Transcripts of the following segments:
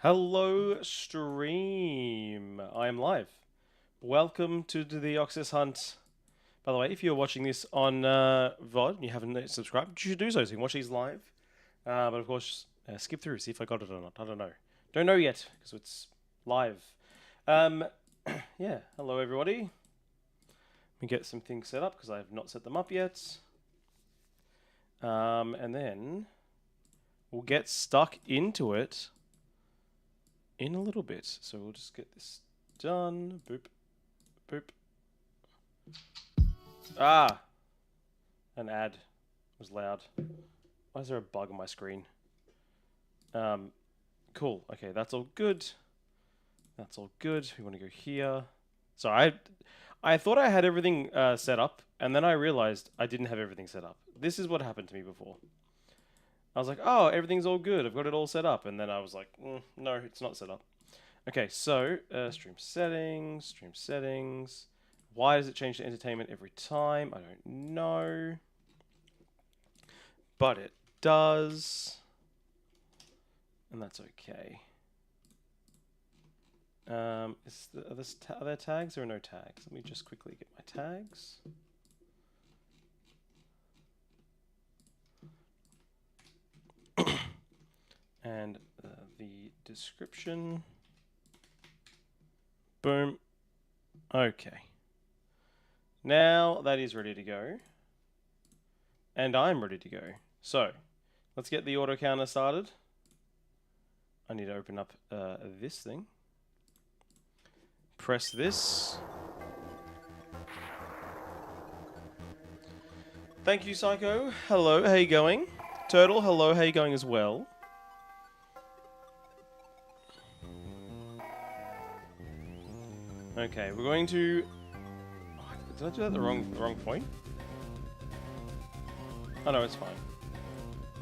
Hello, stream. I am live. Welcome to the Deoxys Hunt. By the way, if you're watching this on VOD and you haven't subscribed, you should do so. So you can watch these live. But of course, skip through, see if I got it or not. I don't know. Don't know yet because it's live. Yeah. Hello, everybody. Let me get some things set up because I have not set them up yet. And then we'll get stuck into it in a little bit. So we'll just get this done. Boop. Boop. Ah! An ad was loud. Why is there a bug on my screen? Cool. Okay, that's all good. That's all good. We want to go here. So I thought I had everything set up, and then I realized I didn't have everything set up. This is what happened to me before. I was like, oh, everything's all good. I've got it all set up. And then I was like, no, it's not set up. Okay, so stream settings. Why does it change to entertainment every time? I don't know. But it does. And that's okay. Are there tags or no tags? Let me just quickly get my tags. And the description. Boom. Okay. Now that is ready to go. And I'm ready to go. So, let's get the auto counter started. I need to open up this thing. Press this. Thank you, Psycho. Hello, how you going? Turtle, hello, how you going as well? Okay, we're going to... Oh, did I do that at the wrong point? Oh no, it's fine.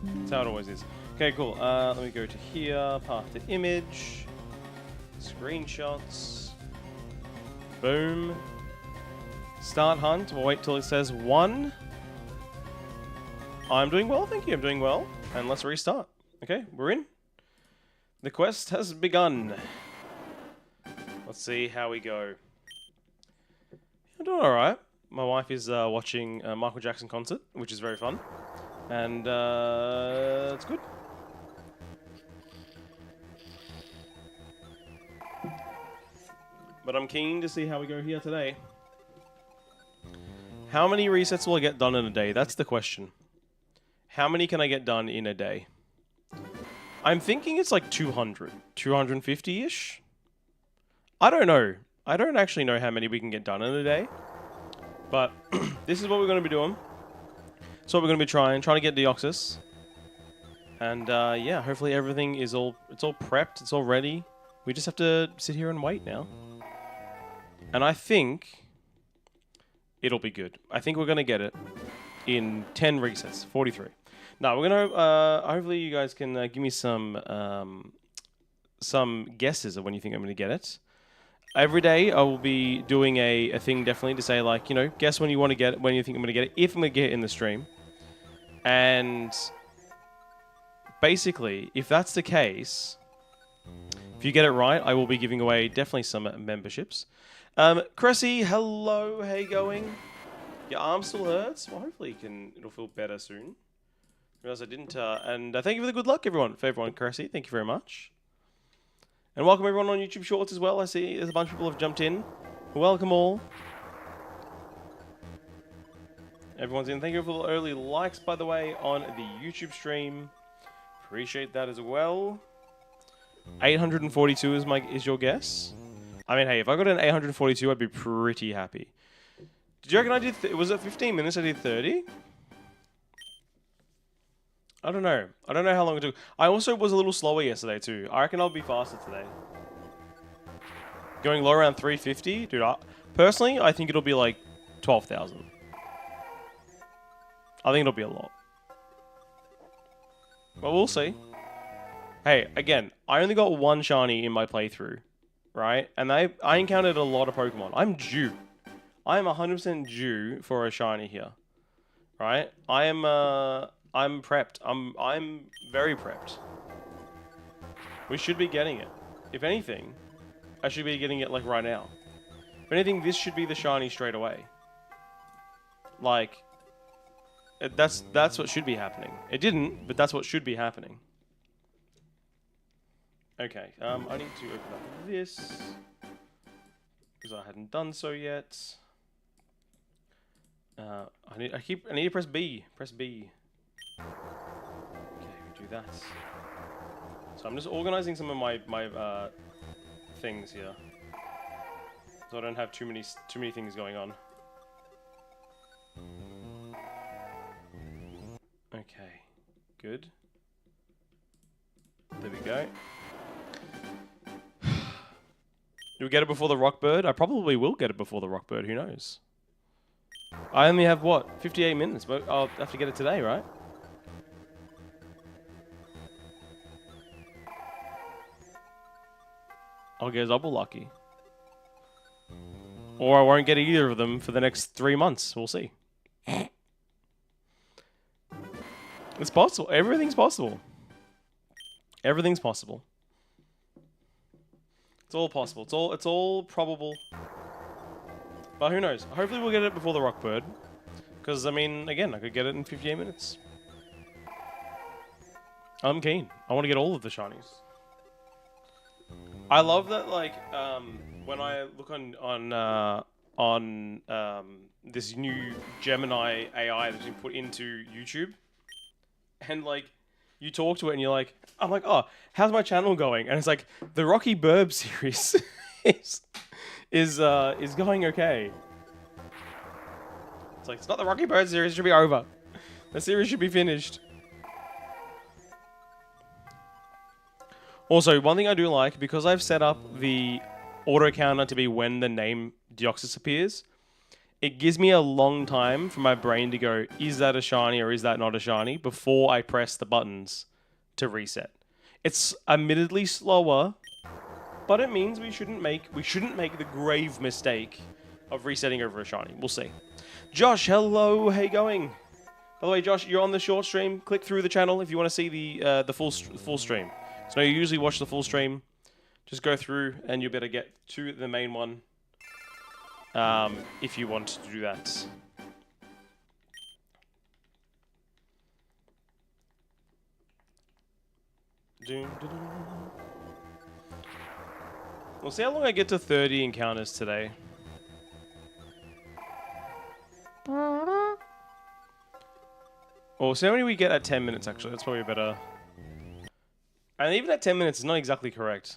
That's how it always is. Okay, cool. Let me go to here, path to image, screenshots, boom. Start hunt. We'll wait till it says 1. I'm doing well, thank you. I'm doing well. And let's restart. Okay, we're in. The quest has begun. Let's see how we go. I'm doing alright. My wife is watching a Michael Jackson concert, which is very fun. And it's good. But I'm keen to see how we go here today. How many resets will I get done in a day? That's the question. How many can I get done in a day? I'm thinking it's like 200. 250-ish? I don't know. I don't actually know how many we can get done in a day. But this is what we're going to be doing. So we're going to be trying to get Deoxys. And yeah, hopefully everything is all prepped, it's all ready. We just have to sit here and wait now. And I think it'll be good. I think we're going to get it in 10 resets, 43. Now, we're going to hopefully you guys can give me some guesses of when you think I'm going to get it. Every day I will be doing a thing definitely to say, like, you know, guess when you want to get it, when you think I'm going to get it, if I'm going to get it in the stream. And basically, if that's the case, if you get it right, I will be giving away definitely some memberships. Cressy, hello, how you going? Your arm still hurts? Well, hopefully it'll feel better soon. Realize I didn't, and thank you for the good luck, everyone. For everyone, Cressy, thank you very much. And welcome everyone on YouTube Shorts as well. I see there's a bunch of people have jumped in. Welcome all. Everyone's in. Thank you for the early likes, by the way, on the YouTube stream. Appreciate that as well. 842 is your guess? I mean, hey, if I got an 842, I'd be pretty happy. Did you reckon I did... was it 15 minutes I did 30? I don't know. I don't know how long it took. I also was a little slower yesterday too. I reckon I'll be faster today. Going low around 350? Dude, personally, I think it'll be like 12,000. I think it'll be a lot. Well, we'll see. Hey, again, I only got one shiny in my playthrough, right? And I encountered a lot of Pokemon. I'm due. I am 100% due for a shiny here, right? I'm prepped. I'm very prepped. We should be getting it. If anything, I should be getting it like right now. If anything, this should be the shiny straight away. Like, that's what should be happening. It didn't, but that's what should be happening. Okay, I need to open up this because I hadn't done so yet. I need to press B. Press B. Okay, we do that. So I'm just organizing some of my things here, so I don't have too many things going on. Okay, good. There we go. Do we get it before the rock bird? I probably will get it before the rock bird. Who knows? I only have what, 58 minutes, but I'll have to get it today, right? I'll get double lucky. Or I won't get either of them for the next 3 months. We'll see. It's possible. Everything's possible. Everything's possible. It's all possible. It's all probable. But who knows? Hopefully we'll get it before the rock bird. Because, I mean, again, I could get it in 58 minutes. I'm keen. I want to get all of the shinies. I love that, like, when I look on this new Gemini AI that's been put into YouTube, and, like, you talk to it and you're like, I'm like, oh, how's my channel going? And it's like, the Rocky Burb series is going okay. It's like, it's not the Rocky Bird series, it should be over. The series should be finished. Also, one thing I do like, because I've set up the auto counter to be when the name Deoxys appears, it gives me a long time for my brain to go, is that a shiny or is that not a shiny, before I press the buttons to reset. It's admittedly slower, but it means we shouldn't make the grave mistake of resetting over a shiny. We'll see. Josh, hello, how you going? By the way, Josh, you're on the short stream. Click through the channel if you want to see the full stream. So you usually watch the full stream. Just go through and you'll better get to the main one. If you want to do that. We'll see how long I get to 30 encounters today. Or see how many we get at 10 minutes, actually. That's probably better. And even at 10 minutes is not exactly correct.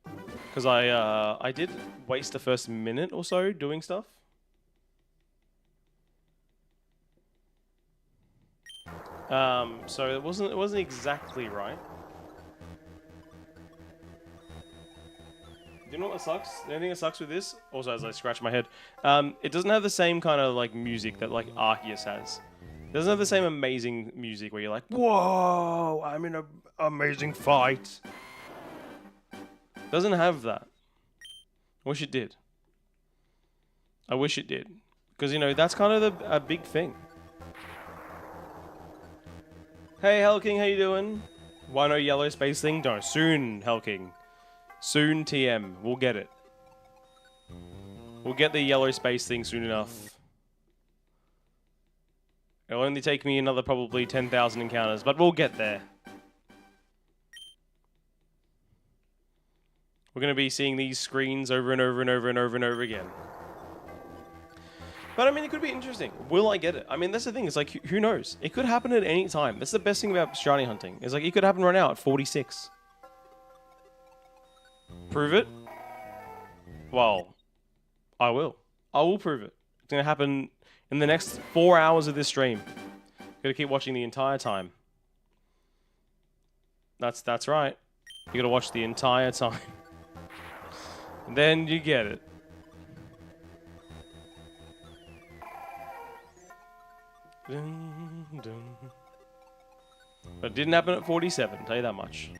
Because I did waste the first minute or so doing stuff. So it wasn't exactly right. Do you know what sucks? The only thing that sucks with this, also as I scratch my head, it doesn't have the same kind of like music that like Arceus has. It doesn't have the same amazing music where you're like, whoa, I'm in an amazing fight. Doesn't have that. I wish it did. I wish it did. Because, you know, that's kind of a big thing. Hey, Hellking, how you doing? Why no yellow space thing? No, soon, Hellking. Soon, TM. We'll get it. We'll get the yellow space thing soon enough. It'll only take me another probably 10,000 encounters, but we'll get there. We're going to be seeing these screens over and over and over and over and over again. But I mean, it could be interesting. Will I get it? I mean, that's the thing. It's like, who knows? It could happen at any time. That's the best thing about shiny hunting. It's like, it could happen right now at 46. Prove it? Well, I will. I will prove it. It's going to happen in the next 4 hours of this stream. Got to keep watching the entire time. That's right. You got to watch the entire time. Then you get it. Dun, dun. But it didn't happen at 47, tell you that much.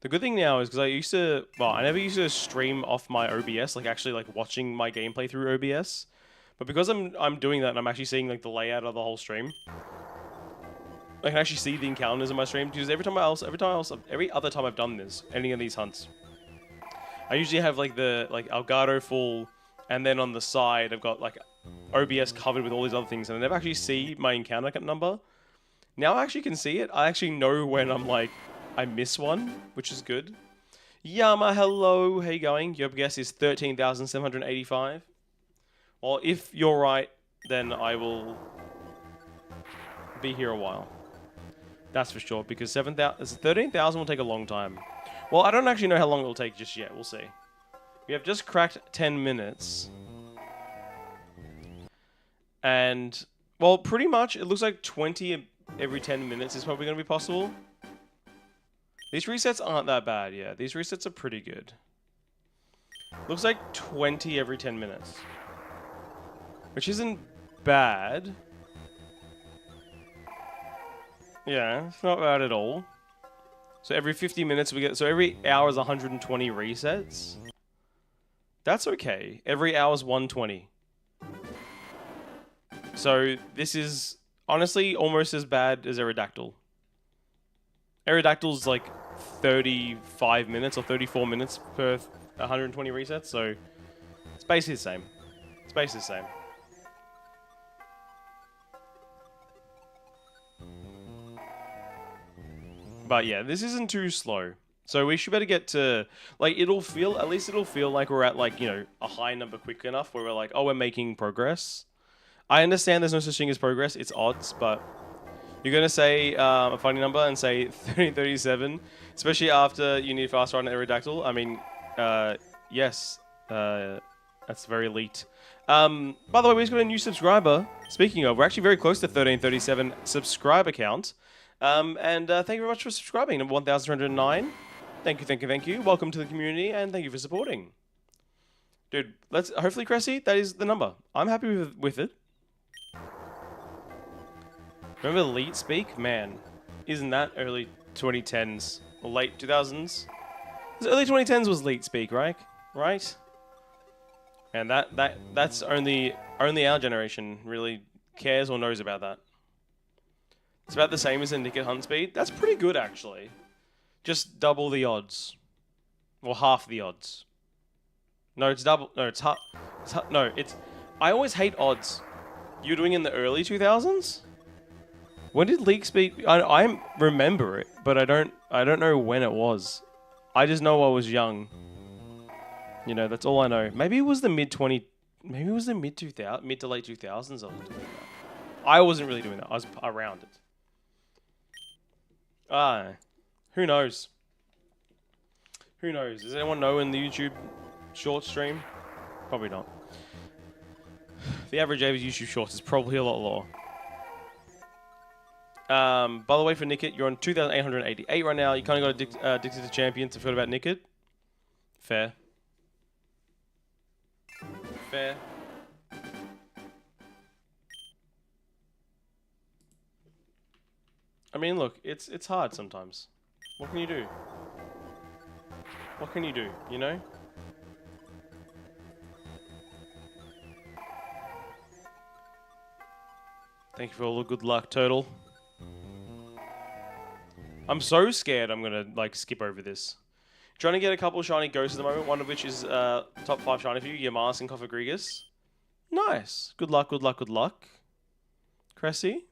The good thing now is because I used to, well, I never used to stream off my OBS, like actually like watching my gameplay through OBS. But because I'm doing that and I'm actually seeing like the layout of the whole stream, I can actually see the encounters in my stream, because every other time I've done this, any of these hunts, I usually have like the Elgato full, and then on the side I've got like OBS covered with all these other things, and I never actually see my encounter number. Now I actually can see it. I actually know when I'm like, I miss one, which is good. Yama, hello, how you going? Your guess is 13,785. Well, if you're right, then I will be here a while. That's for sure, because 13,000 will take a long time. Well, I don't actually know how long it will take just yet. We'll see. We have just cracked 10 minutes. And, well, pretty much, it looks like 20 every 10 minutes is probably going to be possible. These resets aren't that bad, yeah. These resets are pretty good. Looks like 20 every 10 minutes. Which isn't bad. Yeah, it's not bad at all. So every 50 minutes we get... So every hour is 120 resets. That's okay. Every hour is 120. So this is honestly almost as bad as Aerodactyl. Aerodactyl's like 35 minutes or 34 minutes per 120 resets, so it's basically the same. It's basically the same. But yeah, this isn't too slow. So we should better get to, like, at least it'll feel like we're at, like, you know, a high number quick enough where we're like, oh, we're making progress. I understand there's no such thing as progress, it's odds, but you're going to say a funny number and say 1337, especially after you need fast ride on Aerodactyl. I mean, yes, that's very elite. By the way, we just got a new subscriber. Speaking of, we're actually very close to 1337 subscriber count. Thank you very much for subscribing. Number 1309. Thank you, thank you, thank you. Welcome to the community, and thank you for supporting. Dude, hopefully, Cressy, that is the number. I'm happy with it. Remember Elite Speak? Man, isn't that early 2010s or late 2000s? Early 2010s was Elite Speak, right? Right? And that's only our generation really cares or knows about that. It's about the same as a Nickit Hunt speed. That's pretty good, actually. Just double the odds. Or half the odds. No, it's double. No, it's half. No, it's... I always hate odds. You're doing it in the early 2000s? When did League Speed... I remember it, but I don't know when it was. I just know I was young. You know, that's all I know. Maybe it was the mid to late 2000s I was doing that. I wasn't really doing that. I was around it. Who knows? Who knows? Does anyone know in the YouTube short stream? Probably not. The average age of YouTube shorts is probably a lot lower. By the way, for Nickit, you're on 2,888 right now. You kind of got addicted to champions to forget about Nickit. Fair. Fair. I mean, look, it's hard sometimes. What can you do? What can you do, you know? Thank you for all the good luck, Turtle. I'm so scared I'm gonna, like, skip over this. Trying to get a couple of shiny ghosts at the moment, one of which is top 5 shiny for you, Yamas and Kofagrigus. Nice. Good luck, good luck, good luck. Cressy.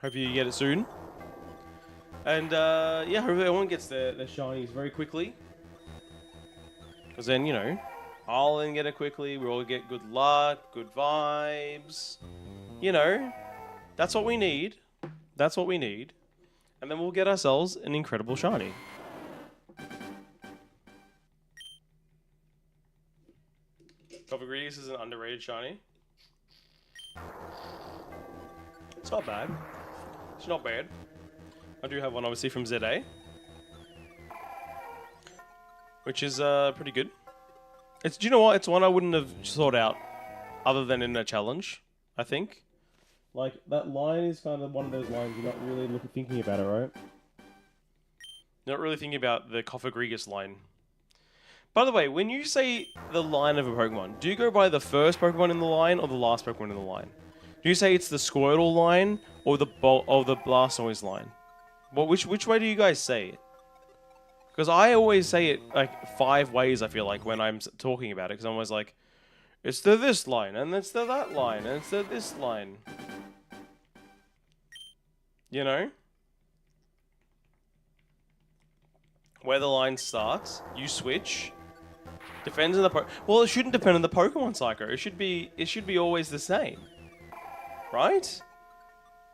Hope you get it soon. And, yeah, hope everyone gets their shinies very quickly. Because then, you know, I'll then get it quickly, we all get good luck, good vibes. You know, that's what we need. That's what we need. And then we'll get ourselves an incredible shiny. Kofagrigus is an underrated shiny. It's not bad. It's not bad. I do have one, obviously, from ZA. Which is pretty good. Do you know what? It's one I wouldn't have sought out other than in a challenge, I think. Like, that line is kind of one of those lines you're not really thinking about it, right? You're not really thinking about the Kofagrigus line. By the way, when you say the line of a Pokemon, do you go by the first Pokemon in the line or the last Pokemon in the line? Do you say it's the Squirtle line or the Blastoise line? Well, which way do you guys say it? Because I always say it like 5 ways, I feel like, when I'm talking about it. Because I'm always like, it's the this line, and it's the that line, and it's the this line. You know? Where the line starts, you switch. Depends on the well, it shouldn't depend on the Pokemon Psycho. It should be always the same. Right?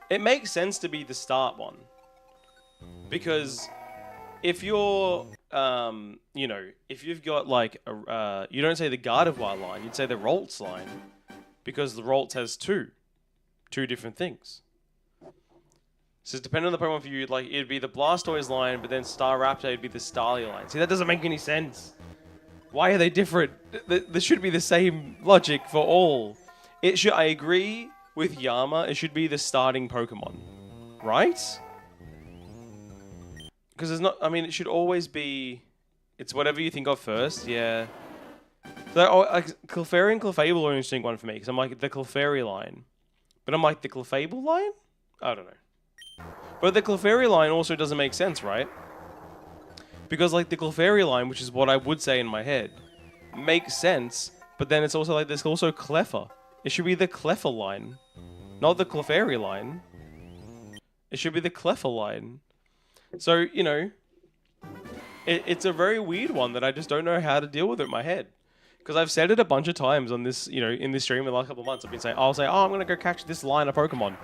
It makes sense to be the start one. Because if you're, you know, if you've got like a, you don't say the Gardevoir line, you'd say the Ralts line, because the Ralts has two different things. So depending on the Pokemon for you, like it'd be the Blastoise line, but then Staraptor it'd be the Starly line. See, that doesn't make any sense. Why are they different? There should be the same logic for all. It should. I agree with Yama. It should be the starting Pokemon, right? Because there's not. I mean, it should always be. It's whatever you think of first. Yeah. So, like, Clefairy and Clefable are an interesting one for me because I'm like the Clefairy line, but I'm like the Clefable line. I don't know. But the Clefairy line also doesn't make sense, right? Because like the Clefairy line, which is what I would say in my head, makes sense. But then it's also like there's also Cleffa. It should be the Cleffa line, not the Clefairy line. It should be the Cleffa line. So, you know, it's a very weird one that I just don't know how to deal with it in my head. Because I've said it a bunch of times on this, you know, in this stream in the last couple of months. I've been saying, I'll say, oh, I'm going to go catch this line of Pokemon.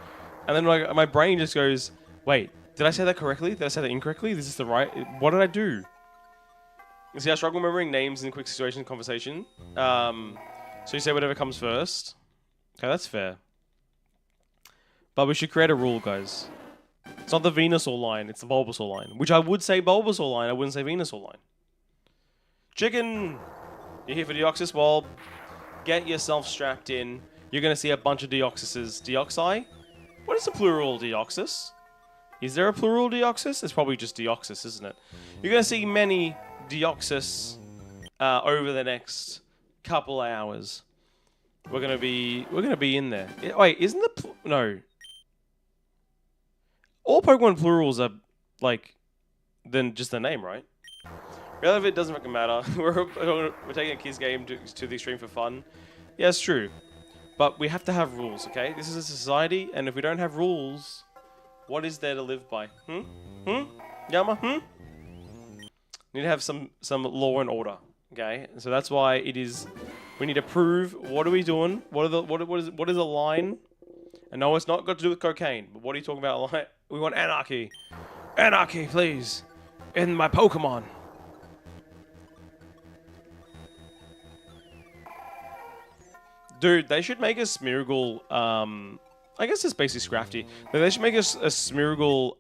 And then my brain just goes, wait, did I say that correctly? Did I say that incorrectly? This is the right... What did I do? You see, I struggle remembering names in quick situation conversation. So you say whatever comes first. Okay, that's fair. But we should create a rule, guys. It's not the Venusaur line, it's the Bulbasaur line. Which I would say Bulbasaur line, I wouldn't say Venusaur line. Chicken! You're here for Deoxys? Well, get yourself strapped in. You're going to see a bunch of Deoxyses. Deoxy? What is the plural Deoxys? Is there a plural Deoxys? It's probably just Deoxys, isn't it? You're going to see many Deoxys over the next couple hours. We're going to be in there. Wait, isn't the... No. All Pokemon plurals are, like, than just the name, right? Really, it doesn't fucking matter. We're taking a kids game to the extreme for fun. Yeah, it's true. But we have to have rules, okay? This is a society, and if we don't have rules, what is there to live by? Yama, Need to have some law and order, okay? So that's why it is... We need to prove, what are we doing? What is a line? And no, it's not got to do with cocaine. But what are you talking about? Like, we want anarchy. Anarchy, please. In my Pokemon. Dude, they should make a Smeargle, I guess it's basically Scrafty, but they should make a Smeargle,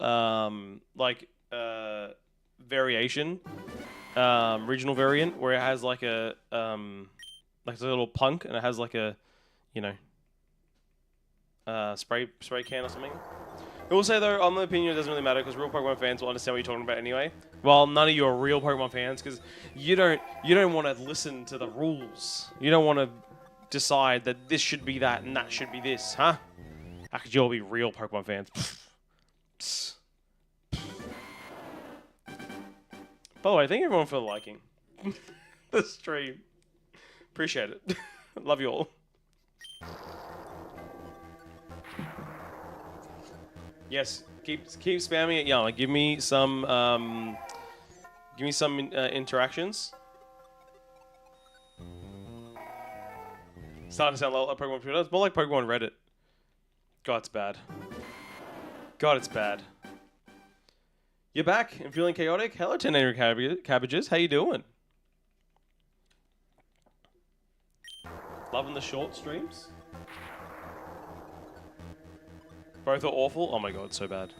variation, regional variant, where it has like a little punk, and it has like a, you know, spray can or something. I will say though, on my opinion, it doesn't really matter because real Pokemon fans will understand what you're talking about anyway. Well, none of you are real Pokemon fans because you don't want to listen to the rules. You don't want to decide that this should be that and that should be this, huh? How could you all be real Pokemon fans? By the way, thank everyone for liking the stream. Appreciate it. Love you all. Yes, keep spamming it. Yeah, give me some interactions. Starting to sound like Pokemon Twitter. It's more like Pokemon Reddit. God, it's bad. God, it's bad. You're back and feeling chaotic? Hello, 10 angry cabbages. How you doing? Loving the short streams? Both are awful. Oh my god, so bad.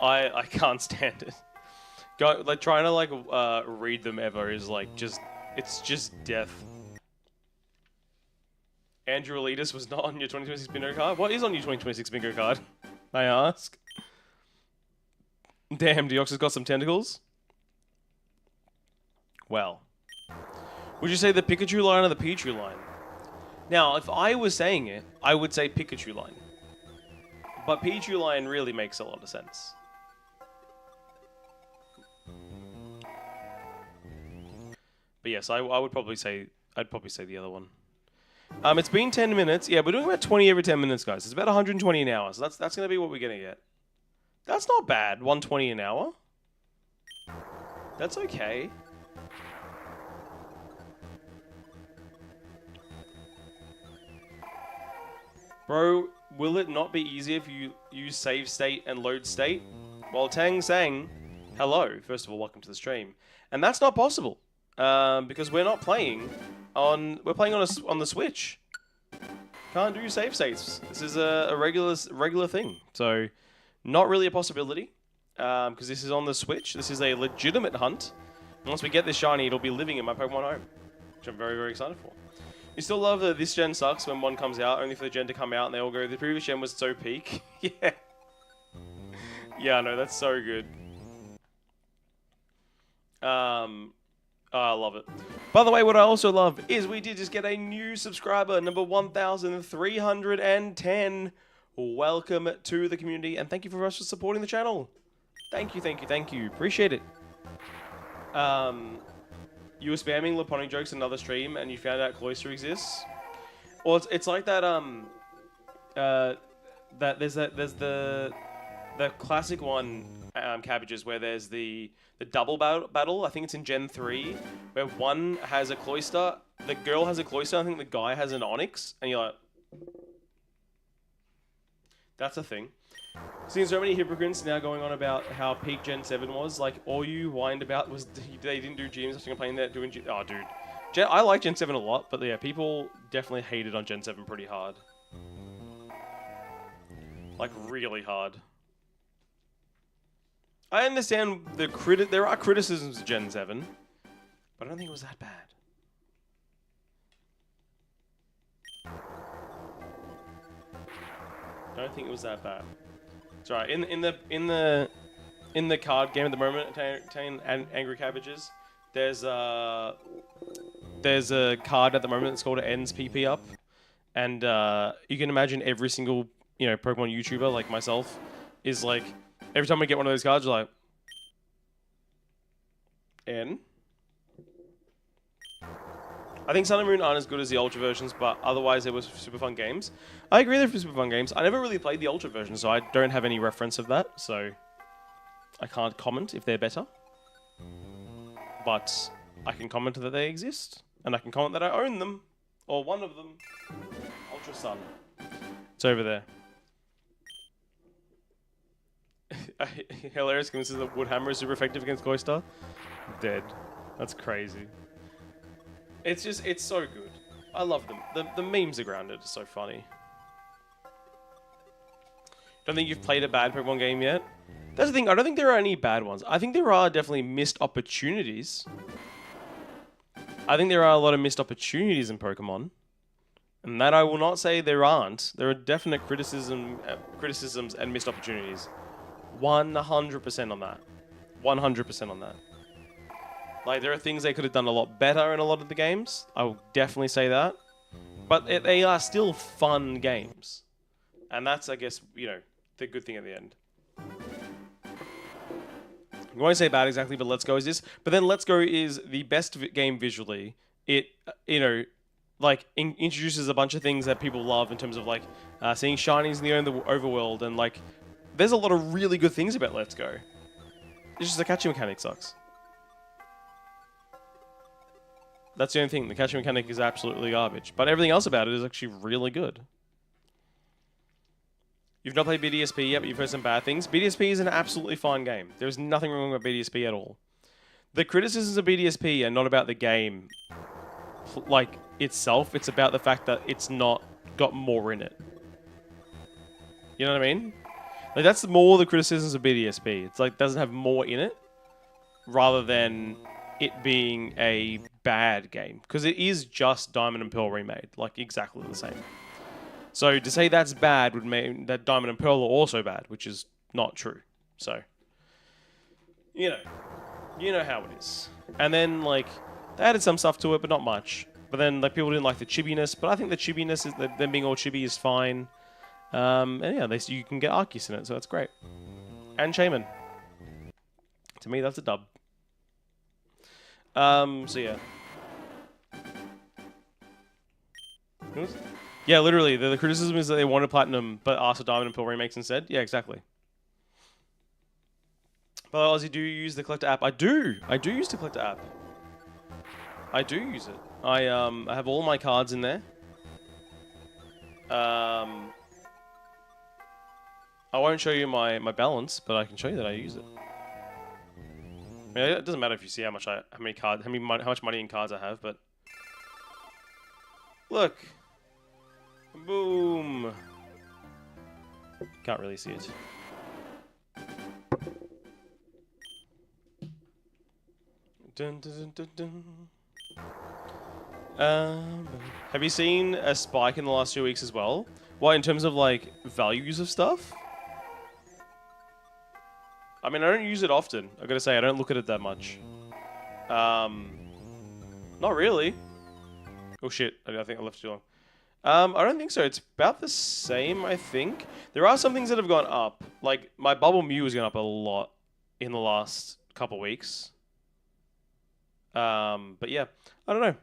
I can't stand it. Trying to read them ever is like it's just death. Andrew Elitis was not on your 2026 bingo card. What is on your 2026 bingo card? I ask. Damn, Deoxys got some tentacles. Well, would you say the Pikachu line or the Pichu line? Now, if I was saying it, I would say Pikachu line. But Pichu line really makes a lot of sense. But yes, I would probably say I'd probably say the other one. It's been 10 minutes. Yeah, we're doing about 20 every 10 minutes, guys. It's about 120 an hour. So that's going to be what we're going to get. That's not bad. 120 an hour. That's okay. Bro, will it not be easier if you use save state and load state? Well, Tang saying, hello. First of all, welcome to the stream. And that's not possible. Because we're not playing on... We're playing on the Switch. Can't do save states. This is a regular thing. So, not really a possibility. Because this is on the Switch. This is a legitimate hunt. Once we get this shiny, it'll be living in my Pokemon home. Which I'm very, very excited for. You still love that this gen sucks when one comes out, only for the gen to come out and they all go, the previous gen was so peak. Yeah. Yeah, no, that's so good. I love it. By the way, what I also love is we did just get a new subscriber, number 1,310. Welcome to the community, and thank you for supporting the channel. Thank you, thank you, thank you. Appreciate it. You were spamming Laponic jokes in another stream, and you found out Cloyster exists. Well, it's like that. There's the classic one, Cabbages, where there's the double battle. I think it's in Gen 3, where one has a Cloyster, the girl has a Cloyster, I think the guy has an Onyx, and you're like, that's a thing. Seeing so many hypocrites now going on about how peak Gen 7 was, like, all you whined about was they didn't do gyms after complaining that doing oh, dude. I like Gen 7 a lot, but yeah, people definitely hated on Gen 7 pretty hard. Like, really hard. I understand there are criticisms of Gen 7, but I don't think it was that bad. I don't think it was that bad. It's right. In the card game at the moment, Angry Cabbages, there's a card at the moment that's called Ends PP Up, and you can imagine every single Pokemon YouTuber like myself is like, every time we get one of those cards, you're like, N. I think Sun and Moon aren't as good as the Ultra versions, but otherwise they were super fun games. I agree they're super fun games. I never really played the Ultra version, so I don't have any reference of that, so I can't comment if they're better. But I can comment that they exist, and I can comment that I own them, or one of them. Ultra Sun. It's over there. Hilarious convinces that Woodhammer is super effective against Cloyster. Dead. That's crazy. It's so good. I love them. The memes are grounded. It's so funny. Don't think you've played a bad Pokemon game yet? That's the thing. I don't think there are any bad ones. I think there are definitely missed opportunities. I think there are a lot of missed opportunities in Pokemon. And that I will not say there aren't. There are definite criticisms and missed opportunities. 100% on that. 100% on that. Like, there are things they could have done a lot better in a lot of the games. I will definitely say that. But they are still fun games. And that's, I guess, the good thing at the end. I won't say bad exactly, but Let's Go is this. But then Let's Go is the best game visually. It, introduces a bunch of things that people love in terms of, seeing shinies in the overworld. And, there's a lot of really good things about Let's Go. It's just the catching mechanic sucks. That's the only thing. The catching mechanic is absolutely garbage. But everything else about it is actually really good. You've not played BDSP yet, but you've heard some bad things. BDSP is an absolutely fine game. There's nothing wrong with BDSP at all. The criticisms of BDSP are not about the game, itself. It's about the fact that it's not got more in it. You know what I mean? That's more the criticisms of BDSP. It's doesn't have more in it, rather than it being a bad game. Because it is just Diamond and Pearl remade. Exactly the same. So to say that's bad would mean that Diamond and Pearl are also bad, which is not true. So, you know how it is. And then, they added some stuff to it, but not much. But then like people didn't like the chibbiness, but I think the chibbiness is them being all chibi is fine. And yeah, you can get Arceus in it, so that's great. And Shaman. To me, that's a dub. So yeah. Yeah, literally, the criticism is that they wanted Platinum, but asked for Diamond and Pearl remakes instead. Yeah, exactly. But Aussie, do you use the Collector app? I do. I do use the Collector app. I do use it. I have all my cards in there. I won't show you my balance, but I can show you that I use it. I mean, it doesn't matter if you see how much how much money in cards I have, but look, boom. Can't really see it. Dun, dun, dun, dun, dun. Have you seen a spike in the last 2 weeks as well? What, in terms of like values of stuff? I mean, I don't use it often. I gotta say, I don't look at it that much. Not really. Oh shit! I think I left too long. I don't think so. It's about the same, I think. There are some things that have gone up. Like my Bubble Mew has gone up a lot in the last couple weeks. But yeah, I don't know.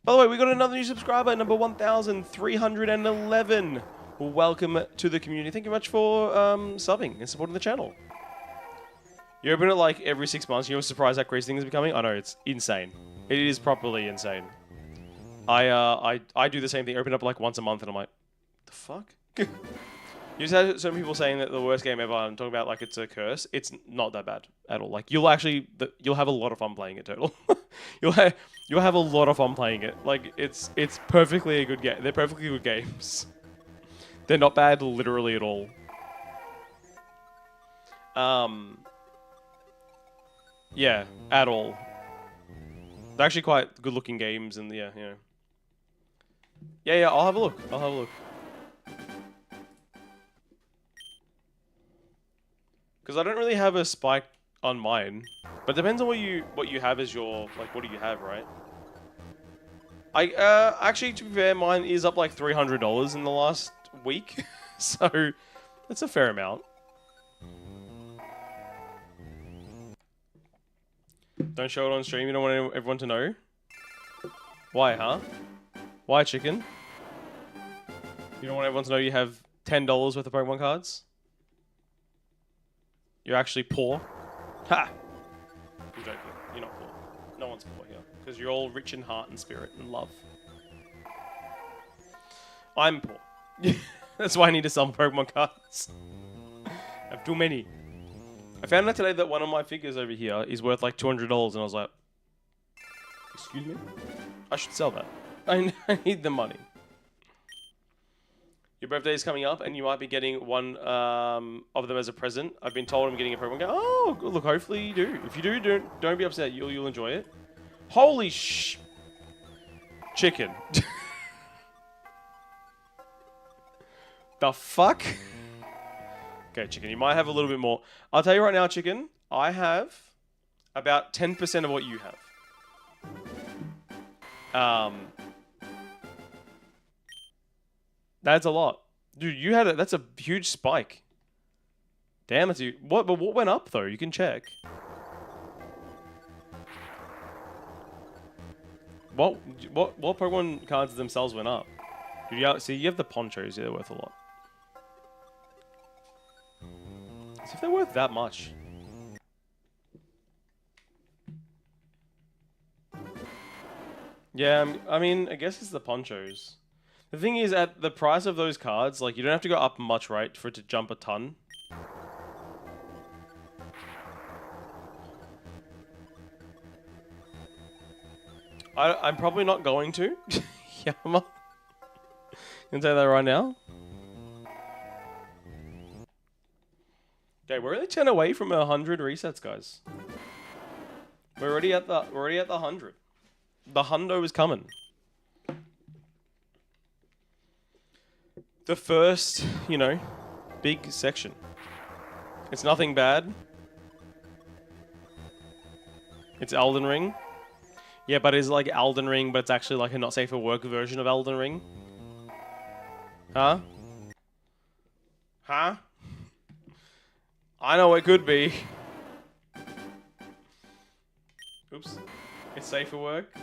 By the way, we got another new subscriber, number 1,311. Welcome to the community. Thank you much for subbing and supporting the channel. You open it like every 6 months. You're surprised how crazy things are becoming. I know, it's insane. It is properly insane. I do the same thing. Open it up like once a month, and I'm like, the fuck? You just had some people saying that the worst game ever. I'm talking about like it's a curse. It's not that bad at all. Like you'll have a lot of fun playing it. Total. you'll have a lot of fun playing it. Like it's perfectly a good game. They're perfectly good games. They're not bad literally at all. Yeah, at all. They're actually quite good looking games, and yeah. Yeah. I'll have a look. Because I don't really have a spike on mine, but it depends on what you have as your what do you have, right? Actually, to be fair, mine is up like $300 in the last week, so that's a fair amount. Don't show it on stream. You don't want everyone to know. Why, huh? Why, chicken? You don't want everyone to know you have $10 worth of Pokemon cards? You're actually poor. Ha! I'm joking. You're not poor. No one's poor here. Because you're all rich in heart and spirit and love. I'm poor. That's why I need to sell Pokemon cards. I have too many. I found out today that one of my figures over here is worth like $200, and I was like, excuse me? I should sell that. I need the money. Your birthday is coming up, and you might be getting one of them as a present. I've been told I'm getting a Pokemon game. Oh, look, hopefully you do. If you do, don't be upset. You'll enjoy it. Holy chicken. The fuck? Okay, chicken, you might have a little bit more. I'll tell you right now, chicken, I have about 10% of what you have. That's a lot. Dude, you had that's a huge spike. Damn, that's but what went up though? You can check. What Pokemon cards themselves went up? Dude, see, you have the ponchos. Yeah, they're worth a lot. See if they're worth that much. Yeah, I mean, I guess it's the ponchos. The thing is, at the price of those cards, like, you don't have to go up much, right, for it to jump a ton. I'm probably not going to. Yeah, I'm gonna tell you that right now. Okay, we're only 10 away from 100 resets, guys. We're already at the 100. The hundo is coming. The first, big section. It's nothing bad. It's Elden Ring. Yeah, but it's like Elden Ring, but it's actually like a not safe for work version of Elden Ring. Huh? Huh? I know it could be. Oops. It's safe for work?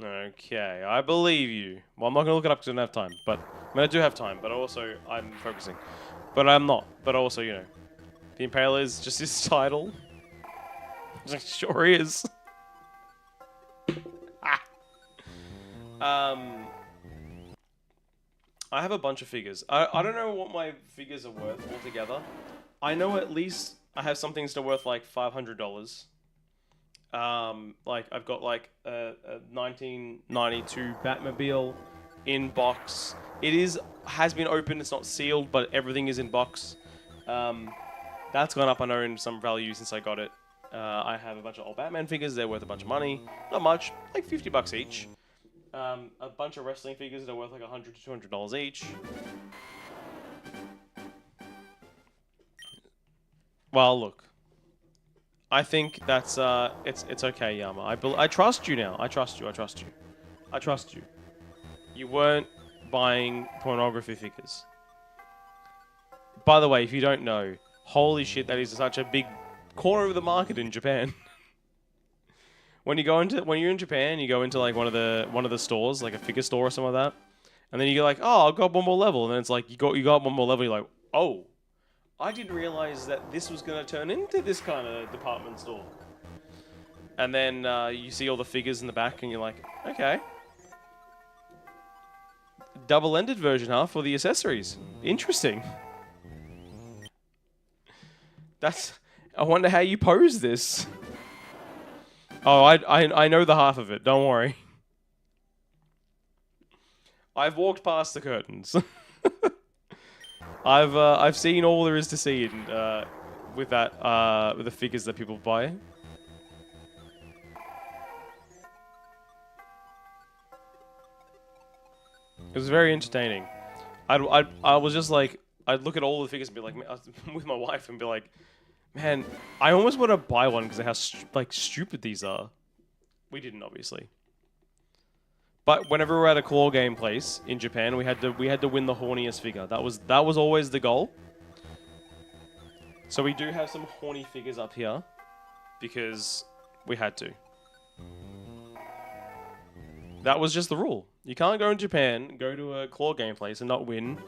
Okay, I believe you. Well, I'm not going to look it up because I don't have time. But, I mean, I do have time, but also I'm focusing. But I'm not. But also, you know, the Impaler is just his title. Sure is. I have a bunch of figures. I don't know what my figures are worth altogether. I know at least I have some things that are worth like $500. Like I've got like a 1992 Batmobile in box. Has been opened. It's not sealed, but everything is in box. That's gone up, I know, in some value since I got it. I have a bunch of old Batman figures. They're worth a bunch of money. Not much, like $50 each. A bunch of wrestling figures that are worth like $100 to $200 each. Well, look. I think that's it's okay, Yama. I trust you now. I trust you. I trust you. I trust you. You weren't buying pornography figures. By the way, if you don't know, holy shit, that is such a big corner of the market in Japan. When you're in Japan, you go into like one of the stores, like a figure store or something like that, and then you go like, oh, I've got one more level, and then it's like you got one more level. You're like, oh, I didn't realize that this was gonna turn into this kind of department store. And then you see all the figures in the back, and you're like, okay, double-ended version, huh, for the accessories. Interesting. I wonder how you pose this. Oh, I know the half of it. Don't worry. I've walked past the curtains. I've seen all there is to see with the figures that people buy. It was very entertaining. I was just like, I'd look at all the figures and be like, with my wife and be like, man, I almost want to buy one because of how stupid these are. We didn't, obviously. But whenever we were at a claw game place in Japan, we had to win the horniest figure. That was always the goal. So we do have some horny figures up here because we had to. That was just the rule. You can't go in Japan, go to a claw game place and not win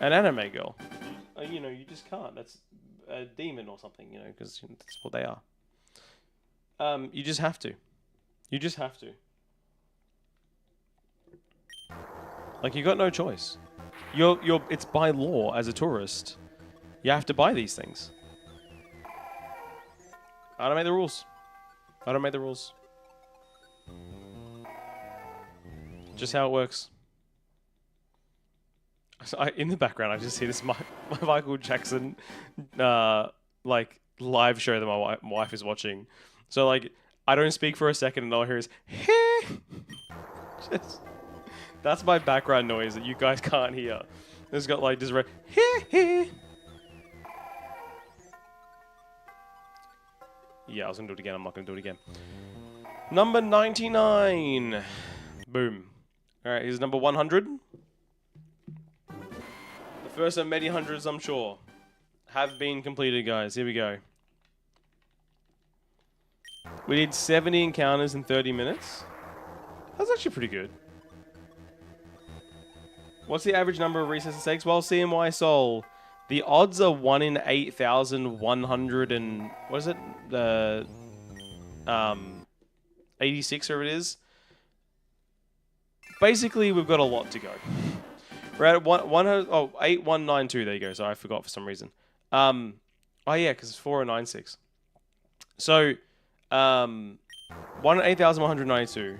an anime girl. You know, you just can't. That's a demon or something, you know, because that's what they are. You just have to. You just have to. Like, you got no choice. It's by law as a tourist. You have to buy these things. I don't make the rules. I don't make the rules. Just how it works. So in the background, I just see this my Michael Jackson, like, live show that my wife is watching. So, like, I don't speak for a second and all I hear is, heh! That's my background noise that you guys can't hear. It's got, like, this red, heh, heh! Yeah, I was gonna do it again. I'm not gonna do it again. Number 99. Boom. Alright, here's number 100. The first of many hundreds, I'm sure, have been completed, guys. Here we go. We did 70 encounters in 30 minutes. That's actually pretty good. What's the average number of resets it takes? Well, CMY Soul, the odds are 1 in 8,100 and... what is it? 86, or it is. Basically, we've got a lot to go. We're at 8192. There you go. Sorry, I forgot for some reason. Oh yeah, because it's 4096. So, 1 in 8,192.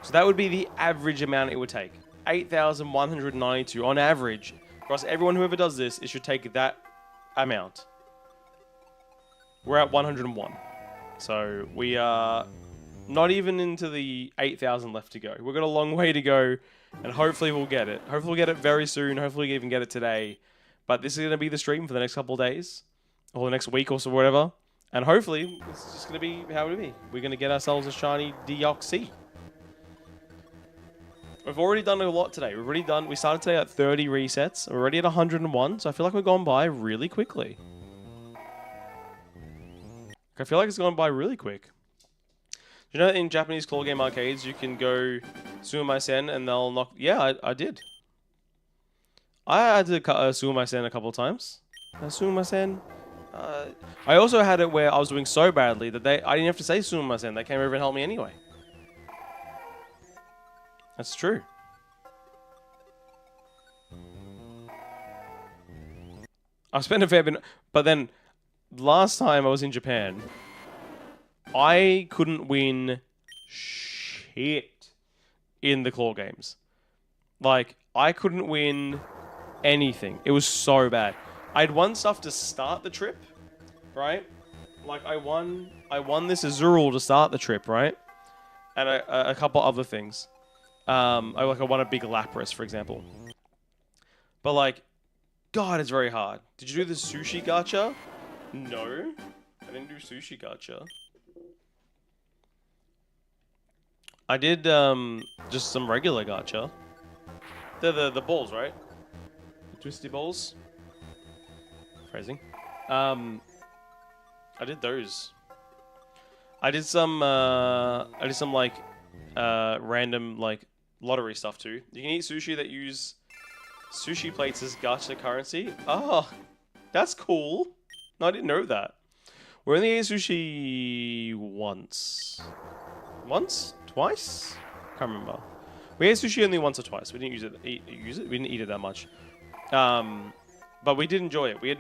So that would be the average amount it would take. 8,192 on average. Across everyone who ever does this, it should take that amount. We're at 101. So we are not even into the 8,000 left to go. We've got a long way to go, and hopefully we'll get it. Hopefully we'll get it very soon. Hopefully we even get it today. But this is going to be the stream for the next couple of days, or the next week or so, whatever. And hopefully, it's just going to be how it be. We're going to get ourselves a shiny Deoxys. We've already done a lot today. We started today at 30 resets. We're already at 101, so I feel like we've gone by really quickly. I feel like it's gone by really quick. You know, in Japanese claw game arcades, you can go Sumimasen and they'll knock... Yeah, I did. I did Sumimasen a couple of times. Sumimasen. I also had it where I was doing so badly that I didn't have to say Sumimasen. They came over and helped me anyway. That's true. I spent a fair bit... But then, last time I was in Japan... I couldn't win shit in the claw games. Like, I couldn't win anything. It was so bad. I'd won stuff to start the trip, right? Like, I won this Azurill to start the trip, right? And a couple other things. I won a big Lapras, for example. But, like, God, it's very hard. Did you do the sushi gacha? No. I didn't do sushi gacha. I did just some regular gacha. They're the balls, right? The twisty balls. Phrasing. I did those. I did some like random like lottery stuff too. You can eat sushi that use sushi plates as gacha currency. Oh, that's cool. No, I didn't know that. We only ate sushi once. Once? Twice? Can't remember. We ate sushi only once or twice. We didn't use it. We didn't eat it that much. But we did enjoy it. We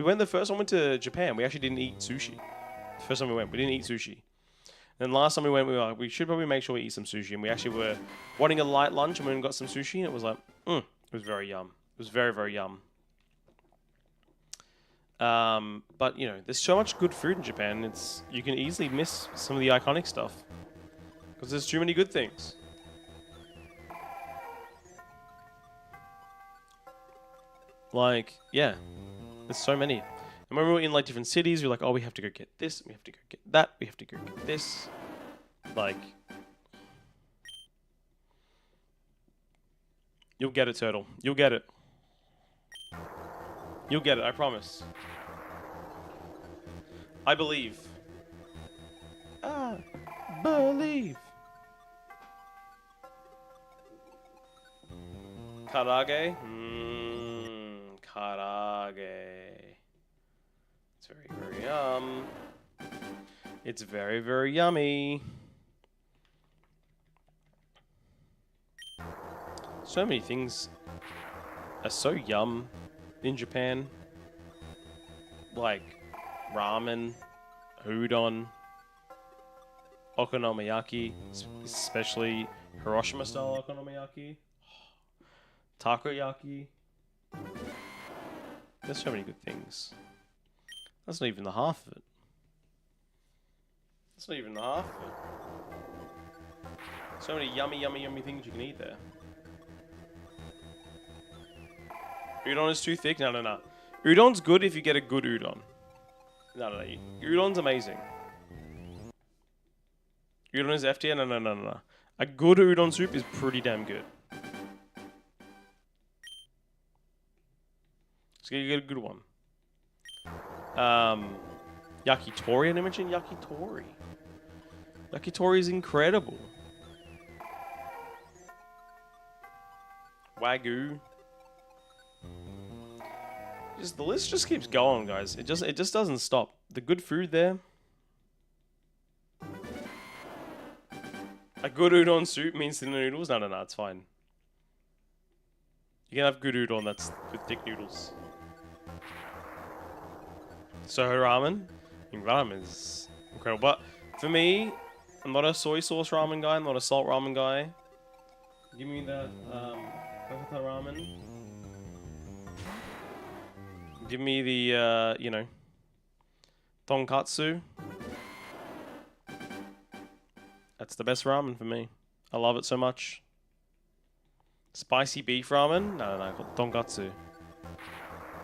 went the first time we went to Japan. We actually didn't eat sushi. The first time we didn't eat sushi. Then last time we went, we were like, we should probably make sure we eat some sushi. And we actually were wanting a light lunch, and we went and got some sushi, and it was like, it was very yum. It was very, very yum. But you know, there's so much good food in Japan. You can easily miss some of the iconic stuff. Because there's too many good things. Like, yeah. There's so many. And when we were in like different cities, we were like, oh, we have to go get this, we have to go get that, we have to go get this. Like... You'll get it, Turtle. You'll get it. You'll get it, I promise. I believe. I believe. Karage? Karage. It's very, very yum. It's very, very yummy. So many things are so yum in Japan. Like ramen, udon, okonomiyaki, especially Hiroshima style okonomiyaki. Takoyaki. There's so many good things. That's not even the half of it. That's not even the half of it. So many yummy, yummy, yummy things you can eat there. Udon is too thick? No. Udon's good if you get a good udon. No. Udon's amazing. Udon is F tier? No. A good udon soup is pretty damn good. So you get a good one. Yakitori, I didn't mention yakitori. Yakitori is incredible. Wagyu. The list just keeps going, guys. It just doesn't stop. The good food there. A good udon soup means thin noodles? No, it's fine. You can have good udon that's with thick noodles. So ramen? Ramen is incredible. But for me, I'm not a soy sauce ramen guy. I'm not a salt ramen guy. Give me that coconut ramen. Give me the, you know, tonkatsu. That's the best ramen for me. I love it so much. Spicy beef ramen? No, tonkatsu.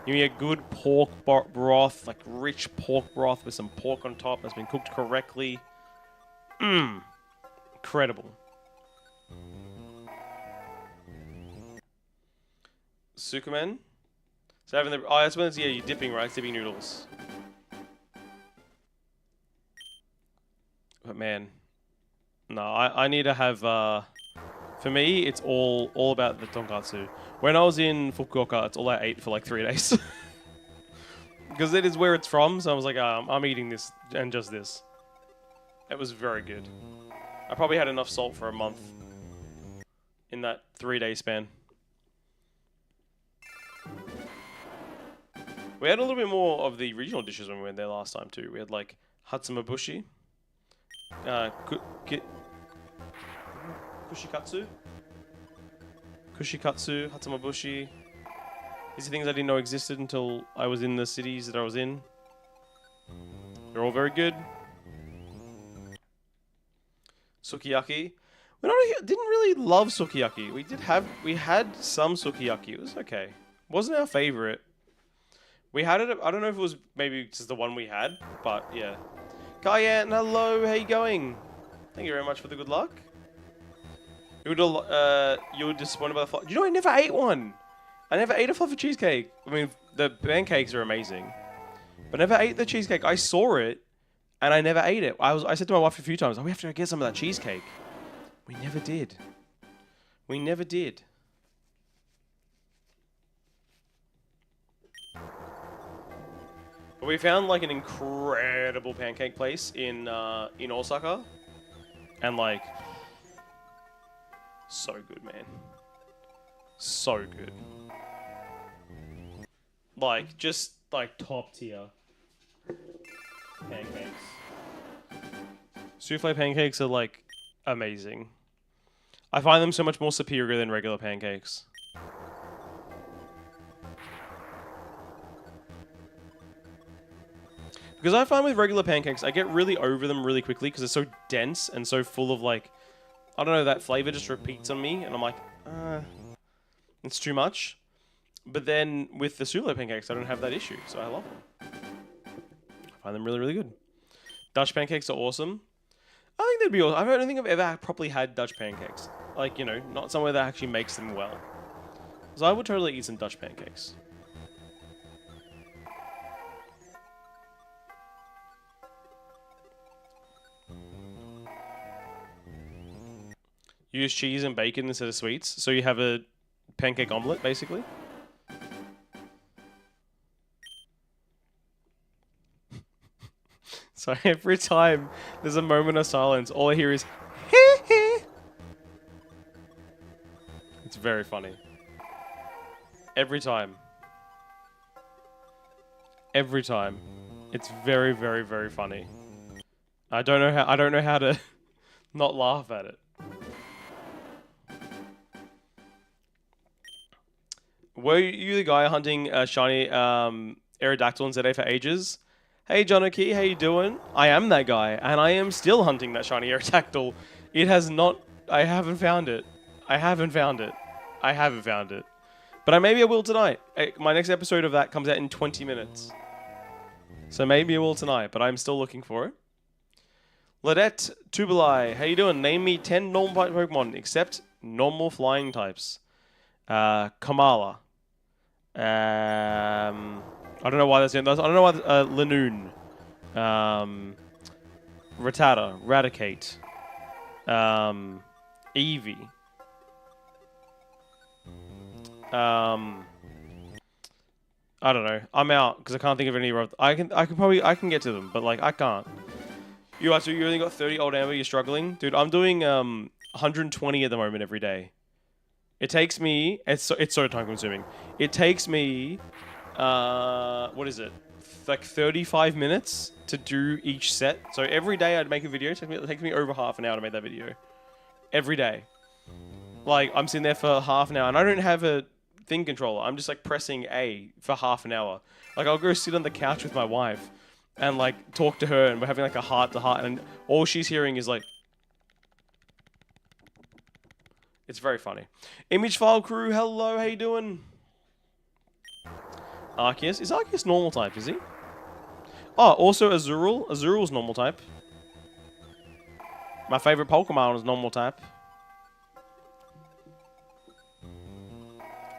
Give me a good pork broth, like rich pork broth with some pork on top that's been cooked correctly. Mmm. Incredible. Sukumen? So having the... Oh, that's when it's... Yeah, you're dipping, right? It's dipping noodles. But man... No, I need to have... For me, it's all about the tonkatsu. When I was in Fukuoka, it's all I ate for like 3 days. Because it is where it's from, so I was like, I'm eating this and just this. It was very good. I probably had enough salt for a month in that 3-day span. We had a little bit more of the regional dishes when we went there last time too. We had like Hatsumabushi, Kushikatsu, Hatsumabushi. These are things I didn't know existed until I was in the cities that I was in. They're all very good. Sukiyaki. Didn't really love sukiyaki. We had some sukiyaki. It was okay. Wasn't our favorite. We had it. I don't know if it was maybe just the one we had, but yeah. Kyan, hello. How you going? Thank you very much for the good luck. You were disappointed by the fluffy. You know, I never ate one. I never ate a fluffy cheesecake. I mean, the pancakes are amazing, but I never ate the cheesecake. I saw it, and I never ate it. I said to my wife a few times, "Oh, we have to go get some of that cheesecake." We never did. We never did. But we found like an incredible pancake place in Osaka, and like, so good, man. So good. Like, just like top tier pancakes. Souffle pancakes are like amazing. I find them so much more superior than regular pancakes. Because I find with regular pancakes, I get really over them really quickly because they're so dense and so full of like, I don't know, that flavor just repeats on me and I'm like, it's too much. But then with the souffle pancakes, I don't have that issue, so I love them. I find them really, really good. Dutch pancakes are awesome. I think they'd be awesome. I don't think I've ever properly had Dutch pancakes. Like, you know, not somewhere that actually makes them well. So I would totally eat some Dutch pancakes. Use cheese and bacon instead of sweets, so you have a pancake omelette, basically. So every time there's a moment of silence, all I hear is hee hee. It's very funny. Every time. Every time. It's very, very, very funny. I don't know how to not laugh at it. Were you the guy hunting shiny Aerodactyl in ZA for ages? Hey, John O'Key, how you doing? I am that guy, and I am still hunting that shiny Aerodactyl. It has not... I haven't found it. I haven't found it. I haven't found it. But maybe I will tonight. My next episode of that comes out in 20 minutes. So maybe I will tonight, but I'm still looking for it. Ladette Tubuli, how you doing? Name me 10 normal type Pokemon, except normal flying types. Kamala. I don't know why that's in. I don't know why. Lanoon. Rattata. Raticate. Eevee. I don't know. I'm out because I can't think of any. I can get to them, but like I can't. You only got 30 old Amber. You're struggling, dude. I'm doing 120 at the moment every day. It takes me. It's so time consuming. It takes me. What is it? Like 35 minutes to do each set. So every day I'd make a video. It takes me over half an hour to make that video. Every day. Like I'm sitting there for half an hour, and I don't have a thing controller. I'm just like pressing A for half an hour. Like I'll go sit on the couch with my wife and like talk to her, and we're having like a heart to heart, and all she's hearing is like. It's very funny. Image file crew, hello, how you doing? Arceus. Is Arceus normal type, is he? Oh, also Azurill. Azurill's normal type. My favorite Pokemon is normal type.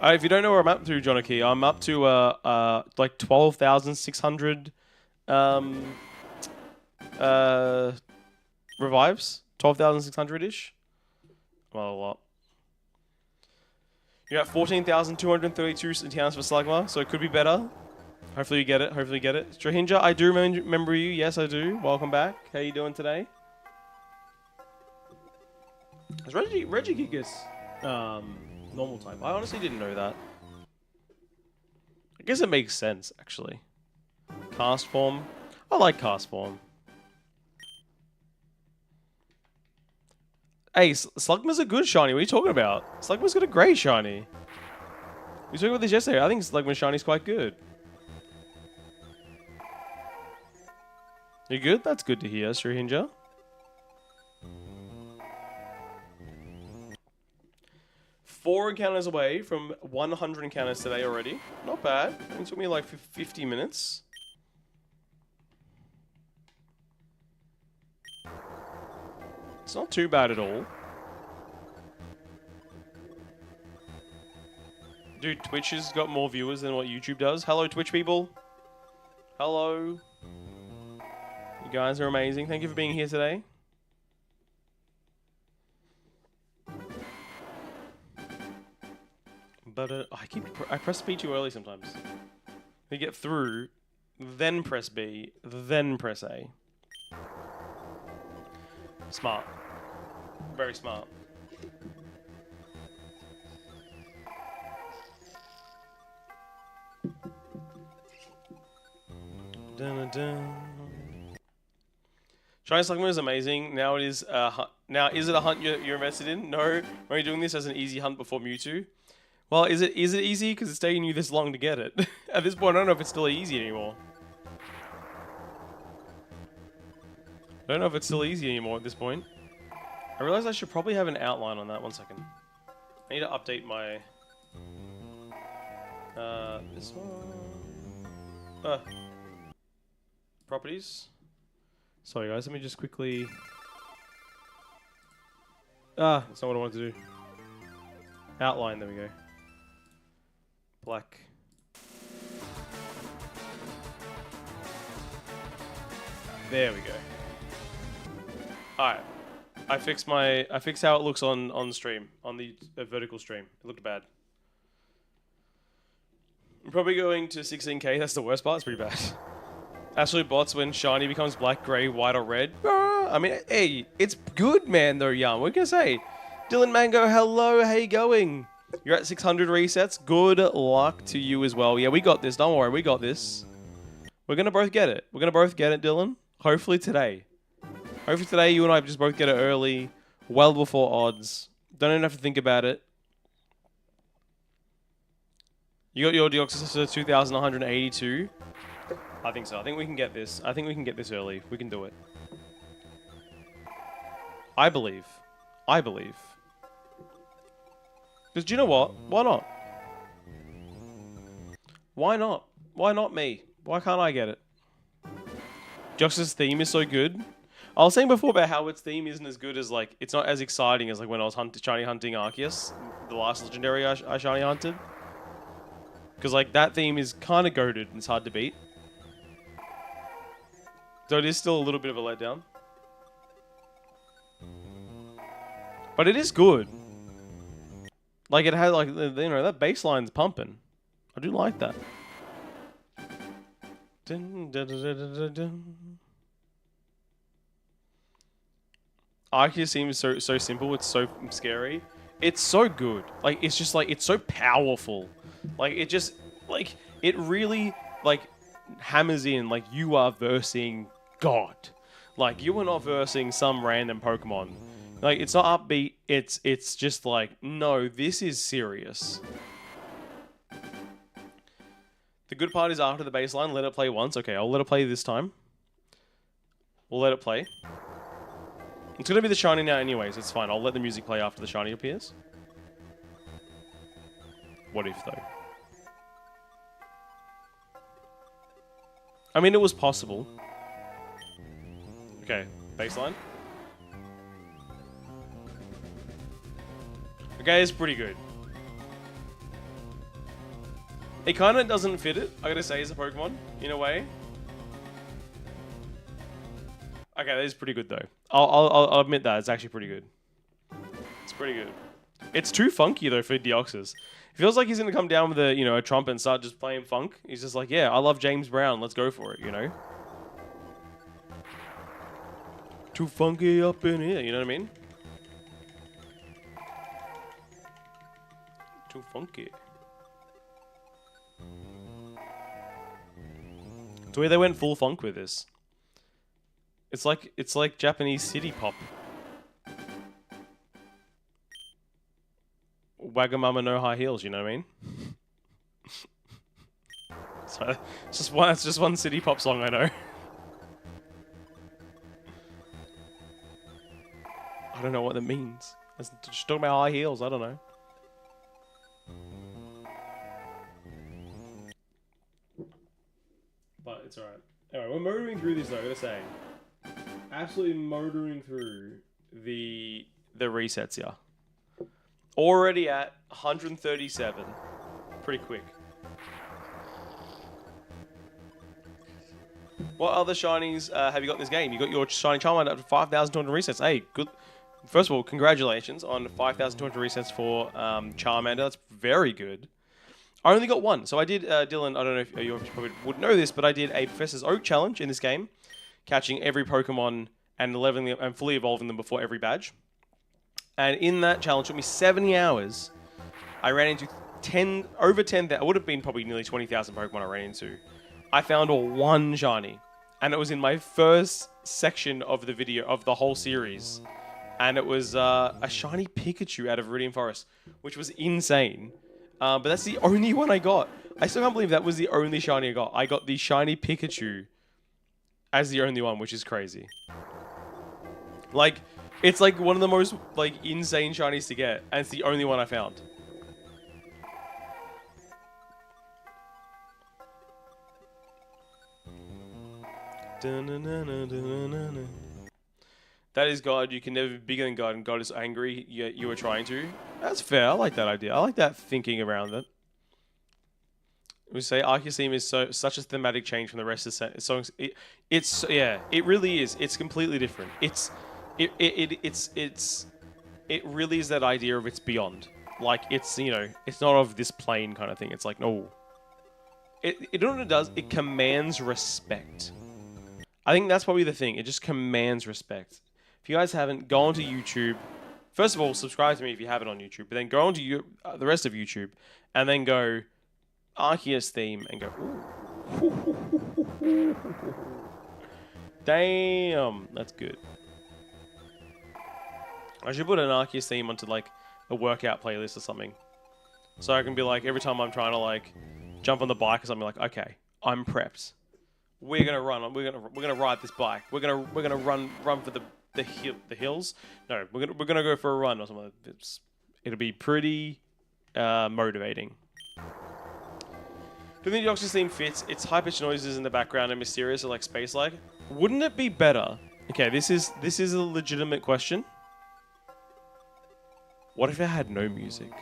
If you don't know where I'm up to, Johnny, I'm up to like 12,600 revives. 12,600-ish. Well, a lot. You got 14,232 encounters for Slugma, so it could be better. Hopefully you get it. Hopefully you get it. Strahinja, I do remember you. Yes, I do. Welcome back. How you doing today? Is Regigigas normal type? I honestly didn't know that. I guess it makes sense, actually. Cast form. I like cast form. Hey, Slugma's a good shiny. What are you talking about? Slugma's got a great shiny. We were talking about this yesterday. I think Slugma's shiny is quite good. You good? That's good to hear, Strahinja. Four encounters away from 100 encounters today already. Not bad. It took me like 50 minutes. It's not too bad at all. Dude, Twitch has got more viewers than what YouTube does. Hello, Twitch people. Hello. You guys are amazing. Thank you for being here today. But I press B too early sometimes. You get through, then press B, then press A. Smart. Very smart. Dun, dun. Shiny Slugma is amazing. Now it is. Now is it a hunt you're invested in? No. Are you doing this as an easy hunt before Mewtwo? Well, is it easy because it's taking you this long to get it? At this point, I don't know if it's still easy anymore. I don't know if it's still easy anymore at this point. I realize I should probably have an outline on that. 1 second. I need to update my... this one... properties. Sorry guys, let me just quickly... that's not what I wanted to do. Outline, there we go. Black. There we go. Alright. I fixed how it looks on stream, on the vertical stream. It looked bad. I'm probably going to 16k, that's the worst part, it's pretty bad. Absolute bots when shiny becomes black, grey, white or red. I mean, hey, it's good man though, Yum. What can I say? Dylan Mango, hello, how you going? You're at 600 resets. Good luck to you as well. Yeah, we got this. Don't worry, we got this. We're going to both get it. We're going to both get it, Dylan. Hopefully today. Hopefully today you and I just both get it early. Well before odds. Don't even have to think about it. You got your Deoxys to 2,182. I think so. I think we can get this. I think we can get this early. We can do it. I believe. I believe. Because do you know what? Why not? Why not? Why not me? Why can't I get it? Deoxys' theme is so good. I was saying before about how its theme isn't as good as, like, it's not as exciting as, like, when I was shiny hunting Arceus, the last legendary I shiny hunted. Because, like, that theme is kind of goated and it's hard to beat. So it is still a little bit of a letdown. But it is good. Like, it had, like, you know, that bassline's pumping. I do like that. Dun, dun, dun, dun, dun, dun. Arceus seems so simple. It's so scary. It's so good. Like, it's just, like, it's so powerful. Like, it just, like, it really, like, hammers in, like, you are versing God. Like, you are not versing some random Pokemon. Like, it's not upbeat. It's just like, no, this is serious. The good part is after the baseline, let it play once. Okay, I'll let it play this time. We'll let it play. It's going to be the shiny now anyways. It's fine. I'll let the music play after the shiny appears. What if, though? I mean, it was possible. Okay, baseline. Okay, it's pretty good. It kind of doesn't fit it, I gotta say, as a Pokemon, in a way. Okay, that is pretty good, though. I'll admit that. It's actually pretty good. It's pretty good. It's too funky, though, for Deoxys. It feels like he's gonna come down with a, a trumpet and start just playing funk. He's just like, yeah, I love James Brown. Let's go for it, Too funky up in here, you know what I mean? Too funky. The way they went full funk with this. It's like Japanese city pop. Wagamama no high heels, you know what I mean? So it's just one city pop song I know. I don't know what that means. It's just talking about high heels, I don't know. But it's alright. Anyway, we're motoring through this though, I gotta say. Absolutely motoring through the resets here. Already at 137. Pretty quick. What other shinies have you got in this game? You got your shiny Charmander up to 5,200 resets. Hey, good. First of all, congratulations on 5,200 resets for Charmander. That's very good. I only got one. So I did, Dylan, I don't know if you probably would know this, but I did a Professor's Oak challenge in this game, catching every Pokemon and leveling them and fully evolving them before every badge. And in that challenge, it took me 70 hours. I ran into over 10,000. It would have been probably nearly 20,000 Pokemon I ran into. I found one shiny, and it was in my first section of the video of the whole series. And it was a shiny Pikachu out of Viridian Forest, which was insane. But that's the only one I got. I still can't believe that was the only shiny I got. I got the shiny Pikachu as the only one, which is crazy. Like, it's like one of the most insane shinies to get, and it's the only one I found. That is God. You can never be bigger than God, and God is angry. You were trying to. That's fair. I like that idea. I like that thinking around it. We say Arceus theme is such a thematic change from the rest of the songs. It really is. It's completely different. It really is that idea of it's beyond. Like it's it's not of this plane kind of thing. It's like no. You know what it does? It commands respect. I think that's probably the thing. It just commands respect. If you guys haven't, go onto YouTube. First of all, subscribe to me if you haven't on YouTube. But then go onto the rest of YouTube, and then go Arceus theme and go. Ooh. Damn, that's good. I should put an Arceus theme onto a workout playlist or something, so I can be like every time I'm trying to jump on the bike or something, okay, I'm prepped. We're gonna run. We're gonna ride this bike. We're gonna run for the hills. No, we're gonna go for a run or something. It'll be pretty motivating. Do you think the Deoxys theme fits? Its high-pitched noises in the background and mysterious or space-like. Wouldn't it be better? Okay, this is a legitimate question. What if it had no music?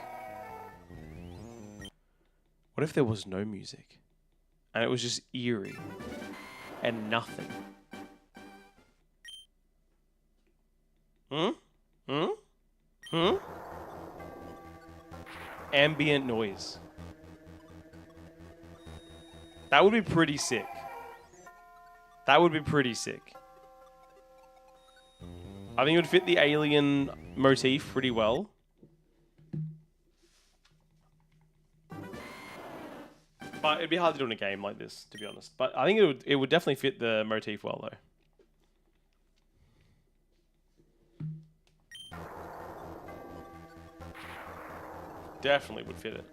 What if there was no music? And it was just eerie. And nothing. Ambient noise. That would be pretty sick. That would be pretty sick. I think it would fit the alien motif pretty well. But it'd be hard to do in a game like this, to be honest. But I think it would definitely fit the motif well, though. Definitely would fit it.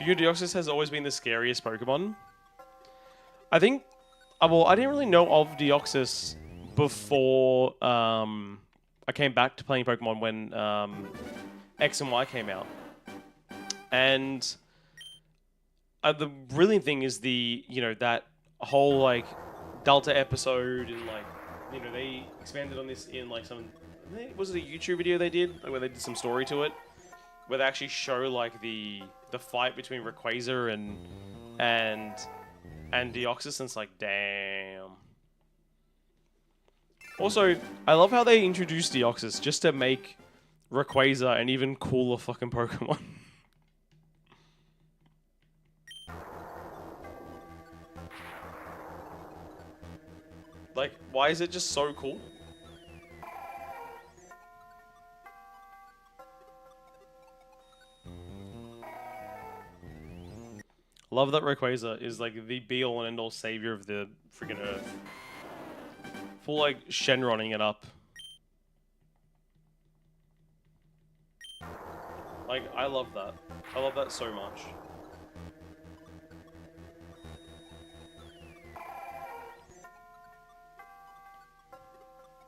Deoxys has always been the scariest Pokemon. I think... well, I didn't really know of Deoxys before I came back to playing Pokemon when X and Y came out. And the brilliant thing is that whole like Delta episode, and like they expanded on this in like some, was it a YouTube video they did, like, where they did some story to it, where they actually show like the fight between Rayquaza and Deoxys, and it's like, damn. Also, I love how they introduced Deoxys just to make Rayquaza an even cooler fucking Pokemon. Like, why is it just so cool? Love that Rayquaza is like the be-all and end-all savior of the freaking Earth. Full like Shenroning it up. Like, I love that. I love that so much.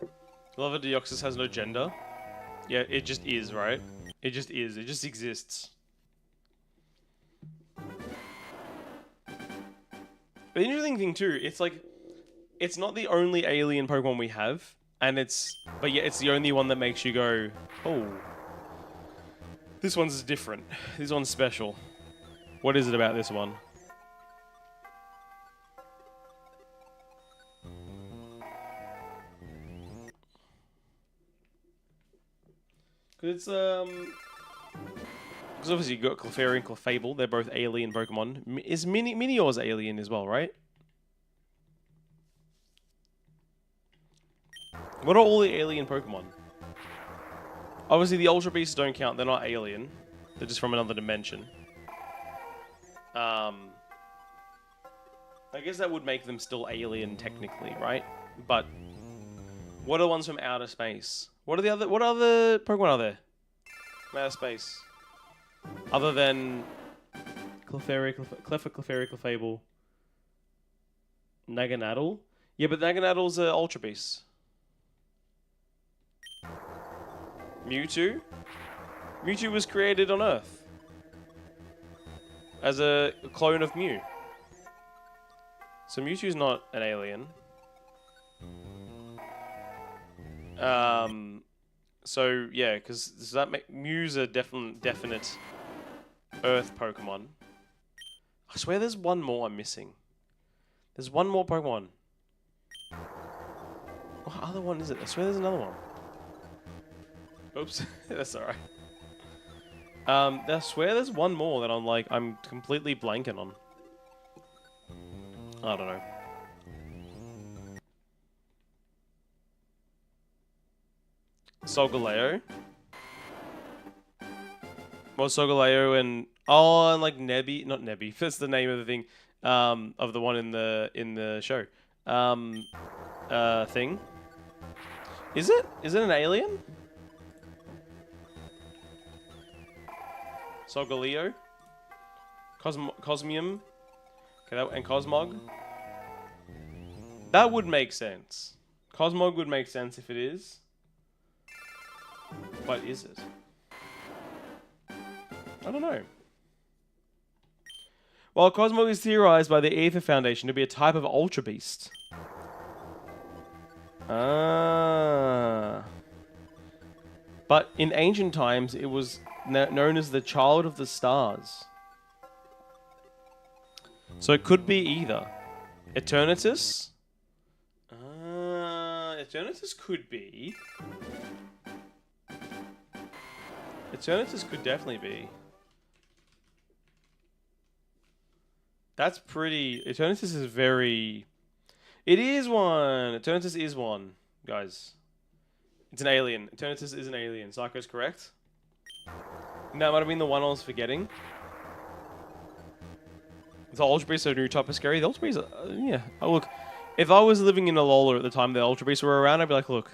I love that Deoxys has no gender. Yeah, it just is, right? It just is. It just exists. The interesting thing too, it's like, it's not the only alien Pokemon we have, and but yeah, it's the only one that makes you go, oh, this one's different. This one's special. What is it about this one? Because because obviously you got Clefairy and Clefable. They're both alien Pokemon. Is Minior's alien as well, right? What are all the alien Pokemon? Obviously the Ultra Beasts don't count. They're not alien. They're just from another dimension. I guess that would make them still alien technically, right? But what are the ones from outer space? What other Pokemon are there from outer space? Other than Clefairy, Clefable, Naganadel? Yeah, but Naganadel's an Ultra Beast. Mewtwo? Mewtwo was created on Earth as a clone of Mew. So Mewtwo's not an alien. So yeah, does that make Mew's a definite Earth Pokemon? I swear there's one more I'm missing. There's one more Pokemon. What other one is it? I swear there's another one. Oops, that's alright. I swear there's one more that I'm completely blanking on. I don't know. Solgaleo. Well, Solgaleo and like Nebby, not Nebby. That's the name of the thing, of the one in the show. Thing. Is it? Is it an alien? Solgaleo. Cosmium. Okay, and Cosmog. That would make sense. Cosmog would make sense if it is. But is it? I don't know. Well, Cosmog is theorized by the Aether Foundation to be a type of Ultra Beast. Ah. But in ancient times, it was known as the Child of the Stars. So it could be either Eternatus. Eternatus could be. Eternatus could definitely be. That's pretty. Eternatus is very. It is one. Eternatus is one, guys. It's an alien. Eternatus is an alien. Psycho's correct. That might have been the one I was forgetting. The Ultra Beasts are a new type of scary. The Ultra Beasts, yeah. Oh, look, if I was living in Alola at the time the Ultra Beasts were around, I'd be like, look,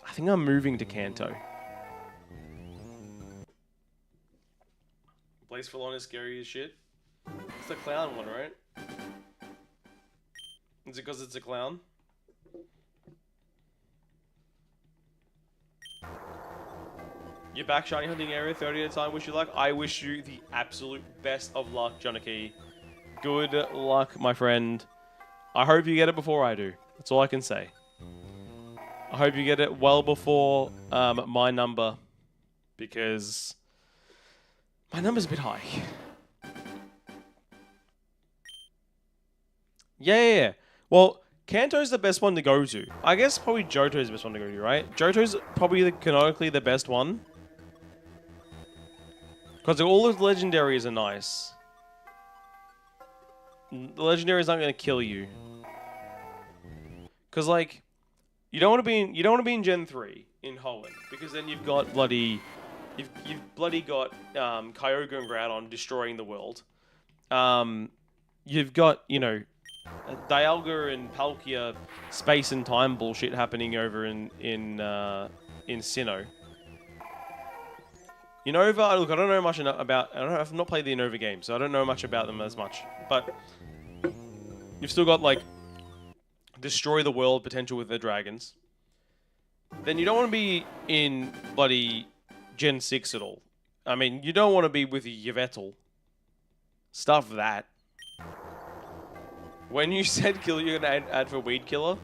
I think I'm moving to Kanto. Blaze Falon is scary as shit. It's the clown one, right? Is it because it's a clown? You're back shiny hunting area 30 at a time. Wish you luck. I wish you the absolute best of luck, Jonaki. Good luck, my friend. I hope you get it before I do. That's all I can say. I hope you get it well before my number, because my number's a bit high. Yeah. Well, Kanto's the best one to go to. I guess probably Johto's the best one to go to, right? Johto's probably canonically the best one. Because all the legendaries are nice. The legendaries aren't going to kill you. Because, like, you don't want to be in Gen 3 in Hoenn, because then you've got bloody... You've bloody got Kyogre and Groudon destroying the world. You've got, you know, Dialga and Palkia space and time bullshit happening over in Sinnoh. Unova, look, I don't know much about... I've not played the Unova game, so I don't know much about them as much. But you've still got, like, destroy the world potential with the dragons. Then you don't want to be in bloody Gen 6 at all. I mean, you don't want to be with Yveltal. Stuff that. When you said kill, you're going to add for Weed Killer.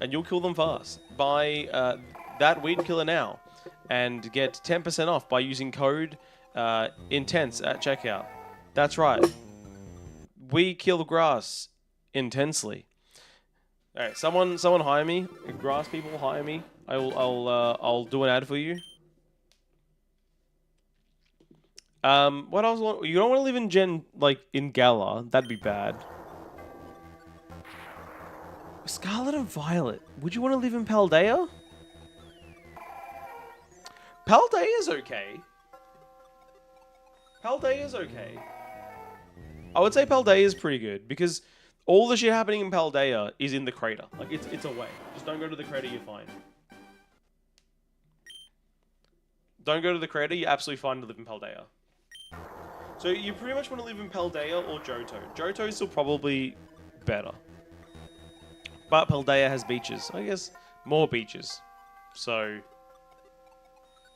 And you'll kill them fast. Buy that Weed Killer now. And get 10% off by using code INTENSE at checkout. That's right. We kill grass intensely. All right, someone hire me. Grass people hire me. I'll do an ad for you. What else? You don't want to live in in Galar. That'd be bad. Scarlet and Violet. Would you want to live in Paldea? Paldea's okay. Paldea's okay. I would say Paldea's pretty good, because all the shit happening in Paldea is in the crater. Like, it's away. Just don't go to the crater, you're fine. Don't go to the crater, you're absolutely fine to live in Paldea. So you pretty much want to live in Paldea or Johto. Johto is still probably better. But Paldea has beaches. I guess more beaches. So...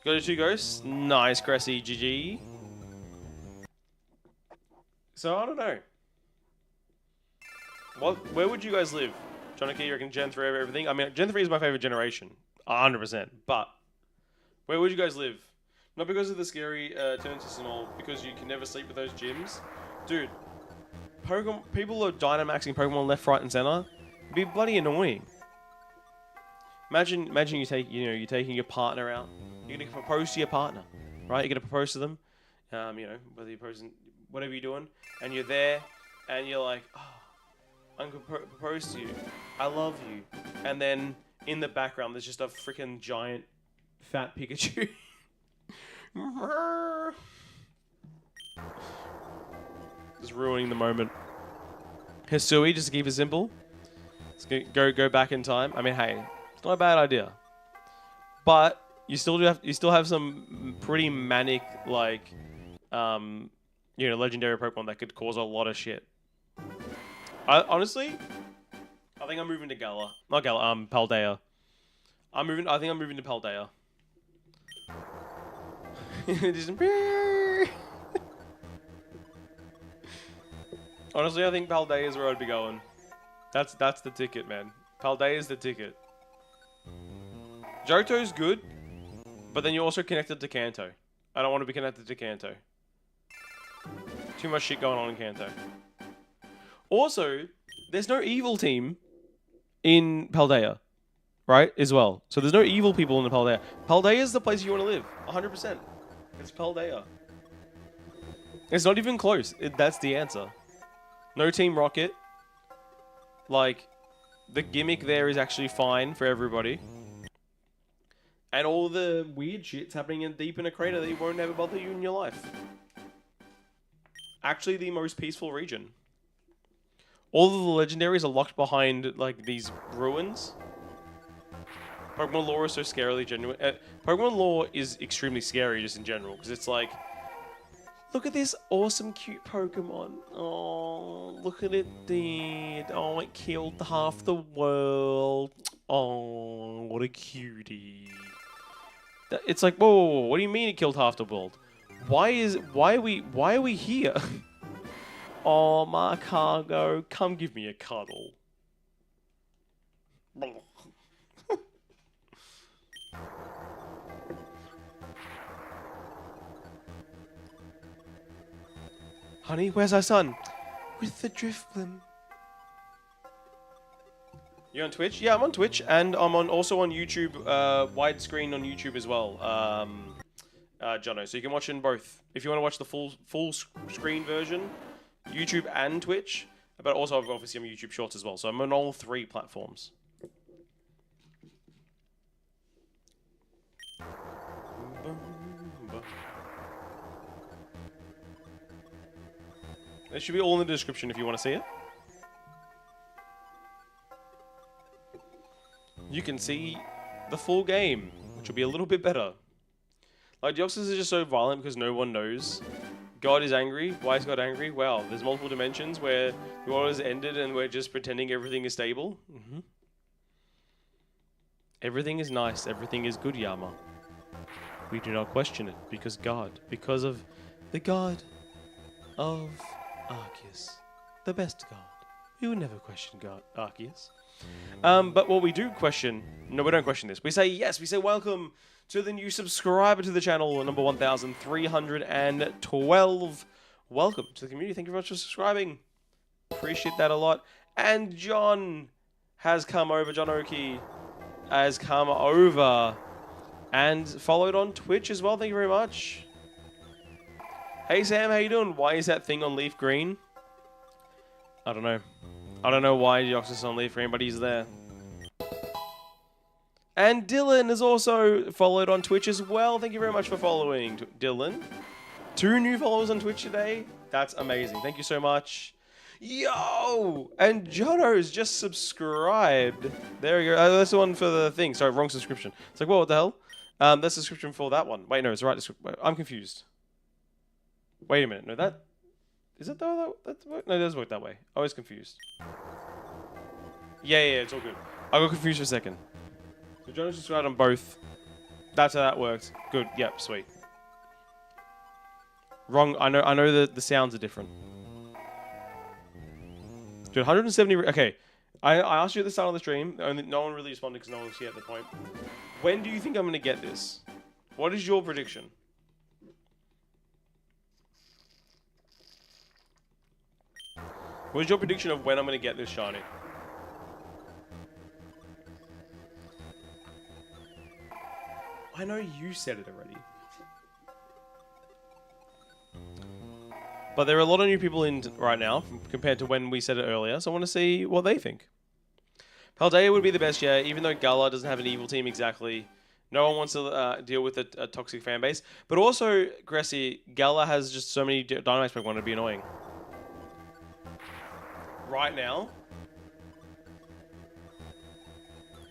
Go to 2 ghosts. Nice, Cressy. GG. So, I don't know. Where would you guys live? Johnny, you reckon Gen 3 over everything? I mean, Gen 3 is my favorite generation. 100%. But, where would you guys live? Not because of the scary turn system and all, because you can never sleep with those gyms. Dude, people are Dynamaxing Pokemon left, right, and center. It'd be bloody annoying. Imagine you're taking your partner out. You're gonna propose to your partner, right? You're gonna propose to them, whether you're proposing, whatever you're doing, and you're there, and you're like, oh, I'm gonna propose to you. I love you. And then in the background, there's just a freaking giant, fat Pikachu. Just ruining the moment. Hisui, just to keep it simple. Let's go back in time. I mean, hey, it's not a bad idea, but you still have some pretty manic, like, legendary Pokemon that could cause a lot of shit. Honestly, I think I'm moving to Galar. Not Galar, Paldea. I think I'm moving to Paldea. Honestly, I think Paldea is where I'd be going. That's the ticket, man. Paldea is the ticket. Johto's good, but then you're also connected to Kanto. I don't want to be connected to Kanto. Too much shit going on in Kanto. Also, there's no evil team in Paldea, right? As well. So there's no evil people in the Paldea. Paldea is the place you want to live. 100%. It's Paldea. It's not even close. That's the answer. No Team Rocket. Like, the gimmick there is actually fine for everybody. And all the weird shit's happening deep in a crater that won't ever bother you in your life. Actually, the most peaceful region. All of the legendaries are locked behind, like, these ruins. Pokemon lore is so scarily genuine. Pokemon lore is extremely scary just in general, because it's like, look at this awesome, cute Pokemon. Oh, look at it did. Oh, it killed half the world. Oh, what a cutie. It's like, whoa, what do you mean it killed half the world? Why are we here? Oh, my cargo, come give me a cuddle. Honey, where's our son? With the driftblim. You on Twitch? Yeah, I'm on Twitch, and I'm also on YouTube, widescreen on YouTube as well, Jono. So you can watch in both. If you want to watch the full screen version, YouTube and Twitch, but also obviously I'm YouTube Shorts as well. So I'm on all 3 platforms. It should be all in the description if you want to see it. You can see the full game, which will be a little bit better. Like, Deoxys is just so violent because no one knows. God is angry. Why is God angry? Wow, there's multiple dimensions where the world has ended and we're just pretending everything is stable. Everything is nice. Everything is good, Yama. We do not question it because of the God of Arceus, the best God. We would never question God, Arceus. But what we do question, no, we don't question this. We say yes. We say welcome to the new subscriber to the channel, number 1,312. Welcome to the community. Thank you very much for subscribing. Appreciate that a lot. And John has come over. John Oki has come over and followed on Twitch as well. Thank you very much. Hey Sam, how you doing? Why is that thing on leaf green? I don't know. I don't know why Deoxys is on leaf green, but he's there. And Dylan has also followed on Twitch as well. Thank you very much for following, Dylan. 2 new followers on Twitch today. That's amazing. Thank you so much. Yo! And Jono's just subscribed. There we go. That's the one for the thing. Sorry, wrong subscription. It's like, what the hell? That's the subscription for that one. Wait, no, it's the right description. I'm confused. Wait a minute. No, that... Is it though? No, it does work that way. I was confused. Yeah, it's all good. I got confused for a second. So Jonas subscribed on both. That's how that works. Good. Yep. Sweet. Wrong. I know that the sounds are different. Dude, 170. Okay. I asked you at the start of the stream. No one really responded because no one was here at the point. When do you think I'm going to get this? What is your prediction? What is your prediction of when I'm going to get this shiny? I know you said it already. But there are a lot of new people in right now compared to when we said it earlier, so I want to see what they think. Paldea would be the best, yeah, even though Gala doesn't have an evil team exactly. No one wants to deal with a toxic fan base. But also, Gressy, Gala has just so many Dynamax Pokemon to be annoying. Right now,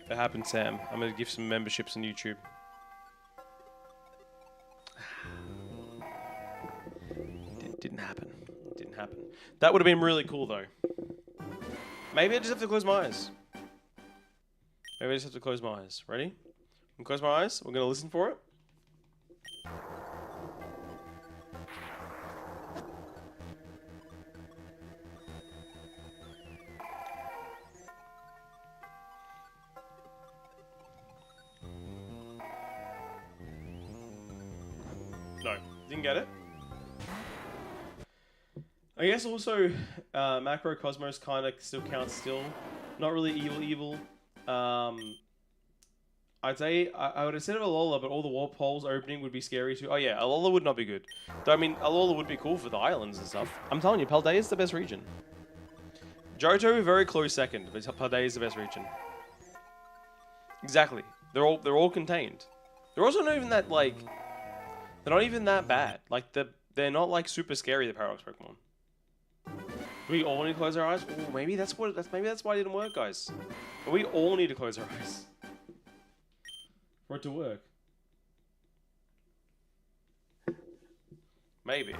that happened, Sam. I'm going to give some memberships on YouTube. Didn't happen. Didn't happen. That would have been really cool, though. Maybe I just have to close my eyes. Maybe I just have to close my eyes. Ready? I'm close my eyes. We're going to listen for it. No, didn't get it. I guess also Macro Cosmos kind of still counts still. Not really evil. I'd say I would have said Alola, but all the warp holes opening would be scary too. Oh yeah, Alola would not be good. Though, I mean, Alola would be cool for the islands and stuff. I'm telling you, Paldea is the best region. Johto, very close second, but Paldea is the best region. Exactly. They're all contained. They're also not even that like. They're not even that bad. Like they're not like super scary. The Paradox Pokemon. Do we all need to close our eyes? Oh, maybe that's why it didn't work, guys. But we all need to close our eyes for it to work. Maybe. All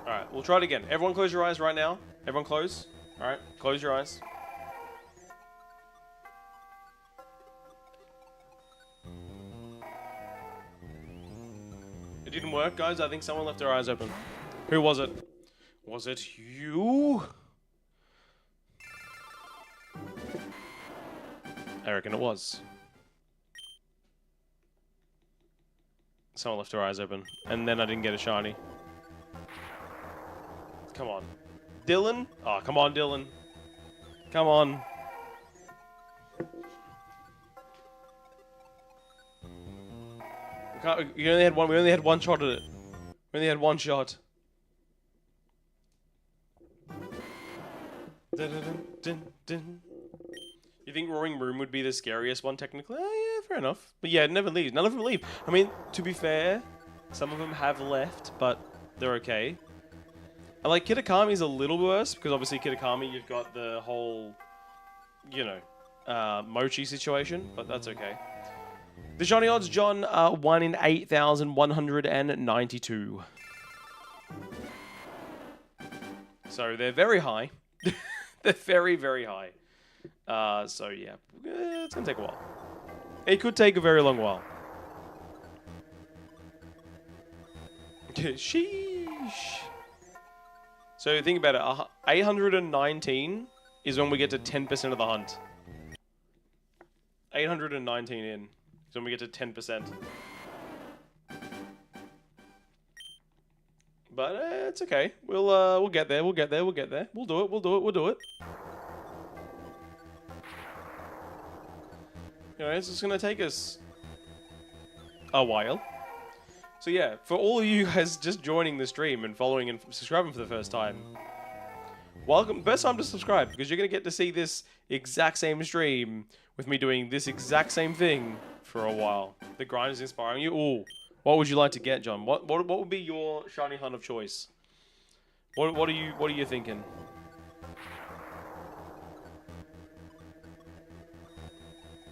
right, we'll try it again. Everyone, close your eyes right now. Everyone, close. All right, close your eyes. It didn't work, guys. I think someone left their eyes open. Who was it? Was it you? I reckon it was. Someone left their eyes open. And then I didn't get a shiny. Come on. Dylan? Oh, come on, Dylan. Come on. We only had one. We only had one shot at it. We only had one shot. You think Roaring Room would be the scariest one, technically? Oh, yeah, fair enough. But yeah, it never leaves. None of them leave. I mean, to be fair, some of them have left, but they're okay. I like Kitakami's a little worse, because obviously Kitakami, you've got the whole, you know, Mochi situation, but that's okay. The shiny odds, John, are 1 in 8,192. So they're very high. They're very, very high. So yeah, it's going to take a while. It could take a very long while. Sheesh. So think about it. 819 is when we get to 10% of the hunt. 819 in is when we get to 10%. But it's okay. We'll get there. We'll get there. We'll get there. We'll do it. We'll do it. We'll do it. You know, it's just gonna take us a while. So yeah, for all of you guys just joining the stream and following and subscribing for the first time, welcome. Best time to subscribe, because you're gonna get to see this exact same stream with me doing this exact same thing for a while. The grind is inspiring you. Ooh. What would you like to get, John? What would be your shiny hunt of choice? What are you thinking?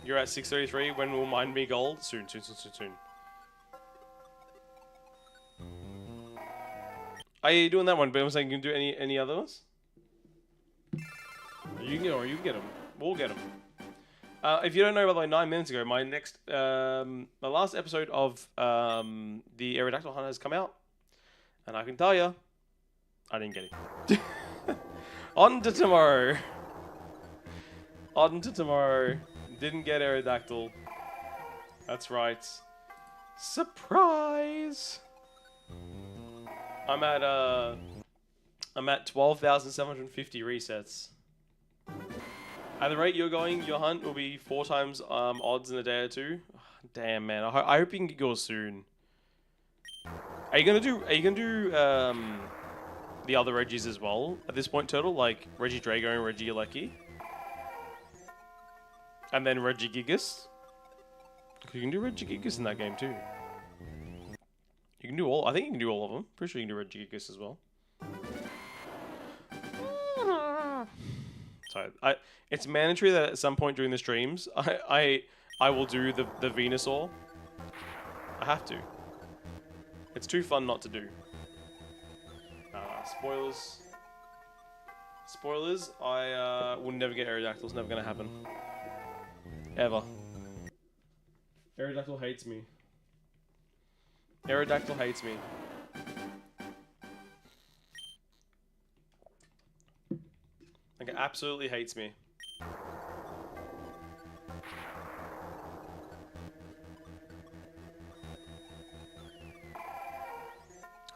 You're at 633. When will mine be gold? Soon. Are you doing that one? But I'm saying you can do any others. You can get them. We'll get them. If you don't know, by the way, 9 minutes ago, my last episode of the Aerodactyl Hunt has come out, and I can tell you, I didn't get it. On to tomorrow. On to tomorrow. Didn't get Aerodactyl. That's right. Surprise! I'm at 12,750 resets. At the rate you're going, your hunt will be 4 times odds in a day or two. Damn, man. I hope you can get yours soon. Are you gonna do the other Reggies as well at this point, Turtle? Like Reggie Drago and Reggie Alecki? And then Reggie Gigas? You can do Reggie Gigas in that game too. You can do all. I think you can do all of them. Pretty sure you can do Reggie Gigas as well. So it's mandatory that at some point during the streams, I will do the Venusaur. I have to. It's too fun not to do. Spoilers. Spoilers. I will never get Aerodactyl. It's never gonna happen. Ever. Aerodactyl hates me. Aerodactyl hates me. Like, it absolutely hates me.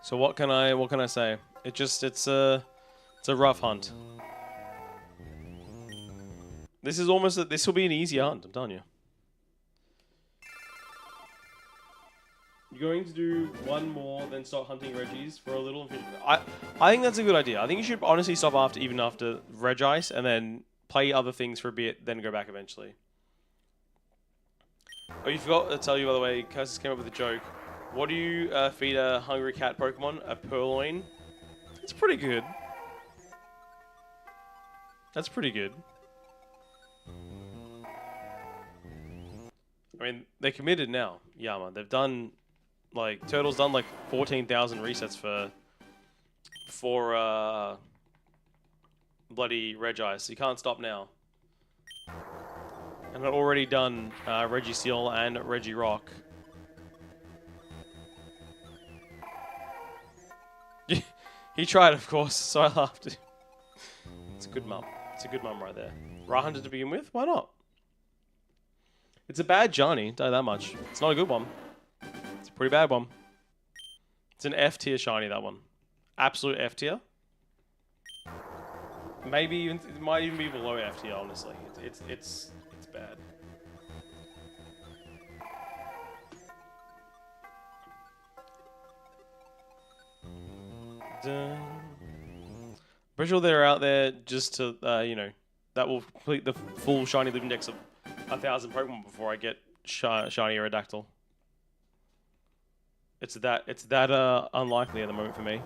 So what can I say? It's a rough hunt. This will be an easy hunt, I'm telling you. You're going to do one more, then start hunting Reggies for a little. I think that's a good idea. I think you should honestly stop even after Regice, and then play other things for a bit, then go back eventually. Oh, you forgot to tell you, by the way, Curses came up with a joke. What do you feed a hungry cat Pokemon? A purloin? That's pretty good. That's pretty good. I mean, they're committed now, Yama. They've done... Like, Turtle's done like 14,000 resets for bloody Regice. You can't stop now. And I've already done Registeel and Regirock. He tried, of course, so I laughed. It's a good mum. It's a good mum right there. Right hunter to begin with? Why not? It's a bad Johnny, tell you that much. It's not a good one. It's a pretty bad one. It's an F tier shiny, that one. Absolute F tier. Maybe even it might even be below F tier, honestly. It's bad. Pretty sure they're out there just to, you know, that will complete the full shiny living dex of 1,000 Pokemon before I get shiny Aerodactyl. It's that unlikely at the moment for me.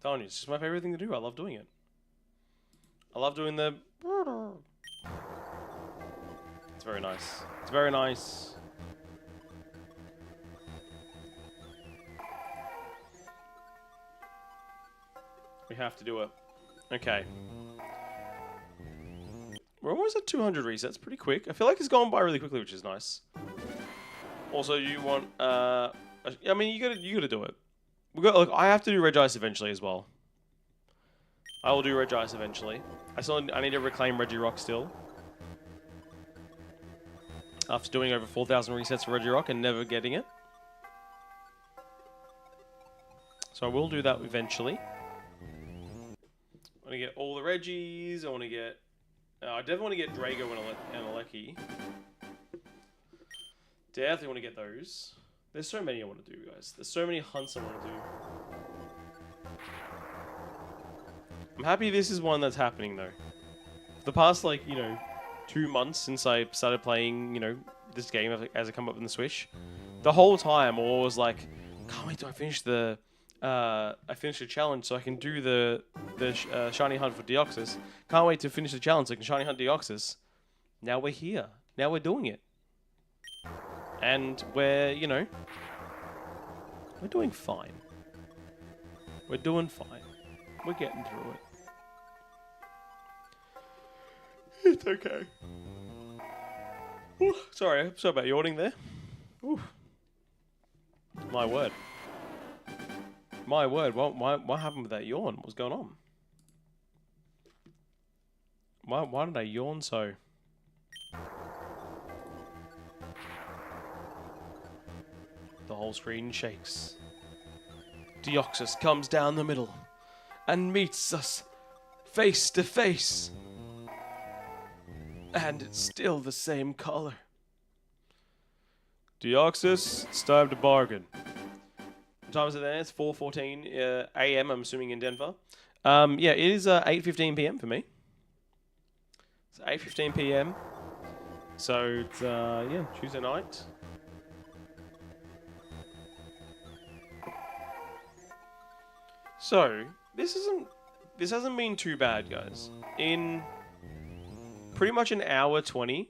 Telling you, it's just my favorite thing to do. I love doing it. I love doing the... It's very nice. It's very nice. We have to do it. Okay. We're almost at 200 resets. Pretty quick. I feel like it's gone by really quickly, which is nice. Also, you want... I mean, you gotta do it. Look, I have to do Regice eventually as well. I will do Regice eventually. I need to reclaim Regirock still. After doing over 4,000 resets for Regirock and never getting it. So I will do that eventually. I want to get all the Regis. I want to get... I definitely want to get Drago and Alecki. Definitely want to get those. There's so many I want to do, guys. There's so many hunts I want to do. I'm happy this is one that's happening, though. For the past, like, you know, 2 months since I started playing, you know, this game as it come up in the Switch, the whole time I was like, can't wait till I finish the challenge so I can do the shiny hunt for Deoxys. Can't wait to finish the challenge so I can shiny hunt Deoxys. Now we're here. Now we're doing it. And we're, you know, we're doing fine. We're doing fine. We're getting through it. It's okay. Ooh, sorry about yawning there. Ooh. My word. My word. What happened with that yawn? What was going on? Why did I yawn so? The whole screen shakes. Deoxys comes down the middle and meets us face to face. And it's still the same color. Deoxys, it's time to bargain. What time is it then? It's 4:14 a.m. I'm assuming in Denver. Yeah, it is 8:15 p.m. for me. It's 8:15 p.m. So it's yeah, Tuesday night. So this hasn't been too bad, guys. In pretty much an hour 20,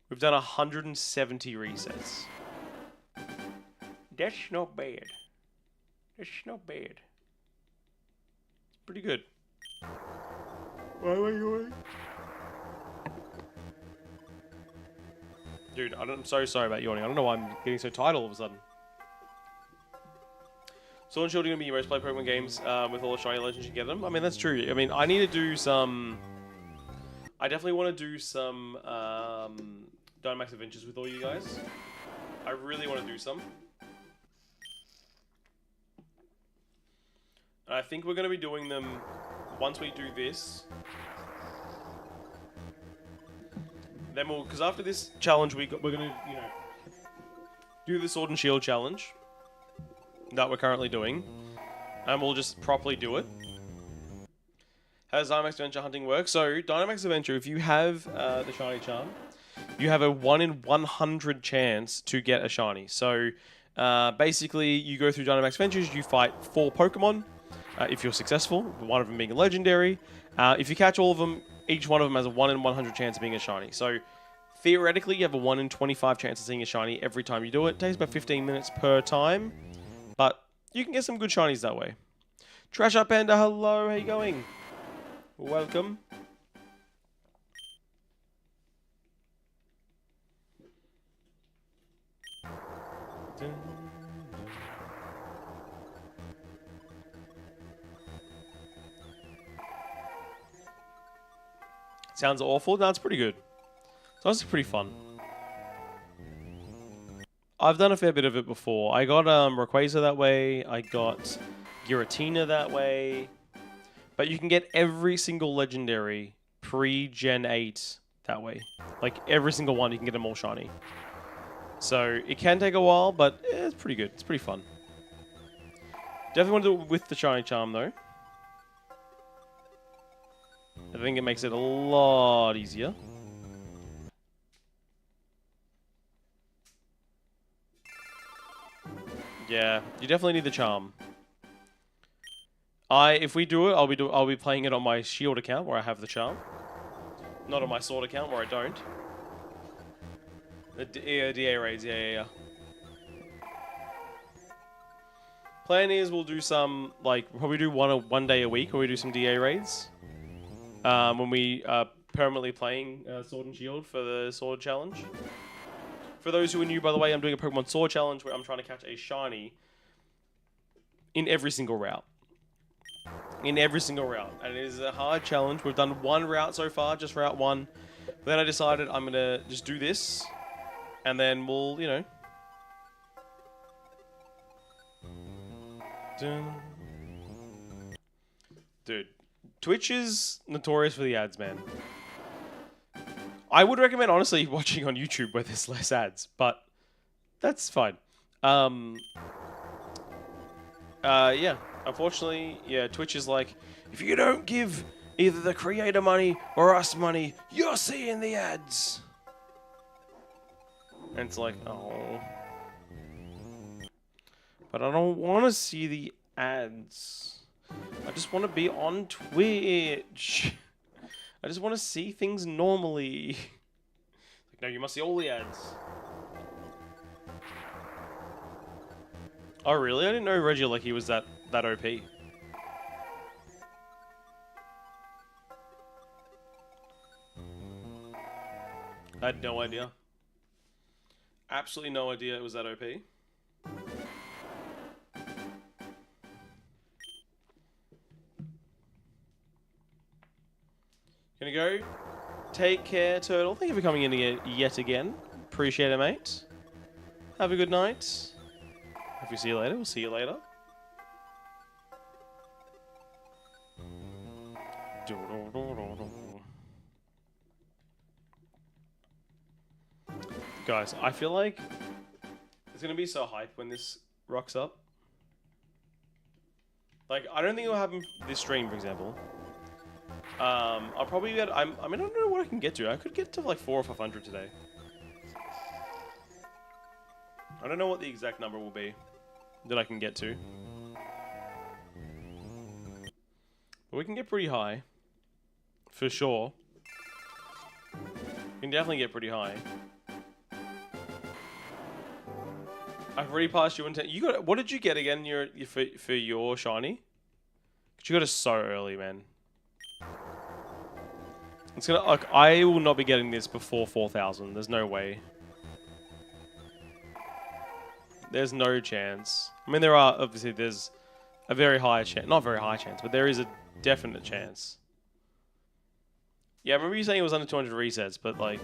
we've done 170 resets. That's not bad. That's not bad. It's pretty good. Why am I yawning? Dude, I'm so sorry about yawning. I don't know why I'm getting so tired all of a sudden. Sword and Shield are going to be your most played Pokemon games with all the shiny legends you get them. I mean, that's true. I mean, I need to do some... I definitely want to do some Dynamax Adventures with all you guys. I really want to do some. And I think we're going to be doing them once we do this. Then we'll... Because after this challenge, we're going to, you know, do the Sword and Shield challenge that we're currently doing. And we'll just properly do it. How does Dynamax Adventure hunting work? So, Dynamax Adventure, if you have the Shiny Charm, you have a 1 in 100 chance to get a Shiny. So, basically, you go through Dynamax Adventures, you fight 4 Pokemon, if you're successful, one of them being a Legendary. If you catch all of them, each one of them has a 1 in 100 chance of being a Shiny. So, Theoretically, you have a 1 in 25 chance of seeing a shiny every time you do it. It takes about 15 minutes per time, but you can get some good shinies that way. Trash Up Panda, hello, how you going? Welcome. Sounds awful. No, it's pretty good. It's honestly pretty fun. I've done a fair bit of it before. I got Rayquaza that way. I got Giratina that way. But you can get every single legendary pre-Gen 8 that way. Like every single one, you can get them all shiny. So it can take a while, but it's pretty good. It's pretty fun. Definitely want to do it with the shiny charm though. I think it makes it a lot easier. Yeah, you definitely need the charm. If we do it, I'll be playing it on my shield account where I have the charm, not on my sword account where I don't. The DA raids, yeah. Plan is we'll do some probably do one day a week, or we do some DA raids. When we are permanently playing Sword and Shield for the Sword Challenge. For those who are new, by the way, I'm doing a Pokemon Sword Challenge where I'm trying to catch a shiny in every single route. And it is a hard challenge. We've done one route so far, just route 1. Then I decided I'm going to just do this. And then we'll, Dude, Twitch is notorious for the ads, man. I would recommend, honestly, watching on YouTube where there's less ads, but that's fine. Yeah. Unfortunately, yeah, Twitch is like, if you don't give either the creator money or us money, you're seeing the ads. And it's like, oh. But I don't want to see the ads. I just want to be on Twitch. I just want to see things normally. Like, no, you must see all the ads. Oh, really? I didn't know Regieleki was that OP. I had no idea. Absolutely no idea it was that OP. Gonna go. Take care, Turtle. Thank you for coming in yet again. Appreciate it, mate. Have a good night. If we see you later, we'll see you later. Guys, I feel like it's gonna be so hype when this rocks up. Like, I don't think it'll happen this stream, for example. I'll probably get. I mean, I don't know what I can get to. I could get to like 400 or 500 today. I don't know what the exact number will be that I can get to. But we can get pretty high. For sure. We can definitely get pretty high. I've already passed you in 10. You got. What did you get again? For your shiny? You got it so early, man. It's gonna. Like, I will not be getting this before 4,000. There's no way. There's no chance. I mean, there are obviously. There's a very high chance. Not very high chance, but there is a definite chance. Yeah, I remember you saying it was under 200 resets, but like,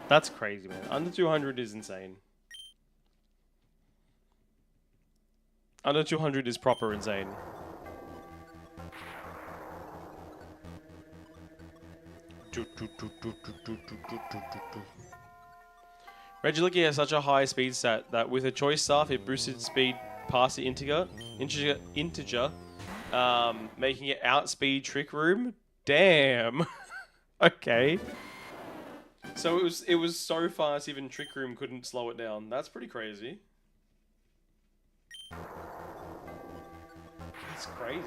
that's crazy, man. Under 200 is insane. Under 200 is proper insane. Regieleki has such a high speed stat that with a choice staff, it boosted speed past the integer, making it outspeed Trick Room. Damn. Okay. So it was so fast, even Trick Room couldn't slow it down. That's pretty crazy. That's crazy.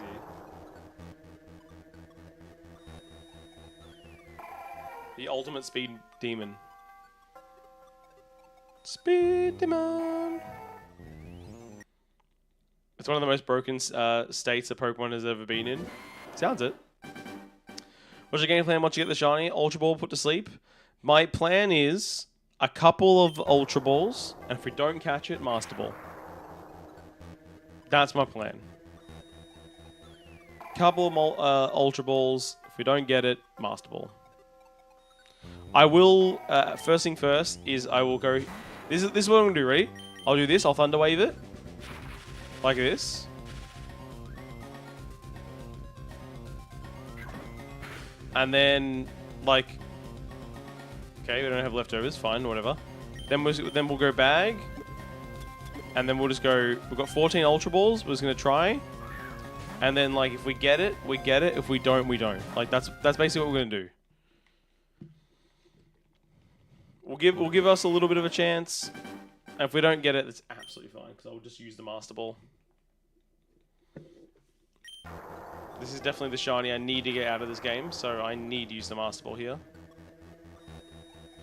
The ultimate speed demon. Speed Demon. It's one of the most broken states a Pokemon has ever been in. Sounds it. What's your game plan once you get the shiny? Ultra Ball put to sleep? My plan is a couple of Ultra Balls, and if we don't catch it, Master Ball. That's my plan. Couple of Ultra Balls. If we don't get it, Master Ball. I will, first thing first, is I will go... This is what I'm going to do, ready? I'll do this, I'll Thunder Wave it. Like this. And then, like... Okay, we don't have leftovers, fine, whatever. Then we'll go bag. And then we'll just go... We've got 14 Ultra Balls, we're just going to try. And then, like, if we get it, we get it. If we don't, we don't. Like, that's basically what we're going to do. We'll give us a little bit of a chance. And if we don't get it, that's absolutely fine, because I'll just use the Master Ball. This is definitely the shiny I need to get out of this game, so I need to use the Master Ball here.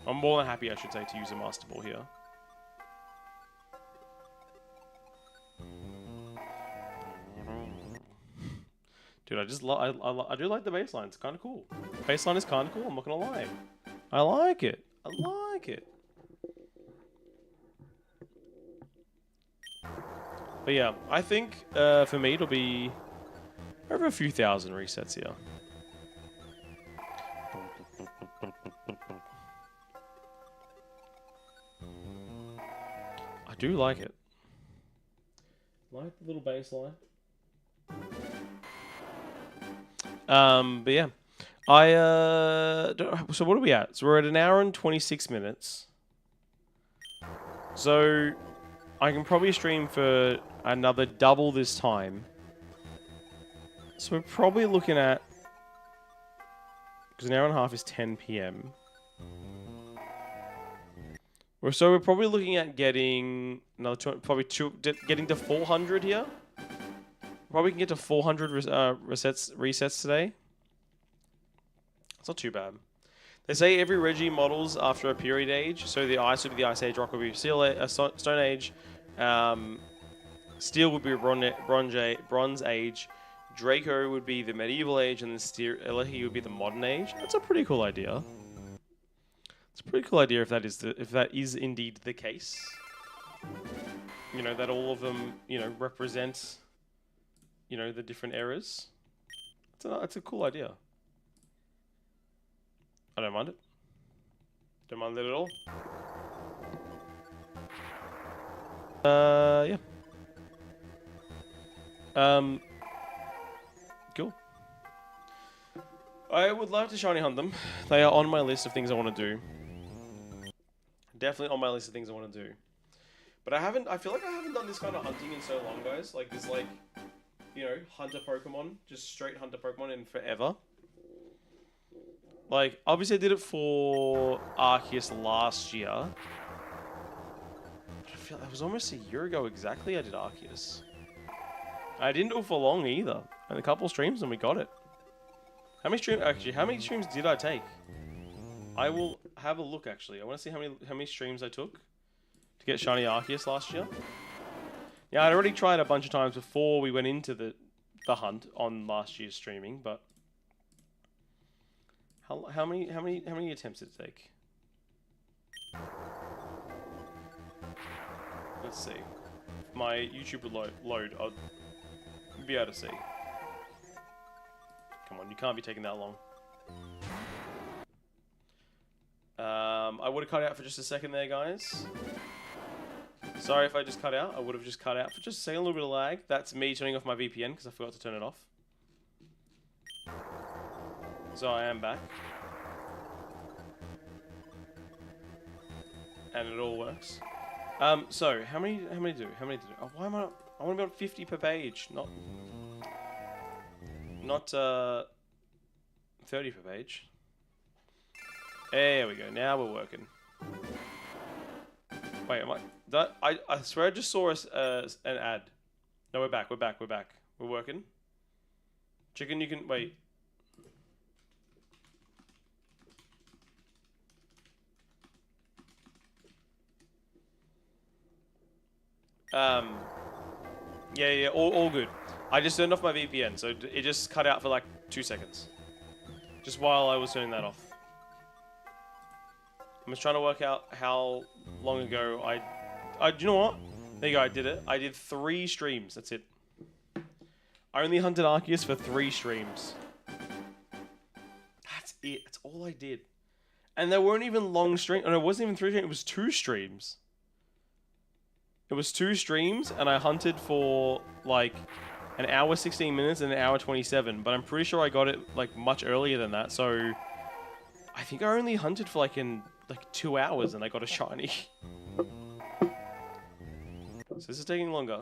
I'm more than happy, I should say, to use the Master Ball here. Dude, I do like the baseline. It's kind of cool. Baseline is kind of cool, I'm not going to lie. I like it. I like it. But yeah, I think for me it'll be over a few thousand resets here. I do like it. Like the little baseline. But yeah. So what are we at? So we're at 1 hour and 26 minutes. So I can probably stream for another double this time. So we're probably looking at... Because 1 hour and a half is 10 PM. So we're probably looking at getting another getting to 400 here. Probably can get to 400 resets today. It's not too bad. They say every Reggie models after a period age. So the Ice would be the Ice Age, Rock would be Stone Age, Steel would be a Bronze Age, Draco would be the Medieval Age, and then Elehi would be the Modern Age. That's a pretty cool idea. It's a pretty cool idea if that is indeed the case. You know, that all of them, you know, represent, you know, the different eras. It's a cool idea. I don't mind it. Don't mind it at all. Yeah. Cool. I would love to shiny hunt them. They are on my list of things I want to do. Definitely on my list of things I want to do. But I feel like I haven't done this kind of hunting in so long, guys. Like this, like, you know, hunter Pokemon. Just straight hunter Pokemon in forever. Like, obviously I did it for Arceus last year. But I feel it was almost a year ago exactly I did Arceus. I didn't do it for long either. And a couple streams and we got it. How many streams did I take? I will have a look actually. I want to see how many streams I took to get Shiny Arceus last year. Yeah, I'd already tried a bunch of times before we went into the hunt on last year's streaming, but how many attempts did it take? Let's see. If my YouTube would load, I'll be able to see. Come on, you can't be taking that long. I would have cut out for just a second there, guys. Sorry if I just cut out. I would have just cut out for just a second, a little bit of lag. That's me turning off my VPN because I forgot to turn it off. So I am back. And it all works. So how many do? Oh, why am I not? I want to be on 50 per page, not 30 per page. There we go. Now we're working. Wait, I swear I just saw an ad. No, we're back. We're working. Chicken, you can wait. Yeah, all good. I just turned off my VPN, so it just cut out for like 2 seconds. Just while I was turning that off. I'm just trying to work out how long ago do you know what? There you go, I did it. I did 3 streams, that's it. I only hunted Arceus for 3 streams. That's it, that's all I did. And they weren't even long streams. Oh, no, it wasn't even 3 streams, it was 2 streams. It was 2 streams, and I hunted for like an hour 16 minutes and an hour 27. But I'm pretty sure I got it like much earlier than that. So I think I only hunted for like 2 hours, and I got a shiny. So this is taking longer.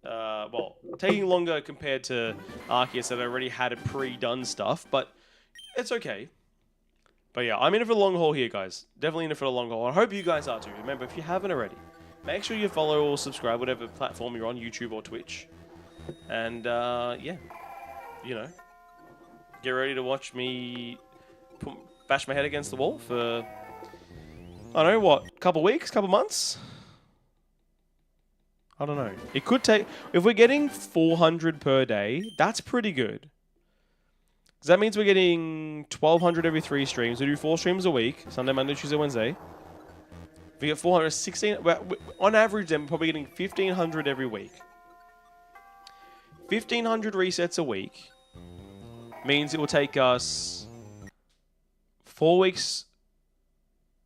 Well, taking longer compared to Arceus that I already had a pre-done stuff, but it's okay. But yeah, I'm in it for the long haul here, guys. Definitely in it for the long haul. I hope you guys are too. Remember, if you haven't already, make sure you follow or subscribe, whatever platform you're on, YouTube or Twitch. And, yeah. You know. Get ready to watch me bash my head against the wall for, I don't know, what, couple weeks, couple months? I don't know. It could take... If we're getting 400 per day, that's pretty good. Because that means we're getting 1,200 every 3 streams. We do 4 streams a week. Sunday, Monday, Tuesday, Wednesday. If we get 416... On average, then, we're probably getting 1,500 every week. 1,500 resets a week means it will take us 4 weeks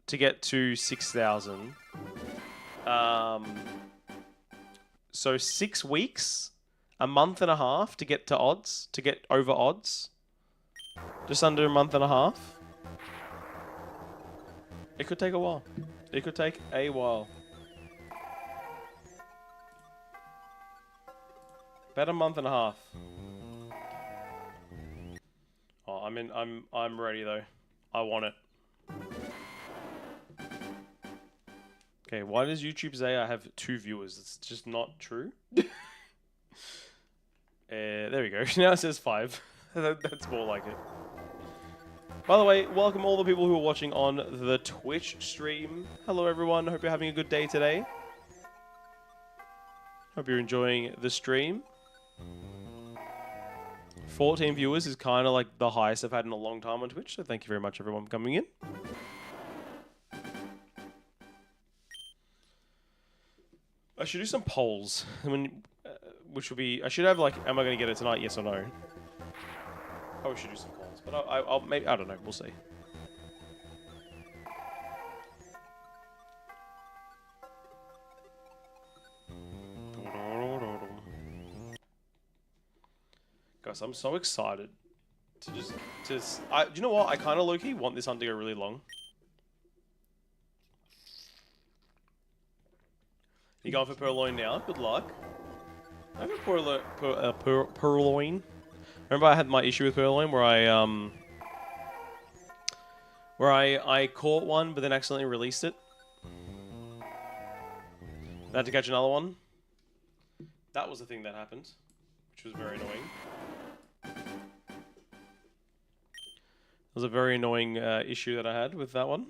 to get to 6,000. So 6 weeks, a month and a half to get to odds, to get over odds. Just under a month and a half. It could take a while. It could take a while. About a month and a half. Oh, I'm ready though. I want it. Okay, why does YouTube say I have 2 viewers? It's just not true. There we go. Now it says 5. That's more like it. By the way, welcome all the people who are watching on the Twitch stream. Hello everyone, hope you're having a good day today. Hope you're enjoying the stream. 14 viewers is kind of like the highest I've had in a long time on Twitch, so thank you very much everyone for coming in. I should do some polls. Which will be... I should have like, am I going to get it tonight, yes or no? Probably should do some polls, but I'll maybe, I don't know, we'll see. Guys, I'm so excited to do you know what? I kind of low-key want this hunt to go really long. You going for Purloin now? Good luck. I have a Purloin. Remember I had my issue with Purloin where I caught one but then accidentally released it. I had to catch another one. That was the thing that happened, which was very annoying. It was a very annoying issue that I had with that one.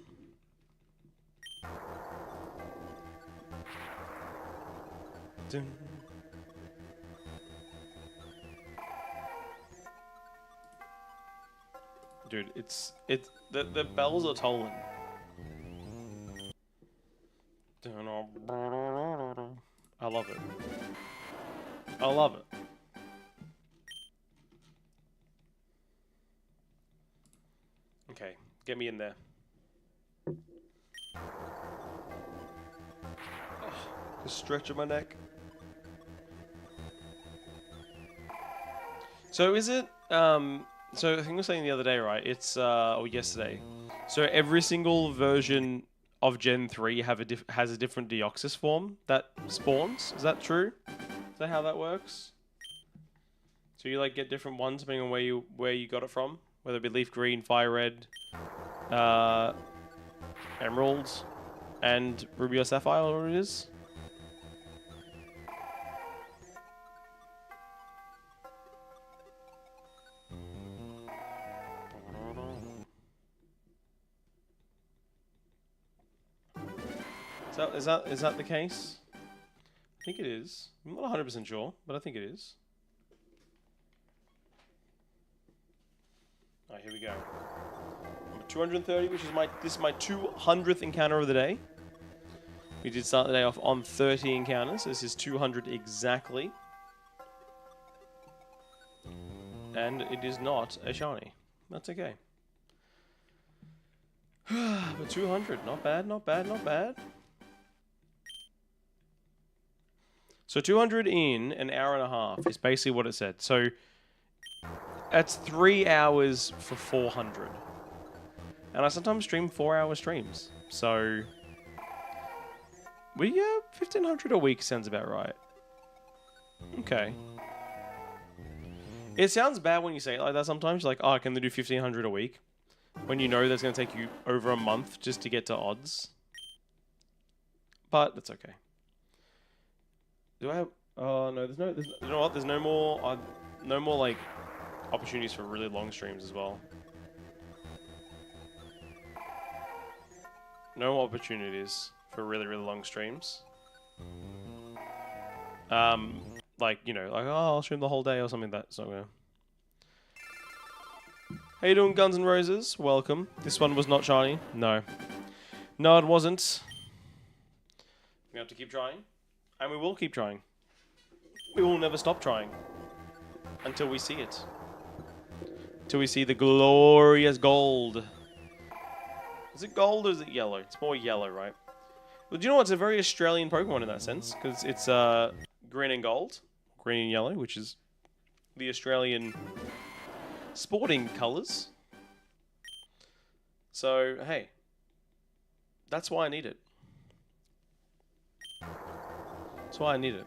Dun. Dude, the bells are tolling. I love it. I love it. Okay, get me in there. Oh, the stretch of my neck. So is it, so I think we were saying the other day, right? It's, or yesterday. So every single version of Gen 3 has a different Deoxys form that spawns. Is that true? Is that how that works? So you like get different ones depending on where you got it from? Whether it be leaf green, fire red, emerald, and ruby or sapphire, or what it is? Is that the case? I think it is. I'm not 100% sure, but I think it is. Alright, here we go. Number 230, which is this is my 200th encounter of the day. We did start the day off on 30 encounters. This is 200 exactly. And it is not a shiny. That's okay. But 200, not bad, not bad, not bad. So 200 in an hour and a half is basically what it said. So that's 3 hours for 400. And I sometimes stream 4-hour streams. So 1500 a week sounds about right. Okay. It sounds bad when you say it like that sometimes. You're like, oh, I can do 1500 a week. When you know that's going to take you over a month just to get to odds. But that's okay. Do I have... Oh, no, you know what? There's no more like, opportunities for really long streams as well. No more opportunities for really, really long streams. Like, you know, like, oh, I'll stream the whole day or something. That's not gonna... How you doing, Guns N' Roses? Welcome. This one was not shiny. No. No, it wasn't. We have to keep trying. And we will keep trying. We will never stop trying. Until we see it. Until we see the glorious gold. Is it gold or is it yellow? It's more yellow, right? Well, do you know what? It's a very Australian Pokemon in that sense. Because it's green and gold. Green and yellow, which is the Australian sporting colours. So, hey. That's why I need it. That's why I need it.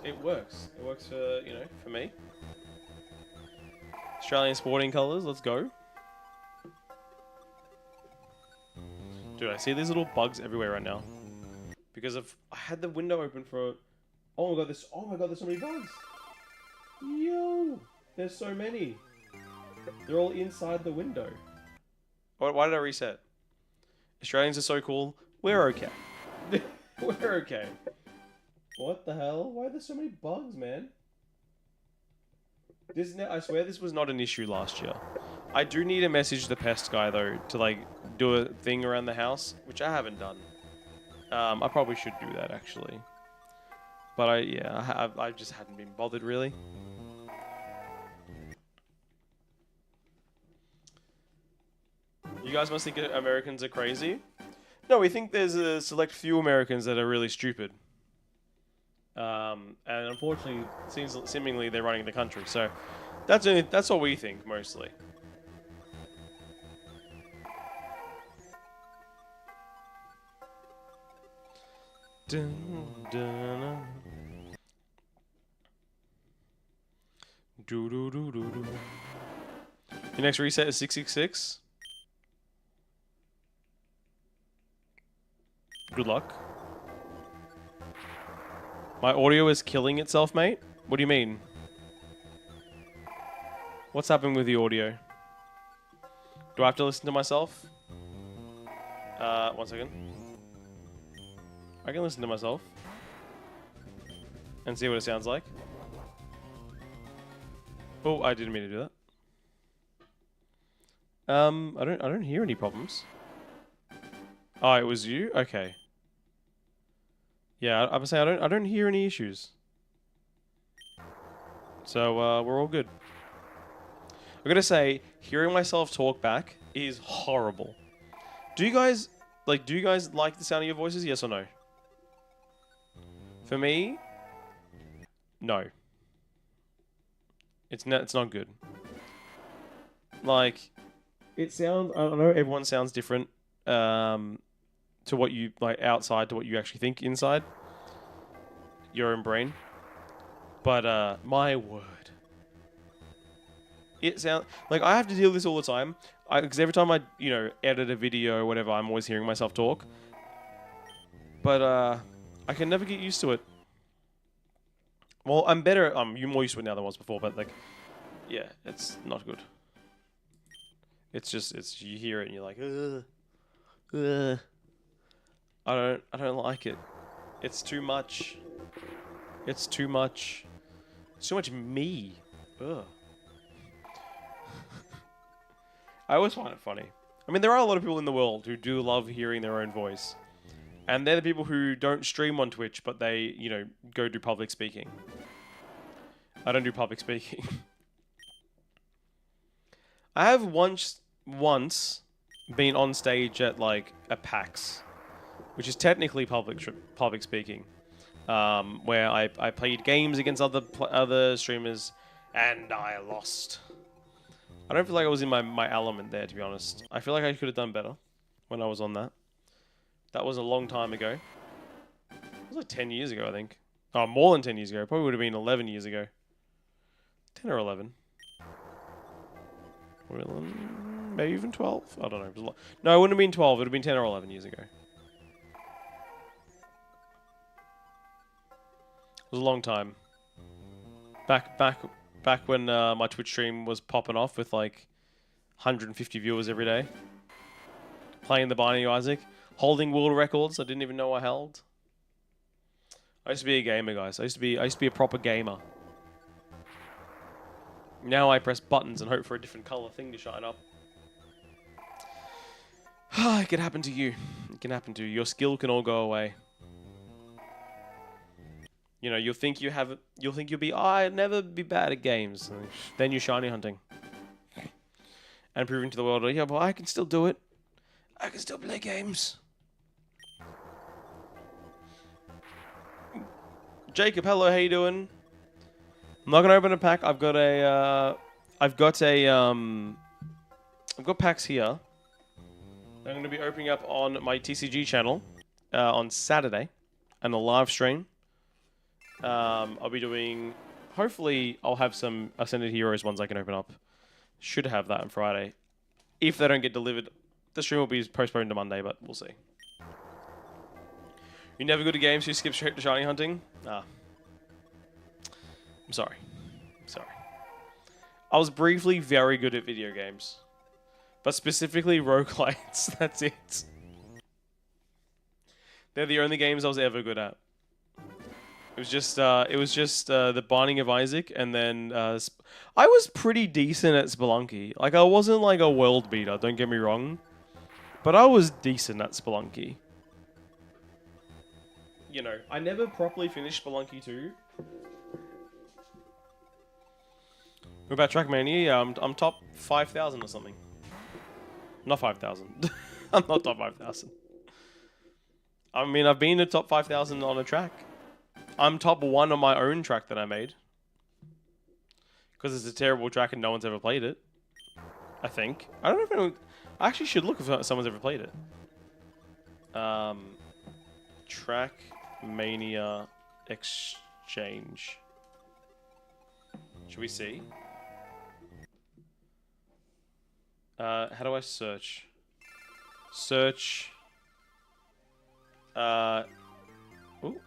It works. It works for, you know, for me. Australian sporting colours, let's go. Dude, I see these little bugs everywhere right now. Because I had the window open for... Oh my god, there's so many bugs! Yo! There's so many! They're all inside the window. Why did I reset? Australians are so cool. We're okay. We're okay. What the hell? Why are there so many bugs, man? I swear this was not an issue last year. I do need to message the pest guy, though, to, like, do a thing around the house, which I haven't done. I probably should do that, actually. But I just hadn't been bothered, really. You guys must think Americans are crazy? No, we think there's a select few Americans that are really stupid. And unfortunately, seemingly they're running the country. So that's what we think, mostly. Dun, dun, do, do, do, do, do. Your next reset is 666. Good luck. My audio is killing itself, mate? What do you mean? What's happening with the audio? Do I have to listen to myself? 1 second. I can listen to myself. And see what it sounds like. Oh, I didn't mean to do that. I don't hear any problems. Oh, it was you? Okay. Yeah, I'm saying I don't hear any issues. So we're all good. I gotta say, hearing myself talk back is horrible. Do you guys like the sound of your voices? Yes or no? For me, no. It's not good. Like, it sounds. I don't know. Everyone sounds different. To what you like outside to what you actually think inside your own brain. But my word, it sounds like I have to deal with this all the time. Because every time I edit a video or whatever, I'm always hearing myself talk. But I can never get used to it. Well, I'm better. I'm more used to it now than I was before. But like, yeah, it's not good. It's just you hear it and you're like, ugh. I don't like it. It's too much. It's too much. It's too much me. Ugh. I always find it funny. I mean, there are a lot of people in the world who do love hearing their own voice. And they're the people who don't stream on Twitch, but they, you know, go do public speaking. I don't do public speaking. I have once been on stage at, like, a PAX, which is technically public speaking, where I played games against other streamers, and I lost. I don't feel like I was in my element there, to be honest. I feel like I could have done better when I was on that. That was a long time ago. It was like 10 years ago, I think. Oh, more than 10 years ago. Probably would have been 11 years ago. 10 or 11. Or 11, maybe even 12? I don't know. It was no, it wouldn't have been 12. It would have been 10 or 11 years ago. It was a long time. Back when my Twitch stream was popping off with like 150 viewers every day. Playing the Binding of Isaac. Holding world records I didn't even know I held. I used to be a gamer, guys. I used to be a proper gamer. Now I press buttons and hope for a different color thing to shine up. It can happen to you. It can happen to you. Your skill can all go away. You know, you'll think you'll be, I'd never be bad at games. Then you're shiny hunting. And proving to the world, yeah, but I can still do it. I can still play games. Jacob, hello, how you doing? I'm not gonna open a pack. I've got packs here. I'm gonna be opening up on my TCG channel on Saturday, and a live stream. I'll be doing. Hopefully, I'll have some Ascended Heroes ones I can open up. Should have that on Friday. If they don't get delivered, the stream will be postponed to Monday, but we'll see. You're never good at games, you skip straight to shiny hunting? Ah. I'm sorry. I was briefly very good at video games. But specifically roguelites, that's it. They're the only games I was ever good at. It was just the Binding of Isaac, and then I was pretty decent at Spelunky. Like, I wasn't like a world beater, don't get me wrong. But I was decent at Spelunky. You know, I never properly finished Spelunky 2. What about Trackmania? Yeah, I'm top 5,000 or something. Not 5,000. I'm not top 5,000. I mean, I've been to top 5,000 on a track. I'm top 1 on my own track that I made. Because it's a terrible track and no one's ever played it. I think. I don't know if anyone... I actually should look if someone's ever played it. Trackmania Exchange. Should we see? How do I search? Search. Ooh.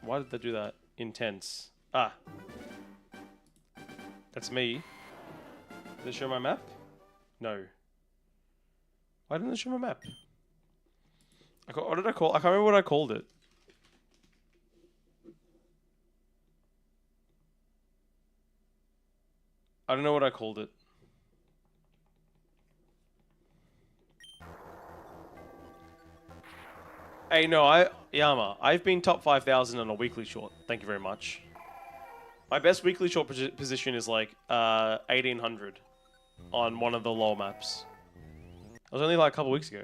Why did they do that? Intense. Ah. That's me. Did it show my map? No. Why didn't it show my map? What did I call? I can't remember what I called it. I don't know what I called it. Hey, no, Yama, I've been top 5,000 on a weekly short. Thank you very much. My best weekly short position is like 1,800 on one of the LoL maps. It was only like a couple weeks ago.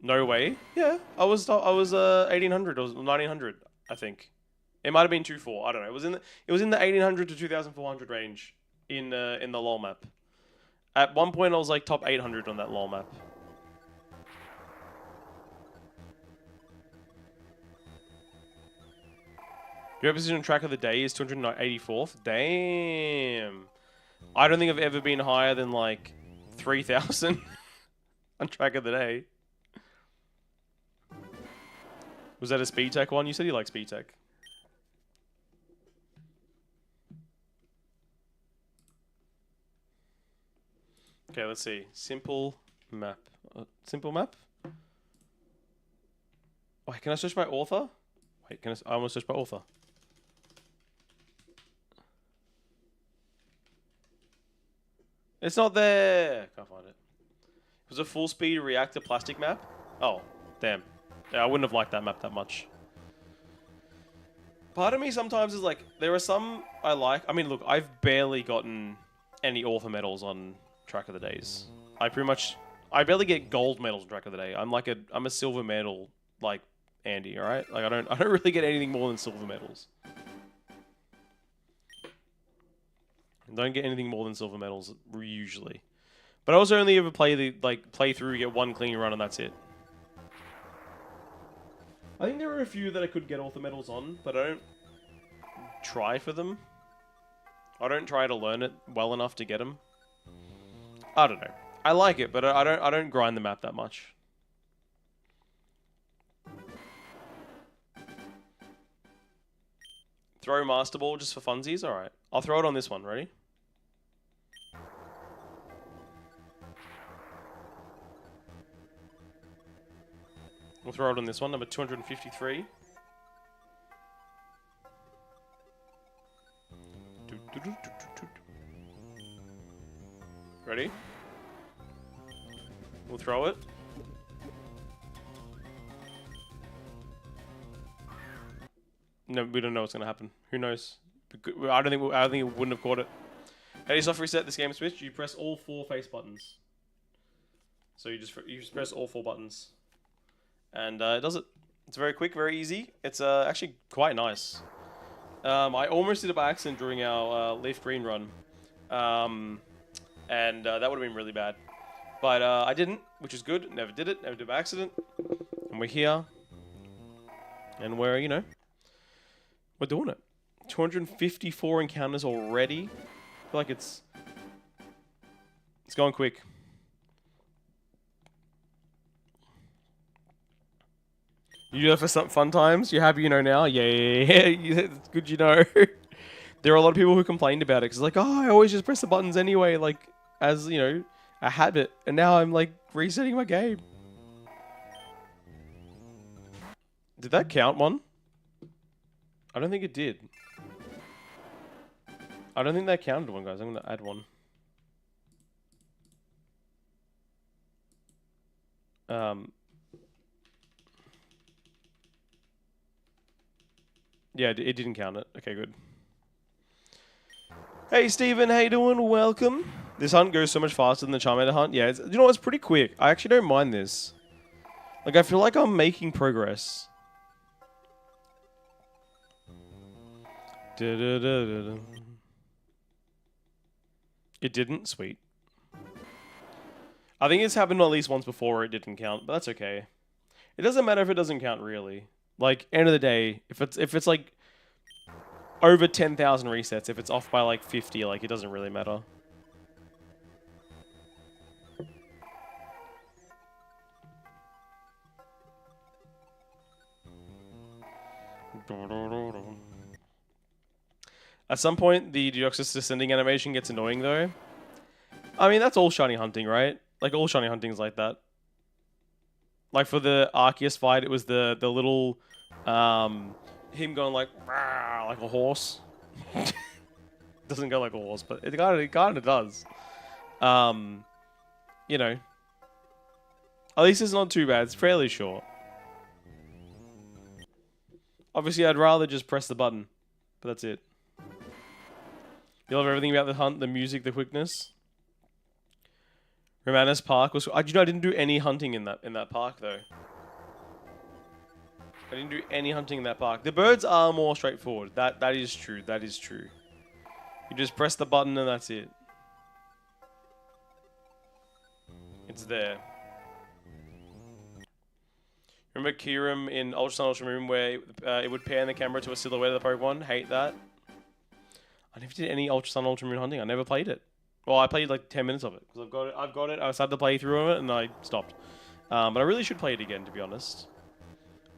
No way. Yeah, I was 1,800 or 1,900, I think. It might have been 2.4. I don't know. It was in the 1,800 to 2,400 range in the LoL map. At one point, I was like top 800 on that LoL map. Your position track of the day is 284th. Damn. I don't think I've ever been higher than like 3,000 on track of the day. Was that a speed tech one? You said you like speed tech. Okay, let's see. Simple map. Simple map? Wait, can I search by author? Wait, I want to search by author. It's not there. Can't find it. It was a full speed reactor plastic map. Oh, damn. Yeah, I wouldn't have liked that map that much. Part of me sometimes is like, there are some I like. I mean, look, I've barely gotten any author medals on Track of the Days. I barely get gold medals on Track of the Day. I'm a silver medal, like Andy. All right, like I don't really get anything more than silver medals. I don't get anything more than silver medals usually. But I also only ever play through, get one clean run, and that's it. I think there are a few that I could get author medals on, but I don't try for them. I don't try to learn it well enough to get them. I don't know. I like it, but I don't grind the map that much. Throw Master Ball just for funsies? Alright. I'll throw it on this one. Ready? We'll throw it on this one, number 253. Ready? We'll throw it. No, we don't know what's gonna happen. Who knows? I don't think it wouldn't have caught it. How do you soft reset this game switch? You press all 4 face buttons. So you just press all 4 buttons. And it does it. It's very quick, very easy. It's actually quite nice. I almost did it by accident during our Leaf Green run. And that would have been really bad. But I didn't, which is good. Never did it. Never did it by accident. And we're here. And we're, you know, we're doing it. 254 encounters already. I feel like it's going quick. You do that for some fun times? You happy you know now? Yeah. It's good you know. There are a lot of people who complained about it because like, oh, I always just press the buttons anyway, like as you know, a habit. And now I'm like resetting my game. Did that count one? I don't think it did. I don't think that counted one, guys. I'm gonna add one. Yeah, it didn't count it. Okay, good. Hey, Steven, how you doing? Welcome. This hunt goes so much faster than the Charmander hunt. Yeah, you know what? It's pretty quick. I actually don't mind this. Like, I feel like I'm making progress. It didn't? Sweet. I think it's happened at least once before it didn't count, but that's okay. It doesn't matter if it doesn't count, really. Like, end of the day, if it's like over 10,000 resets, if it's off by like 50, like it doesn't really matter. At some point, the Deoxys descending animation gets annoying, though. I mean, that's all shiny hunting, right? Like, all shiny hunting is like that. Like, for the Arceus fight, it was the little, him going like a horse. Doesn't go like a horse, but it kind of does. You know. At least it's not too bad. It's fairly short. Obviously, I'd rather just press the button, but that's it. You love everything about the hunt, the music, the quickness. Romanus Park was. You know, I didn't do any hunting in that park though. I didn't do any hunting in that park. The birds are more straightforward. That is true. That is true. You just press the button and that's it. It's there. Remember Kyurem in Ultra Sun Ultra Moon where it would pan the camera to a silhouette of the Pokemon? Hate that. I never did any Ultra Sun Ultra Moon hunting. I never played it. Well, I played like 10 minutes of it because I've got it. I started to play through it and I stopped. But I really should play it again, to be honest.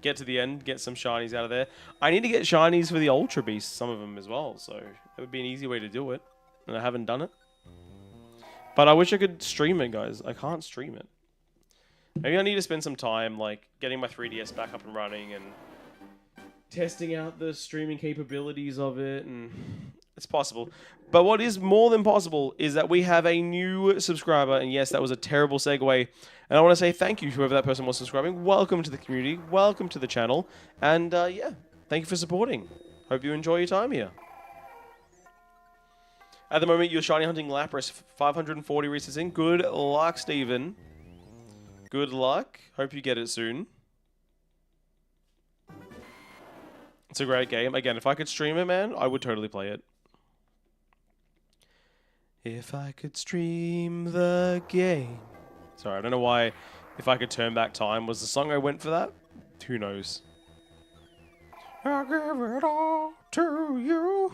Get to the end, get some shinies out of there. I need to get shinies for the Ultra Beasts, some of them as well. So it would be an easy way to do it, and I haven't done it. But I wish I could stream it, guys. I can't stream it. Maybe I need to spend some time, like, getting my 3DS back up and running and testing out the streaming capabilities of it, and it's possible. But what is more than possible is that we have a new subscriber, and yes, that was a terrible segue. And I want to say thank you to whoever that person was subscribing. Welcome to the community, welcome to the channel, and yeah, thank you for supporting. Hope you enjoy your time here. At the moment, you're shiny hunting Lapras, 540 resets in. Good luck, Steven. Good luck. Hope you get it soon. It's a great game. Again, if I could stream it, man, I would totally play it. If I could stream the game. Sorry, I don't know why If I Could Turn Back Time was the song I went for that. Who knows? I'll give it all to you.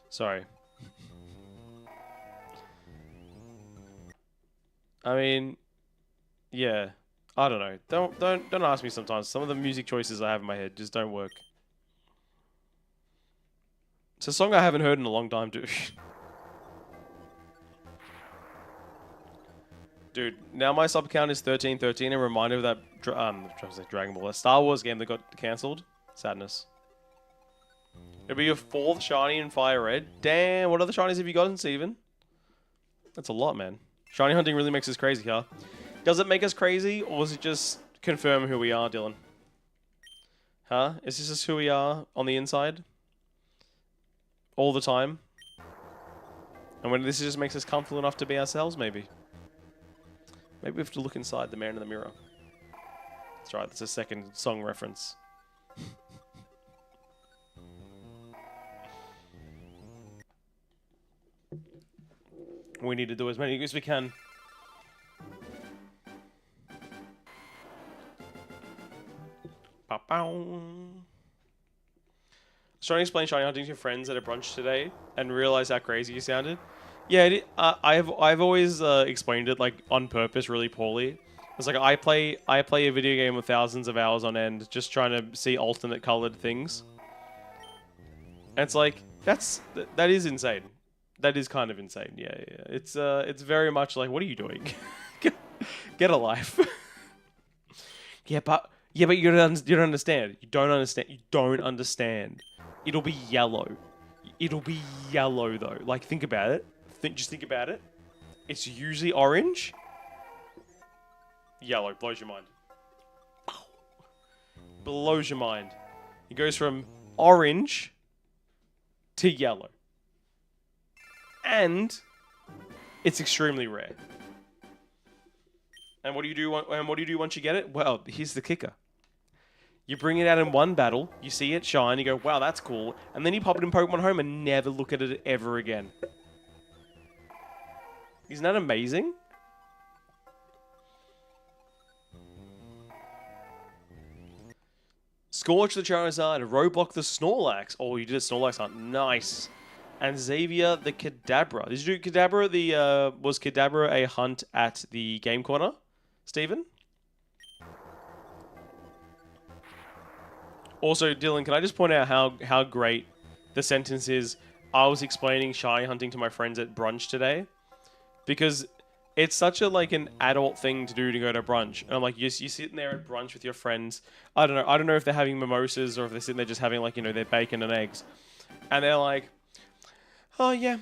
Sorry. I mean, yeah. I don't know. Don't ask me sometimes. Some of the music choices I have in my head just don't work. It's a song I haven't heard in a long time, dude. Dude, now my sub count is 1313. A reminder of that Dragon Ball, that Star Wars game that got cancelled. Sadness. It'll be your 4th shiny in Fire Red. Damn, what other shinies have you gotten, Steven? That's a lot, man. Shiny hunting really makes us crazy, huh? Does it make us crazy, or does it just confirm who we are, Dylan? Huh? Is this just who we are on the inside? All the time? And when this just makes us comfortable enough to be ourselves, maybe? Maybe we have to look inside the man in the mirror. That's right, that's a second song reference. We need to do as many as we can. I was trying to explain shiny hunting to your friends at a brunch today and realized how crazy you sounded. Yeah, I've always explained it like on purpose, really poorly. It's like I play a video game with thousands of hours on end, just trying to see alternate colored things. And it's like that is insane. That is kind of insane. Yeah. It's very much like, what are you doing? Get a life. Yeah, but you don't understand. You don't understand. You don't understand. It'll be yellow. It'll be yellow though. Like, think about it. Just think about it. It's usually orange. Yellow blows your mind. Blows your mind. It goes from orange to yellow. And it's extremely rare. And what do you do? Once you get it? Well, here's the kicker. You bring it out in one battle, you see it shine, you go, wow, that's cool. And then you pop it in Pokemon Home and never look at it ever again. Isn't that amazing? Scorch the Charizard, Roblox the Snorlax. Oh, you did a Snorlax hunt. Nice. And Xavier the Kadabra. Did you do Kadabra? Was Kadabra a hunt at the Game Corner, Steven? Also, Dylan, can I just point out how great the sentence is? I was explaining shiny hunting to my friends at brunch today, because it's such a like an adult thing to do to go to brunch. And I'm like, you're sitting there at brunch with your friends. I don't know if they're having mimosas or if they're sitting there just having like, you know, their bacon and eggs, and they're like, oh yeah,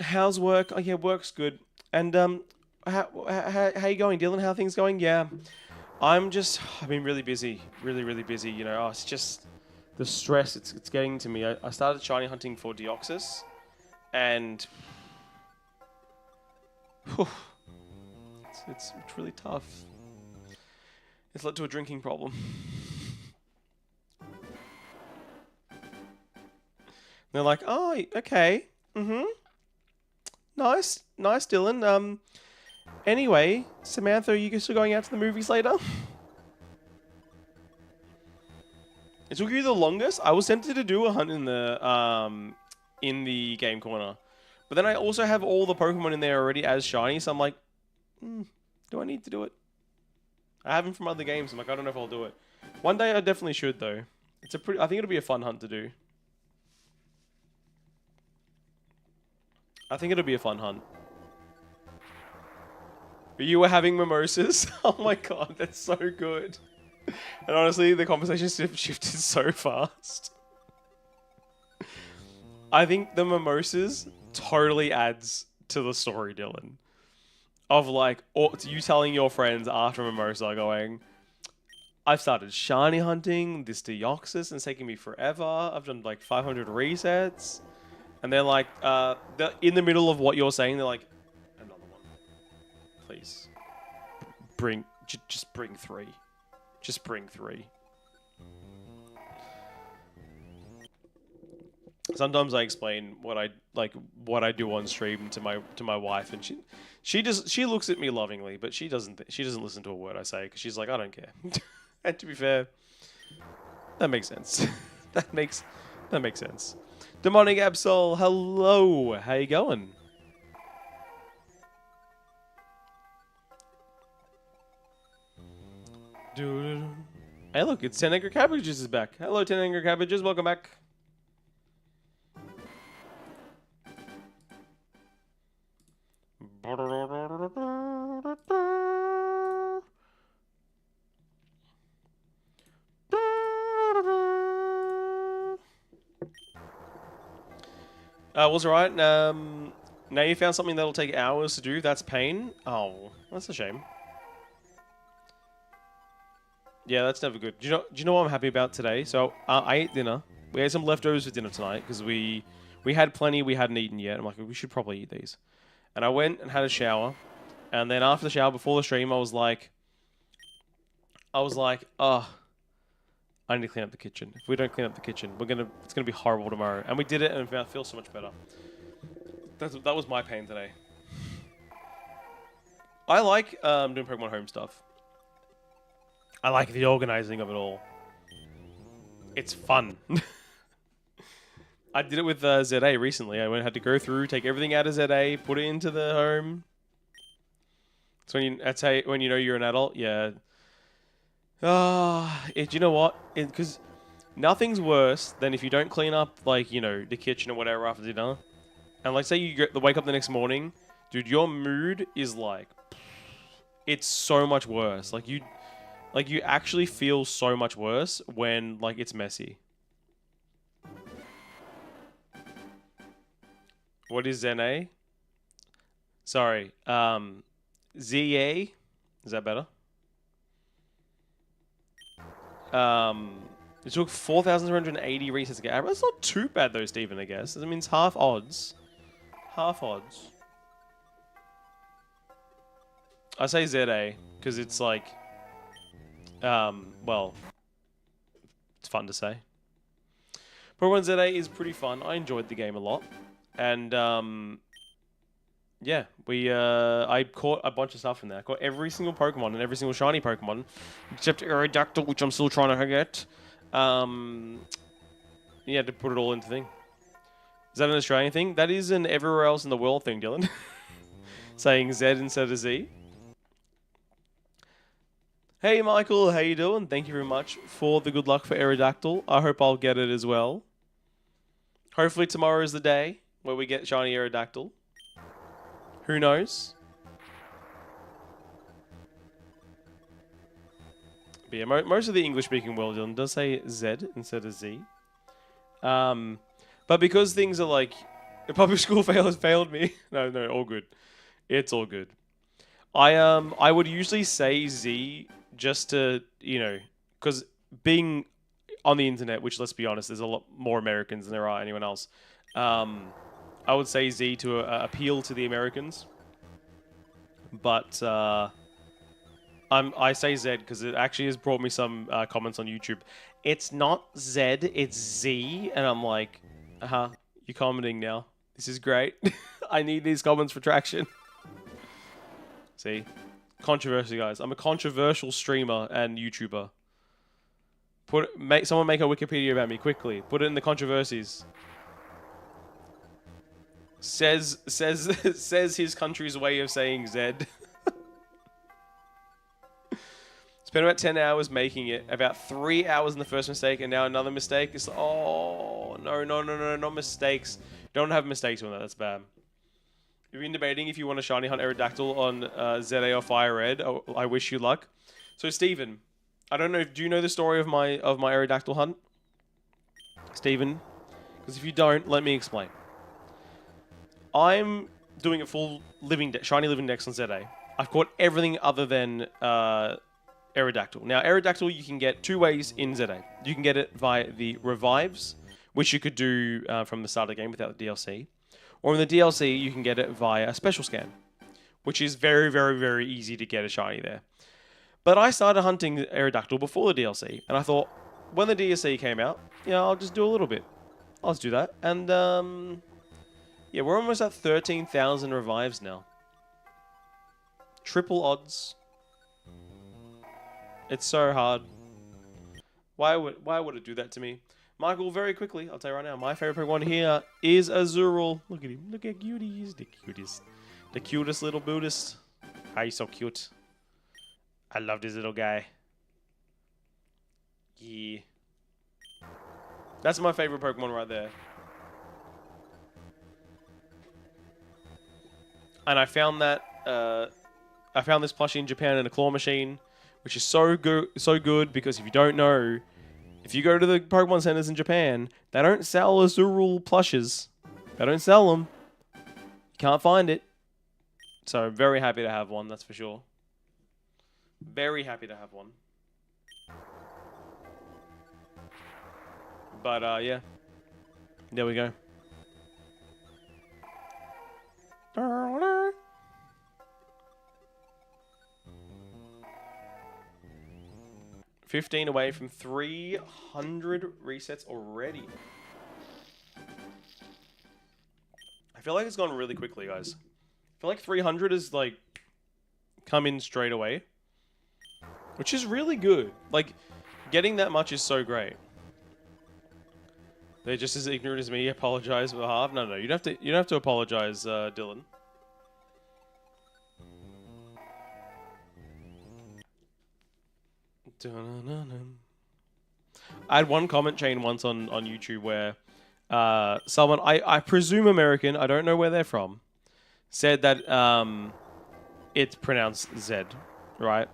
how's work? Oh yeah, work's good. And how you going, Dylan? How are things going? Yeah. I've been really busy, really busy. You know, it's just the stress. It's getting to me. I started shiny hunting for Deoxys, and it's really tough. It's led to a drinking problem. They're like, oh, okay, nice, Dylan. Anyway, Samantha, are you still going out to the movies later? It took you the longest. I was tempted to do a hunt in the Game Corner, but then I also have all the Pokemon in there already as shiny, so I'm like, do I need to do it? I have them from other games. I'm like, I don't know if I'll do it. One day I definitely should though. I think it'll be a fun hunt to do. I think it'll be a fun hunt. You were having mimosas? Oh my god, that's so good. And honestly, the conversation shifted so fast. I think the mimosas totally adds to the story, Dylan. Of like, or you telling your friends after mimosa going, I've started shiny hunting this Deoxys and it's taking me forever. I've done like 500 resets. And they're like, they're in the middle of what you're saying, they're like, another one. Please. Just bring 3. Just bring 3. Sometimes I explain what I do on stream to my wife, and she looks at me lovingly, but she doesn't listen to a word I say because she's like, I don't care. And to be fair, that makes sense. that makes sense. Demonic Absol, hello, how you going? Hey, look, it's 10 Angry Cabbages is back. Hello, 10 Angry Cabbages, welcome back. Was alright. Now you found something that'll take hours to do. That's pain. Oh, that's a shame. Yeah, that's never good. Do you know what I'm happy about today? So I ate dinner. We ate some leftovers for dinner tonight because we had plenty we hadn't eaten yet. I'm like, we should probably eat these. And I went and had a shower. And then after the shower, before the stream, I was like, oh, I need to clean up the kitchen. If we don't clean up the kitchen, it's gonna be horrible tomorrow. And we did it, and I feel so much better. That was my pain today. I like doing Pokemon Home stuff. I like the organizing of it all. It's fun. I did it with ZA recently. I had to go through, take everything out of ZA, put it into the home. So when you know you're an adult, yeah. You know what? Because nothing's worse than if you don't clean up, like, you know, the kitchen or whatever after dinner. And like, say you wake up the next morning, dude, your mood is like, it's so much worse. Like you actually feel so much worse when like it's messy. What is ZA? Sorry, ZA. Is that better? It took 4,380 resets to get average. That's not too bad though, Stephen, I guess. That means half odds. Half odds. I say ZA, because it's like, well, it's fun to say. Pokemon ZA is pretty fun. I enjoyed the game a lot. And, yeah, I caught a bunch of stuff in there. I caught every single Pokemon and every single shiny Pokemon, except Aerodactyl, which I'm still trying to get. Yeah, to put it all into thing. Is that an Australian thing? That is an everywhere else in the world thing, Dylan. Saying Z instead of Z. Hey, Michael, how you doing? Thank you very much for the good luck for Aerodactyl. I hope I'll get it as well. Hopefully tomorrow is the day where we get shiny Aerodactyl. Who knows? But yeah, most of the English-speaking world, Dylan, does say Z instead of Z. But because things are like, the public school has failed me. No, all good. It's all good. I would usually say Z just to, you know, because being on the internet, which let's be honest, there's a lot more Americans than there are anyone else. I would say Z to appeal to the Americans. But I say Z because it actually has brought me some comments on YouTube. It's not Z, it's Z. And I'm like, you're commenting now. This is great. I need these comments for traction. See? Controversy, guys. I'm a controversial streamer and YouTuber. Someone make a Wikipedia about me quickly. Put it in the controversies. Says his country's way of saying Z. Spent about 10 hours making it. About 3 hours in the first mistake, and now another mistake. It's no mistakes. Don't have mistakes on that. That's bad. You've been debating if you want a shiny hunt Aerodactyl on ZA or Fire Red. I wish you luck. So Steven, I don't know. Do you know the story of my Aerodactyl hunt, Steven? Because if you don't, let me explain. I'm doing a full shiny living dex on ZA. I've caught everything other than Aerodactyl. Now, Aerodactyl you can get two ways in ZA. You can get it via the revives, which you could do from the start of the game without the DLC. Or in the DLC, you can get it via a special scan, which is very, very, very easy to get a shiny there. But I started hunting Aerodactyl before the DLC, and I thought, when the DLC came out, yeah, I'll just do a little bit. I'll just do that. And, yeah, we're almost at 13,000 revives now. Triple odds. It's so hard. Why would it do that to me? Michael, very quickly, I'll tell you right now, my favorite Pokemon here is Azurill. Look at him. Look how cute he is. The cutest. The cutest little Buddhist. Ah, he's so cute. I love this little guy. Yeah. That's my favorite Pokemon right there. And I found that, I found this plushie in Japan in a claw machine, which is so good because if you don't know, if you go to the Pokemon centers in Japan, they don't sell Azurill plushes. They don't sell them. You can't find it. So I'm very happy to have one, that's for sure. Very happy to have one. But, yeah. There we go. 15 away from 300 resets already. I feel like it's gone really quickly, guys. I feel like 300 is, like, come in straight away. Which is really good. Like, getting that much is so great. They're just as ignorant as me. Apologize on behalf. No, you don't have to apologize, Dylan. I had one comment chain once on YouTube where someone, I presume American, I don't know where they're from, said that it's pronounced Z, right?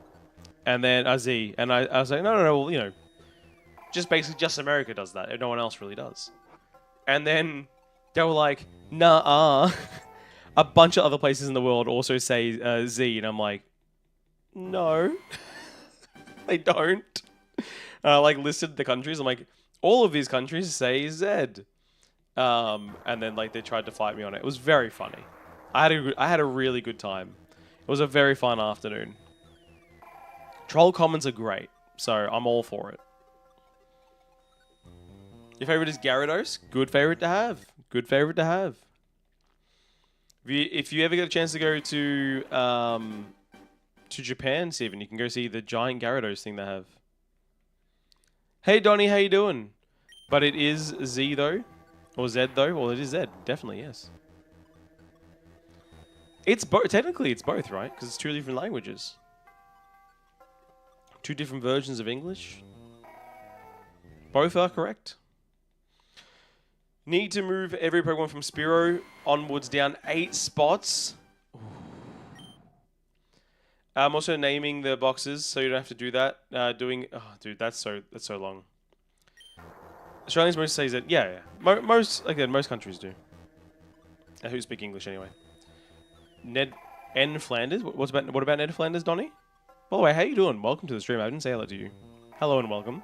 And then a Z. And I was like, no, well, you know, just America does that. No one else really does. And then they were like, nah, a bunch of other places in the world also say Z. And I'm like, no, they don't. Like listed the countries. I'm like, all of these countries say Z. And then like they tried to fight me on it. It was very funny. I had a really good time. It was a very fun afternoon. Troll comments are great, so I'm all for it. Your favorite is Gyarados? Good favorite to have. Good favorite to have. If you ever get a chance to go to Japan, Steven, you can go see the giant Gyarados thing they have. Hey Donnie, how you doing? But it is Z though, or Z though. Well, it is Z, definitely yes. It's both. Technically, it's both, right? Because it's two different languages. Two different versions of English. Both are correct. Need to move every Pokemon from Spearow onwards down 8 spots. I'm also naming the boxes, so you don't have to do that. Oh, dude, that's so long. Australians most say that, yeah. Most countries do. Who speak English anyway? N Flanders. What about Ned Flanders, Donnie? By the way, how you doing? Welcome to the stream. I didn't say hello to you. Hello and welcome.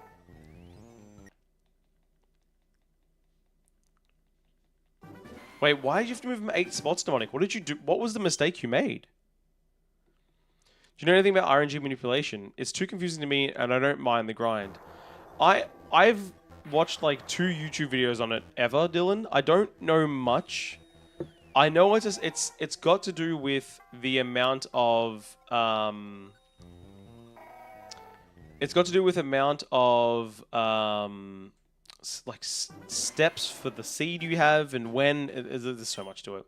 Wait, why did you have to move him 8 spots, Demonic? What did you do? What was the mistake you made? Do you know anything about RNG manipulation? It's too confusing to me, and I don't mind the grind. I've watched like 2 YouTube videos on it ever, Dylan. I don't know much. I know it's got to do with the amount of steps for the seed you have and when. There's so much to it.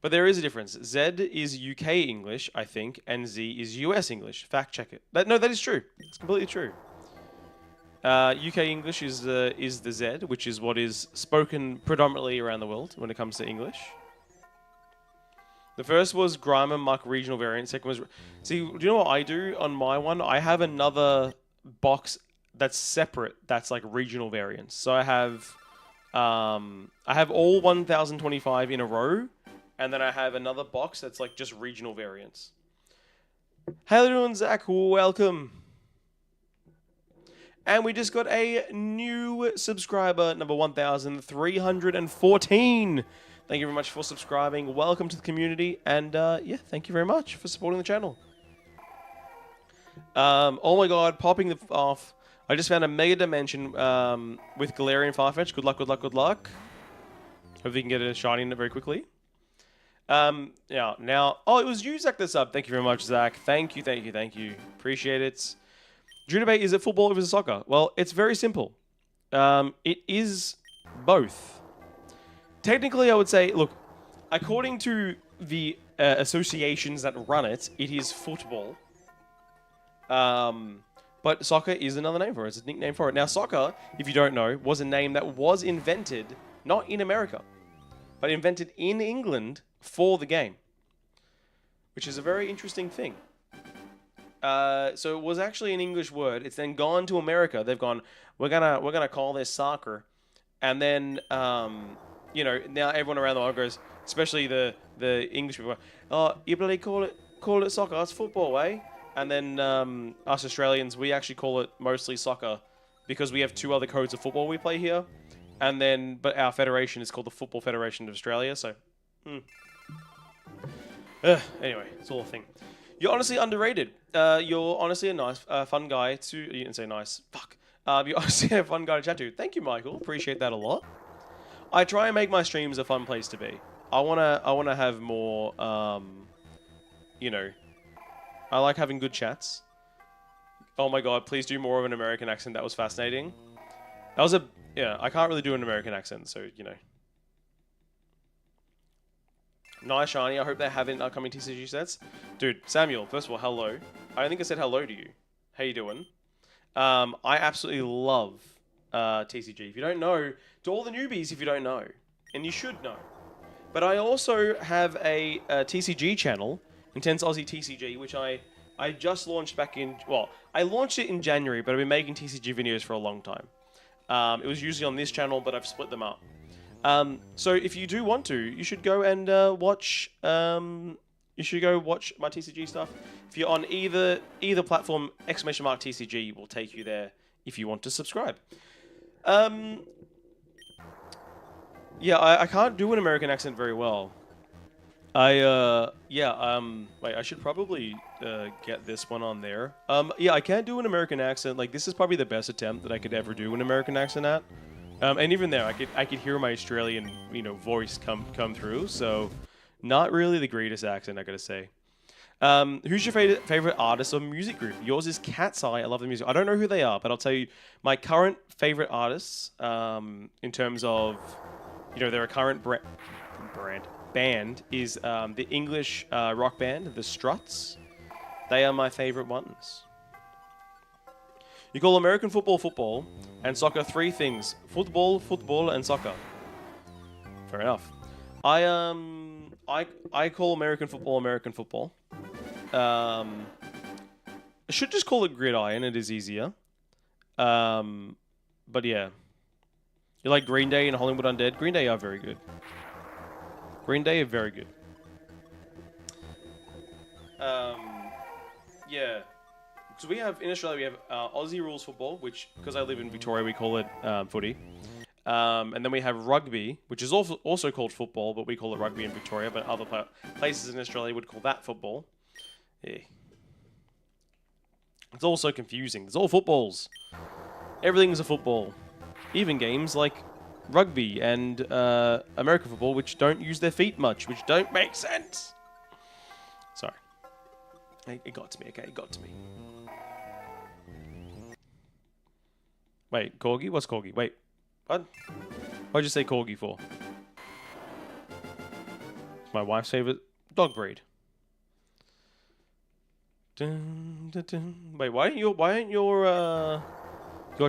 But there is a difference. Z is UK English, I think, and Z is US English. Fact check it. No, that is true. It's completely true. UK English is the Z, which is what is spoken predominantly around the world when it comes to English. The first was Grime and Muck regional variant. Second was... See, do you know what I do on my one? I have another box that's separate that's like regional variants. So I have all 1025 in a row, and then I have another box that's like just regional variants. How you doing, Zach? Welcome. And we just got a new subscriber, number 1314. Thank you very much for subscribing. Welcome to the community, and yeah, thank you very much for supporting the channel. Oh my god, popping the off. I just found a Mega Dimension with Galarian Farfetch. Good luck, good luck, good luck. Hope we can get a shiny in it very quickly. Yeah, now... Oh, it was you, Zach, this up. Thank you very much, Zach. Thank you, thank you, thank you. Appreciate it. Drew debate, is it football or is it soccer? Well, it's very simple. It is both. Technically, I would say, look, according to the associations that run it, it is football. But soccer is another name for it. It's a nickname for it. Now, soccer, if you don't know, was a name that was invented, not in America, but invented in England for the game, which is a very interesting thing. So it was actually an English word. It's then gone to America. They've gone, we're gonna call this soccer, and then you know, now everyone around the world goes, especially the English people, oh, you bloody call it soccer. It's football, eh? And then us Australians, we actually call it mostly soccer because we have two other codes of football we play here, and then but our federation is called the Football Federation of Australia. So, anyway, it's all a thing. You're honestly underrated. You're honestly a nice, fun guy to... You didn't say nice. Fuck. You're honestly a fun guy to chat to. Thank you, Michael. Appreciate that a lot. I try and make my streams a fun place to be. I wanna have more, you know... I like having good chats. Oh my god, please do more of an American accent. That was fascinating. That was a... Yeah, I can't really do an American accent, so, you know... Nice shiny. I hope they have it in upcoming TCG sets. Dude, Samuel, first of all, hello. I don't think I said hello to you. How you doing? I absolutely love TCG. If you don't know, to all the newbies if you don't know. And you should know. But I also have a TCG channel, iNtenseAussie TCG, which I just launched back in... Well, I launched it in January, but I've been making TCG videos for a long time. It was usually on this channel, but I've split them up. So if you do want to, you should go and watch. You should go watch my TCG stuff. If you're on either platform, !TCG will take you there if you want to subscribe. Yeah, I can't do an American accent very well. Wait, I should probably get this one on there. Yeah, I can't do an American accent. Like, this is probably the best attempt that I could ever do an American accent at. And even there, I could hear my Australian, you know, voice come through. So, not really the greatest accent, I gotta say. Who's your favorite artist or music group? Yours is Cat's Eye. I love the music. I don't know who they are, but I'll tell you my current favorite artists. In terms of, you know, their current band is the English rock band, the Struts. They are my favorite ones. You call American football football, and soccer three things: football, and soccer. Fair enough. I call American football. I should just call it gridiron. It is easier. But yeah, you like Green Day and Hollywood Undead? Green Day are very good. Green Day are very good. Yeah. So we have, in Australia, we have Aussie rules football, which, because I live in Victoria, we call it footy. And then we have rugby, which is also called football, but we call it rugby in Victoria, but other places in Australia would call that football. Yeah. It's all so confusing. It's all footballs. Everything's a football. Even games like rugby and American football, which don't use their feet much, which don't make sense. Sorry. It got to me, okay? It got to me. Wait, corgi? What's corgi? Wait, what? What'd you say corgi for? My wife's favorite dog breed. Dun, dun, dun. Wait, why aren't your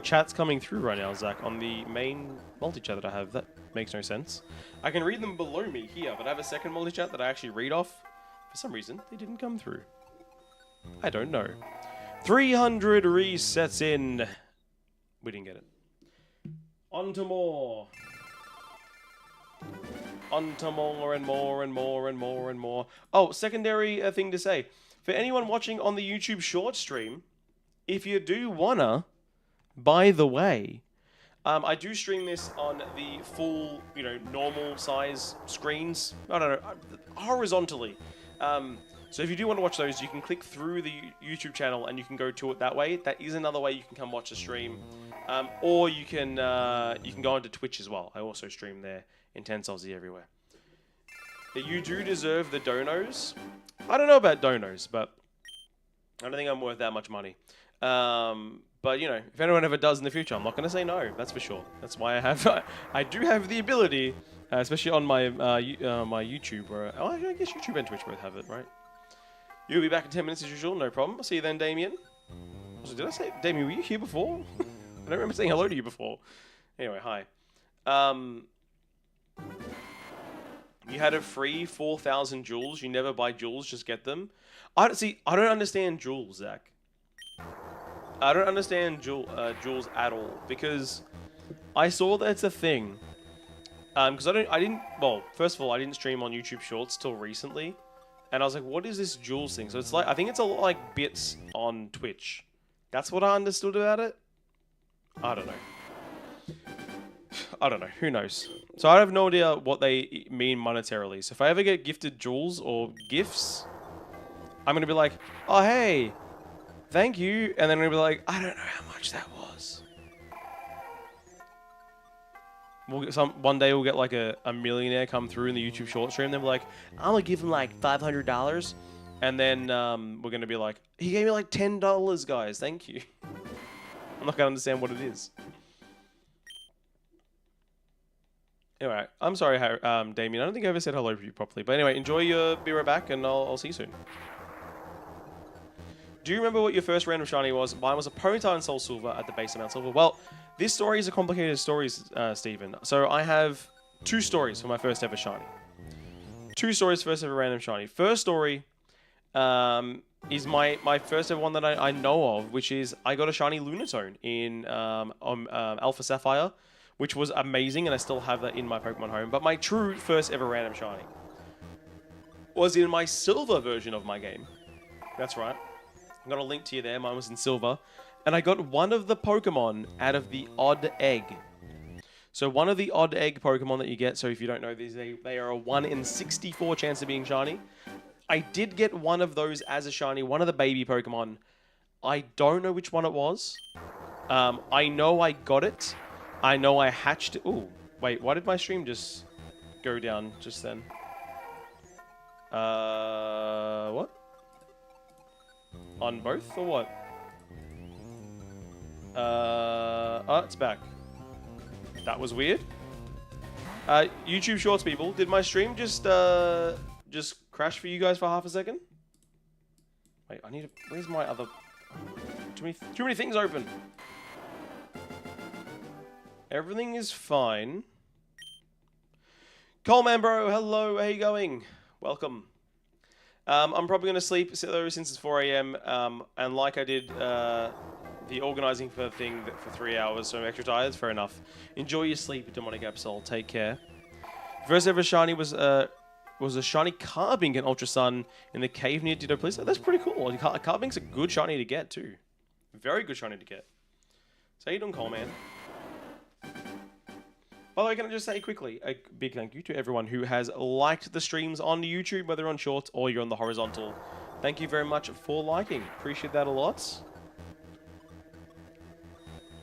chats coming through right now, Zach? On the main multi-chat that I have, makes no sense. I can read them below me here, but I have a second multi-chat that I actually read off. For some reason, they didn't come through. I don't know. 300 resets in. We didn't get it. On to more. On to more and more and more and more and more. Oh, secondary thing to say. For anyone watching on the YouTube short stream, if you do wanna, by the way, I do stream this on the full, normal size screens. I don't know, horizontally. So if you do want to watch those, you can click through the YouTube channel and you can go to it that way. That is another way you can come watch the stream. Or you can go onto Twitch as well. I also stream there. iNtenseAussie everywhere. You do deserve the donos. I don't know about donos, but I don't think I'm worth that much money. But if anyone ever does in the future, I'm not going to say no. That's for sure. That's why I do have the ability, especially on my my YouTube. I guess YouTube and Twitch both have it, right? You'll be back in 10 minutes as usual. No problem. I'll see you then, Damien. Also, did I say Damien? Were you here before? I don't remember saying hello to you before. Anyway, hi. You had a free 4,000 jewels. You never buy jewels, just get them. I don't understand jewels, Zach. I don't understand jewels at all, because I saw that it's a thing. Because well, first of all, I didn't stream on YouTube Shorts till recently, and I was like, what is this jewels thing? So it's like, I think it's a lot like bits on Twitch. That's what I understood about it. I don't know. Who knows? So I have no idea what they mean monetarily. So if I ever get gifted jewels or gifts, I'm going to be like, oh, hey, thank you. And then I'm going to be like, I don't know how much that was. One day we'll get like a millionaire come through in the YouTube short stream. They'll be like, I'm going to give him like $500. And then we're going to be like, he gave me like $10, guys. Thank you. I'm not going to understand what it is. Anyway, I'm sorry, Damien. I don't think I ever said hello to you properly. But anyway, enjoy your Be Right Back, and I'll see you soon. Do you remember what your first random shiny was? Mine was a Ponyta and Soul Silver at the base of Mount Silver. Well, this story is a complicated story, Stephen. So I have 2 stories for my first ever shiny. 2 stories, first ever random shiny. First story is my first ever one that I know of, which is I got a shiny Lunatone in Alpha Sapphire, which was amazing, and I still have that in my Pokemon home. But my true first ever random shiny was in my silver version of my game. That's right. I'm going to link to you there. Mine was in silver. And I got one of the Pokemon out of the odd egg. So one of the odd egg Pokemon that you get, so if you don't know these, they are a 1 in 64 chance of being shiny. I did get one of those as a shiny, one of the baby Pokemon. I don't know which one it was. I know I got it. I know I hatched it. Ooh, wait, why did my stream just go down just then? What? On both or what? Oh, it's back. That was weird. YouTube Shorts people, did my stream just crash for you guys for half a second? Wait, I need to... Where's my other... Too many things open. Everything is fine. Coleman bro, hello, how you going? Welcome. I'm probably going to sleep though since it's 4 AM. And like I did the organising for the thing for 3 hours, so I'm extra tired, fair enough. Enjoy your sleep, Demonic Absol, take care. First ever shiny was a shiny Carbink in Ultra Sun in the cave near Ditto Police. That's pretty cool. Carbink's a good shiny to get too. Very good shiny to get. So how you doing, Coleman? By the way, can I just say quickly, a big thank you to everyone who has liked the streams on YouTube, whether on Shorts or you're on the horizontal. Thank you very much for liking. Appreciate that a lot.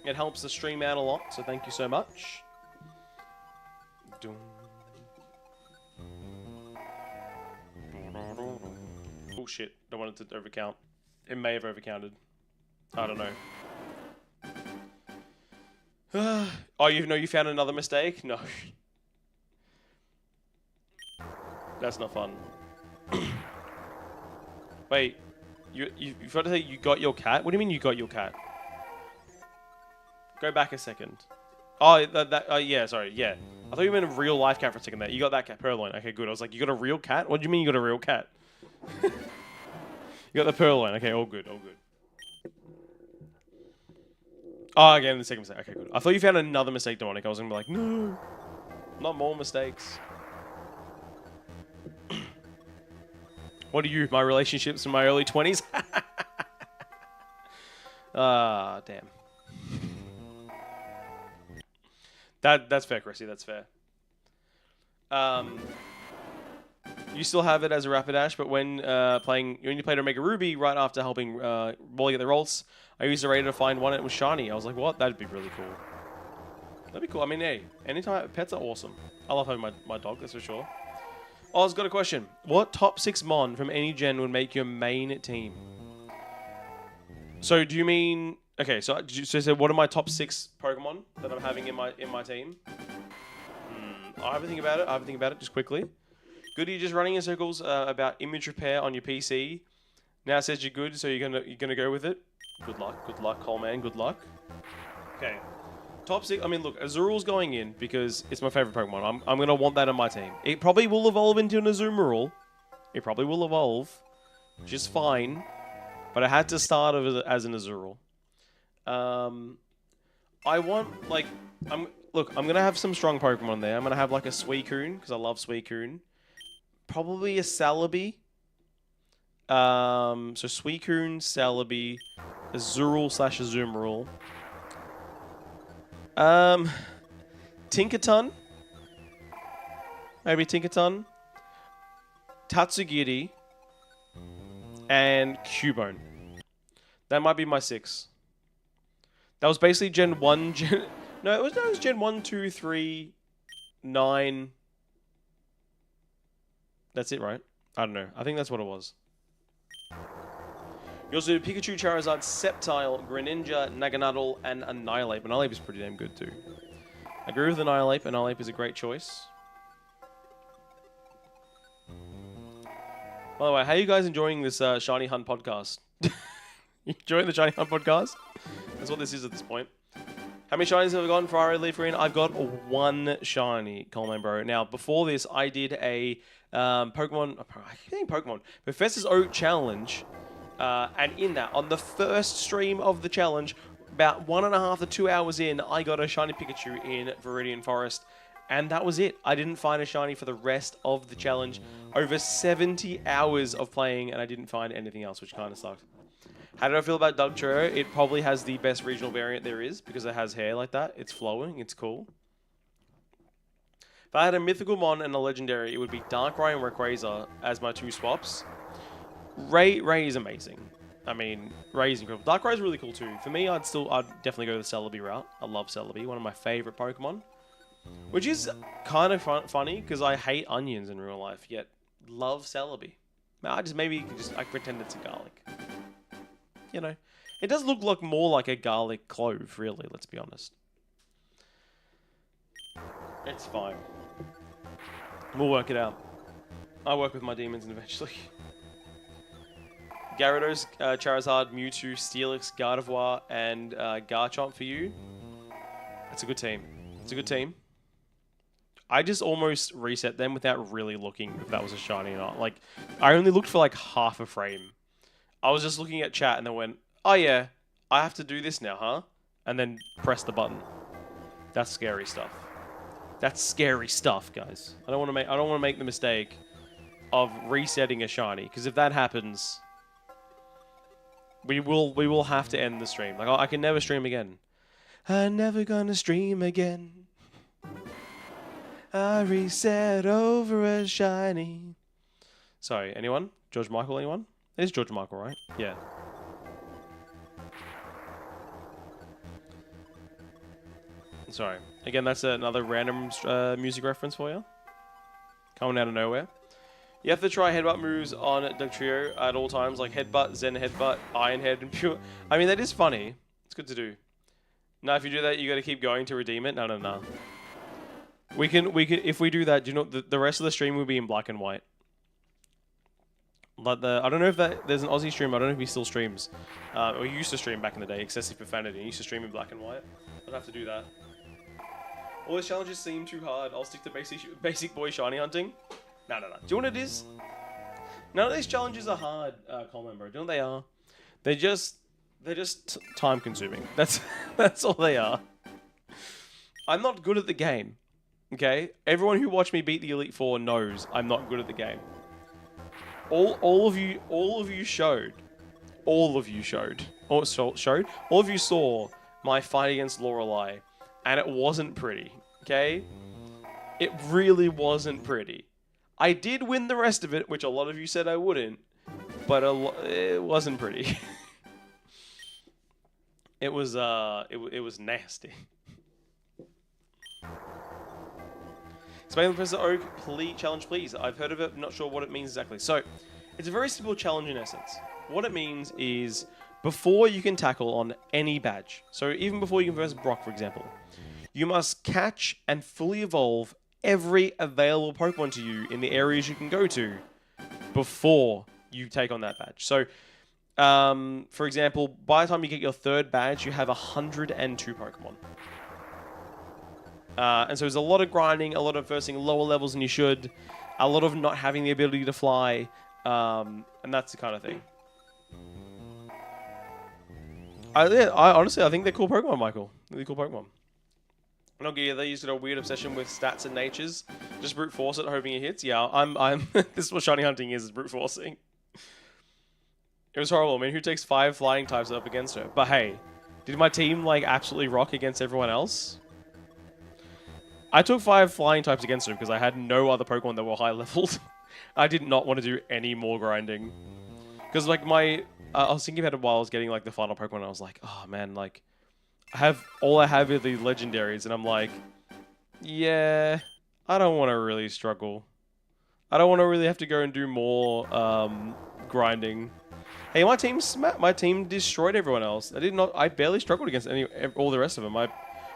It helps the stream out a lot, so thank you so much. Oh shit, don't want it to overcount. It may have overcounted. I don't know. Oh, you found another mistake? No. That's not fun. Wait, you've got to say you got your cat? What do you mean you got your cat? Go back a second. Oh, yeah, sorry, yeah. I thought you meant a real life cat for a second there. You got that cat, Purloin. Okay, good. I was like, you got a real cat? What do you mean you got a real cat? You got the Purloin. Okay, all good, all good. Oh, again, the second mistake. Okay, good. I thought you found another mistake, Demonic. I was going to be like, no, not more mistakes. What are you, my relationships in my early 20s? Ah, damn. That's fair, Chrissy. That's fair. You still have it as a Rapidash, but when you played Omega Ruby right after helping Wally get the rolls, I used a radar to find one and it was shiny. I was like, what? That'd be really cool. That'd be cool. I mean, hey, anytime pets are awesome. I love having my dog, that's for sure. Oh, I've got a question. What top 6 Mon from any gen would make your main team? So do you mean... Okay, so what are my top 6 Pokemon that I'm having in my team? I'll have a think about it. Just quickly. Good, you're just running in circles about image repair on your PC. Now it says you're good, so you're gonna go with it. Good luck, Coleman. Good luck. Okay, top 6. I mean, look, Azurul's going in because it's my favorite Pokemon. I'm gonna want that on my team. It probably will evolve into an Azumarill. It probably will evolve, just fine. But I had to start as an Azurill. I want like I'm gonna have some strong Pokemon there. I'm gonna have like a Suicune because I love Suicune. Probably a Celebi. So Suicune, Celebi, Azurill/Azumarill. Tinkaton. Maybe Tinkaton. Tatsugiri. And Cubone. That might be my 6. That was basically Gen 1, No, it was Gen 1, 2, 3, 9. That's it, right? I don't know. I think that's what it was. You also do Pikachu, Charizard, Sceptile, Greninja, Naganadel, and Annihilape. Annihilape is pretty damn good, too. I agree with Annihilape. Annihilape is a great choice. By the way, how are you guys enjoying this Shiny Hunt podcast? You enjoying the Shiny Hunt podcast? That's what this is at this point. How many shinies have I gotten for RA Leaf Green? I've got 1 shiny, Coleman Bro. Now, before this, I did a Pokemon... I keep saying Pokemon. Professor's Oak Challenge. And in that, on the first stream of the challenge, about 1.5 to 2 hours in, I got a shiny Pikachu in Viridian Forest. And that was it. I didn't find a shiny for the rest of the challenge. Over 70 hours of playing, and I didn't find anything else, which kind of sucked. How did I feel about Dugtrio? It probably has the best regional variant there is, because it has hair like that. It's flowing. It's cool. If I had a Mythical Mon and a Legendary, it would be Darkrai and Rayquaza as my 2 swaps. Ray is amazing. I mean, Ray is incredible. Darkrai is really cool too. For me, I'd definitely go the Celebi route. I love Celebi, one of my favorite Pokemon. Which is kind of funny, because I hate onions in real life, yet love Celebi. I pretend it's a garlic. You know, it does look like more like a garlic clove, really, let's be honest. It's fine. We'll work it out. I work with my demons eventually. Gyarados, Charizard, Mewtwo, Steelix, Gardevoir, and Garchomp for you. That's a good team. It's a good team. I just almost reset them without really looking if that was a shiny or not. Like, I only looked for like half a frame. I was just looking at chat and then went, oh yeah, I have to do this now, huh? And then press the button. That's scary stuff. That's scary stuff, guys. I don't want to make the mistake of resetting a shiny, because if that happens, we will have to end the stream. Like, I can never stream again. I'm never gonna stream again. I reset over a shiny. Sorry, anyone? George Michael, anyone? It is George Michael, right? Yeah. Sorry. Again, that's another random music reference for you. Coming out of nowhere. You have to try headbutt moves on Dugtrio at all times, like headbutt, Zen headbutt, Iron Head, and pure. I mean, that is funny. It's good to do. Now, if you do that, you got to keep going to redeem it. No. We can. If we do that, do you know the rest of the stream will be in black and white. Like I don't know if there's an Aussie stream. I don't know if he still streams. Or he used to stream back in the day. Excessive Profanity. He used to stream in black and white. I'd have to do that. All these challenges seem too hard. I'll stick to basic boy shiny hunting. No. Do you know what it is? None of these challenges are hard, Coleman, bro. Do you know what they are? They're just time consuming. That's all they are. I'm not good at the game. Okay? Everyone who watched me beat the Elite Four knows I'm not good at the game. All of you showed. All of you saw my fight against Lorelei, and it wasn't pretty. Okay? It really wasn't pretty. I did win the rest of it, which a lot of you said I wouldn't, but it wasn't pretty. It was nasty. Explain the Professor Oak challenge, please. I've heard of it, not sure what it means exactly. So, it's a very simple challenge in essence. What it means is, before you can tackle on any badge, so even before you can versus Brock, for example, you must catch and fully evolve every available Pokemon to you in the areas you can go to before you take on that badge. So, for example, by the time you get your third badge, you have 102 Pokemon. And so there's a lot of grinding, a lot of versing lower levels than you should, a lot of not having the ability to fly, and that's the kind of thing. I honestly think they're cool Pokemon, Michael. Really cool Pokemon. Nogia, they used a weird obsession with stats and natures. Just brute force it, hoping it hits. Yeah, I'm. This is what shiny hunting is brute forcing. It was horrible. I mean, who takes 5 flying types up against her? But hey, did my team like absolutely rock against everyone else? I took 5 flying types against her because I had no other Pokemon that were high leveled. I did not want to do any more grinding. Because like I was thinking about it while I was getting like the final Pokemon, and I was like, oh man, like all I have are the legendaries, and I'm like, yeah, I don't want to really struggle. I don't want to really have to go and do more grinding. Hey, my team destroyed everyone else. I barely struggled against all the rest of them. I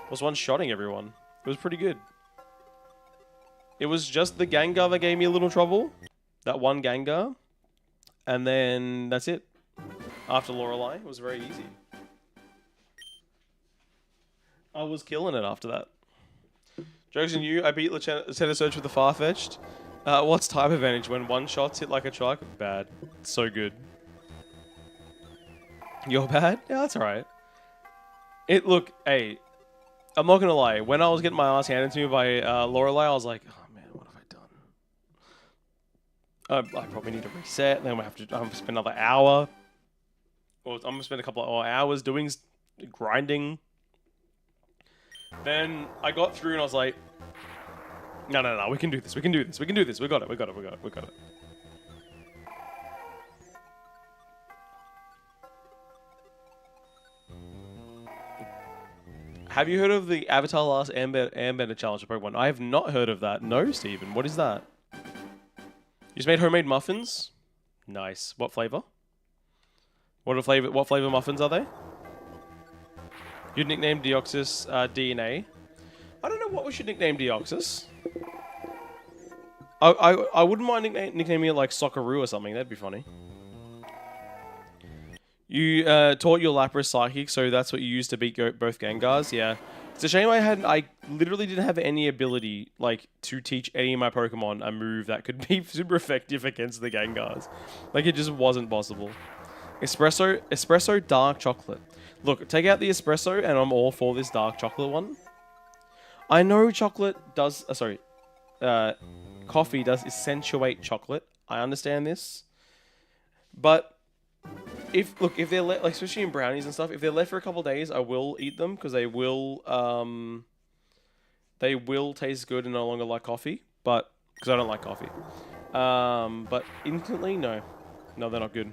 was one-shotting everyone. It was pretty good. It was just the Gengar that gave me a little trouble. That one Gengar. And then that's it. After Lorelei, it was very easy. I was killing it after that. Jokes on you, I beat Lieutenant Surge with the Farfetch'd. What's type advantage when one shots hit like a truck? Bad. It's so good. You're bad? Yeah, that's alright. Look, hey, I'm not gonna lie. When I was getting my ass handed to me by Lorelei, I was like, oh man, what have I done? I probably need to reset. Then I'm gonna have to spend another hour. Or I'm gonna spend a couple of hours doing grinding. Then I got through and I was like, no, we can do this. We got it. We got it. Have you heard of the Avatar Last Airbender Challenge for Pokemon? I have not heard of that. No, Steven. What is that? You just made homemade muffins? Nice. What flavor? What flavor muffins are they? You'd nickname Deoxys DNA. I don't know what we should nickname Deoxys. I wouldn't mind nicknaming it like Socceroo or something. That'd be funny. You taught your Lapras Psychic, so that's what you used to beat both Gengars. Yeah, it's a shame I literally didn't have any ability like to teach any of my Pokemon a move that could be super effective against the Gengars. Like it just wasn't possible. Espresso dark chocolate. Look, take out the espresso, and I'm all for this dark chocolate one. I know chocolate does. Coffee does accentuate chocolate. I understand this, but. If they're like especially in brownies and stuff, if they're left for a couple of days, I will eat them because they will taste good and no longer like coffee. But because I don't like coffee, but instantly no, they're not good.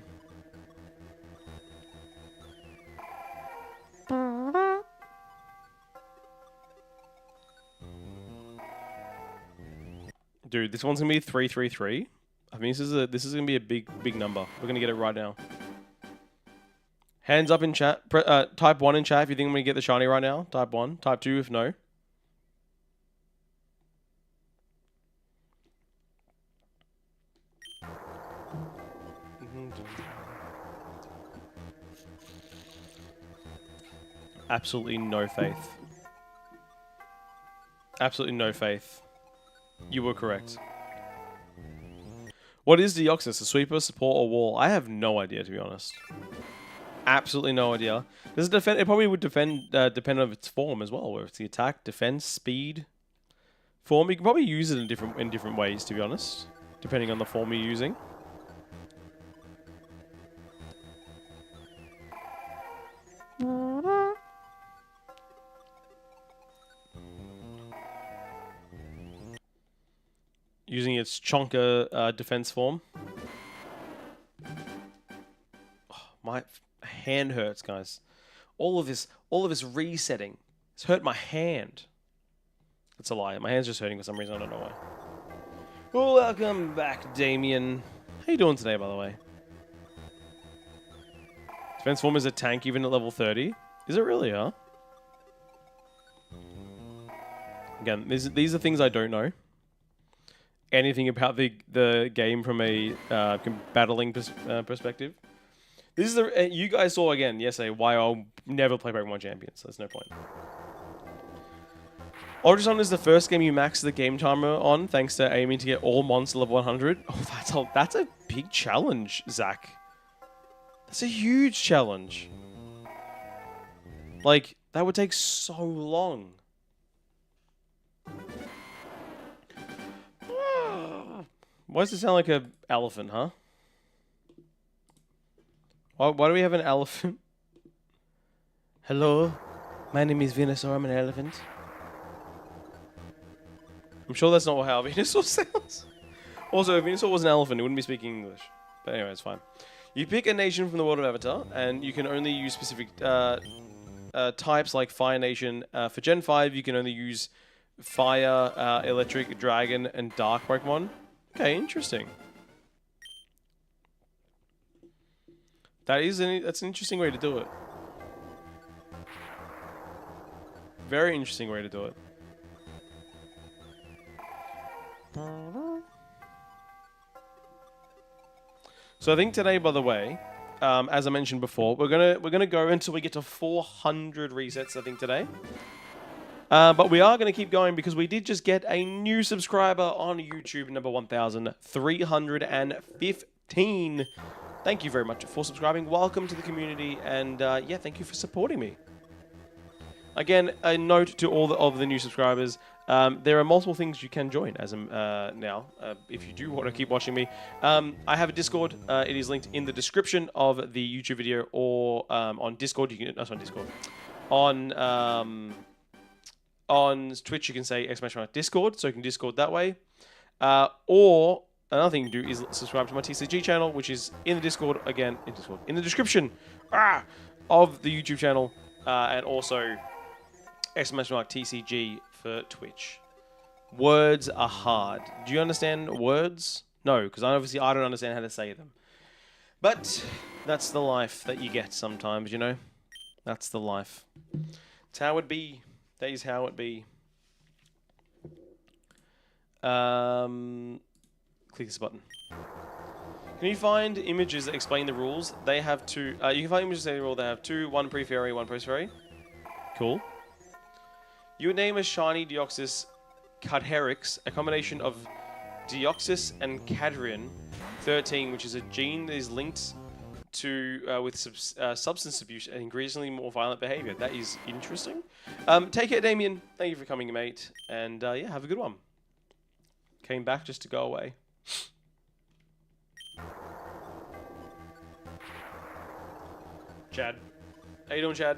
Dude, this one's gonna be 333. I mean, this is gonna be a big number. We're gonna get it right now. Hands up in chat. Type 1 in chat if you think I'm going to get the shiny right now. Type 1. Type 2 if no. Absolutely no faith. Absolutely no faith. You were correct. What is Deoxys? A sweeper, support, or wall? I have no idea, to be honest. Absolutely no idea. Does it defend? It probably would depend on its form as well, whether it's the attack, defense, speed, form. You can probably use it in different ways, to be honest, depending on the form you're using. Using its chonker defense form. Oh, my hand hurts, guys. All of this resetting has hurt my hand. That's a lie. My hand's just hurting for some reason. I don't know why. Well, welcome back, Damien. How you doing today, by the way? Defense form is a tank even at level 30. Is it really, huh? Again, these are things I don't know. Anything about the game from a battling perspective. This is the you guys saw again yesterday why I'll never play Pokemon Champions. There's no point. Ultrasun is the first game you max the game timer on, thanks to aiming to get all monsters level 100. Oh, that's a big challenge, Zach. That's a huge challenge. Like, that would take so long. Why does it sound like an elephant, huh? Why do we have an elephant? Hello, my name is Venusaur. I'm an elephant. I'm sure that's not how Venusaur sounds. Also, if Venusaur was an elephant, it wouldn't be speaking English. But anyway, it's fine. You pick a nation from the world of Avatar, and you can only use specific types like Fire Nation. For Gen 5, you can only use Fire, Electric, Dragon, and Dark Pokemon. Okay, interesting. That's an interesting way to do it. Very interesting way to do it. So I think today, by the way, as I mentioned before, we're gonna go until we get to 400 resets. I think today, but we are gonna keep going because we did just get a new subscriber on YouTube, number 1,315. Thank you very much for subscribing. Welcome to the community, and yeah, thank you for supporting me. Again, a note to all of the new subscribers. There are multiple things you can join as now, if you do want to keep watching me. I have a Discord. It is linked in the description of the YouTube video, or on Discord. You can not on Discord. On Twitch, you can say !Discord, so you can Discord that way. Or another thing you can do is subscribe to my TCG channel, which is in the Discord again in the description of the YouTube channel, and also !TCG for Twitch. Words are hard. Do you understand words? No, because obviously I don't understand how to say them. But that's the life that you get sometimes, you know? That's the life. It's how it be. That is how it be. Click this button. Can you find images that explain the rules? They have two. You can find images that explain the rule. They have two. One pre-fairy, one post-fairy. Cool. You would name a shiny Deoxys Cadherix, a combination of Deoxys and Cadrian 13, which is a gene that is linked to with substance abuse and increasingly more violent behavior. That is interesting. Take care, Damien. Thank you for coming, mate. And yeah, have a good one. Came back just to go away. Chad. How you doing, Chad?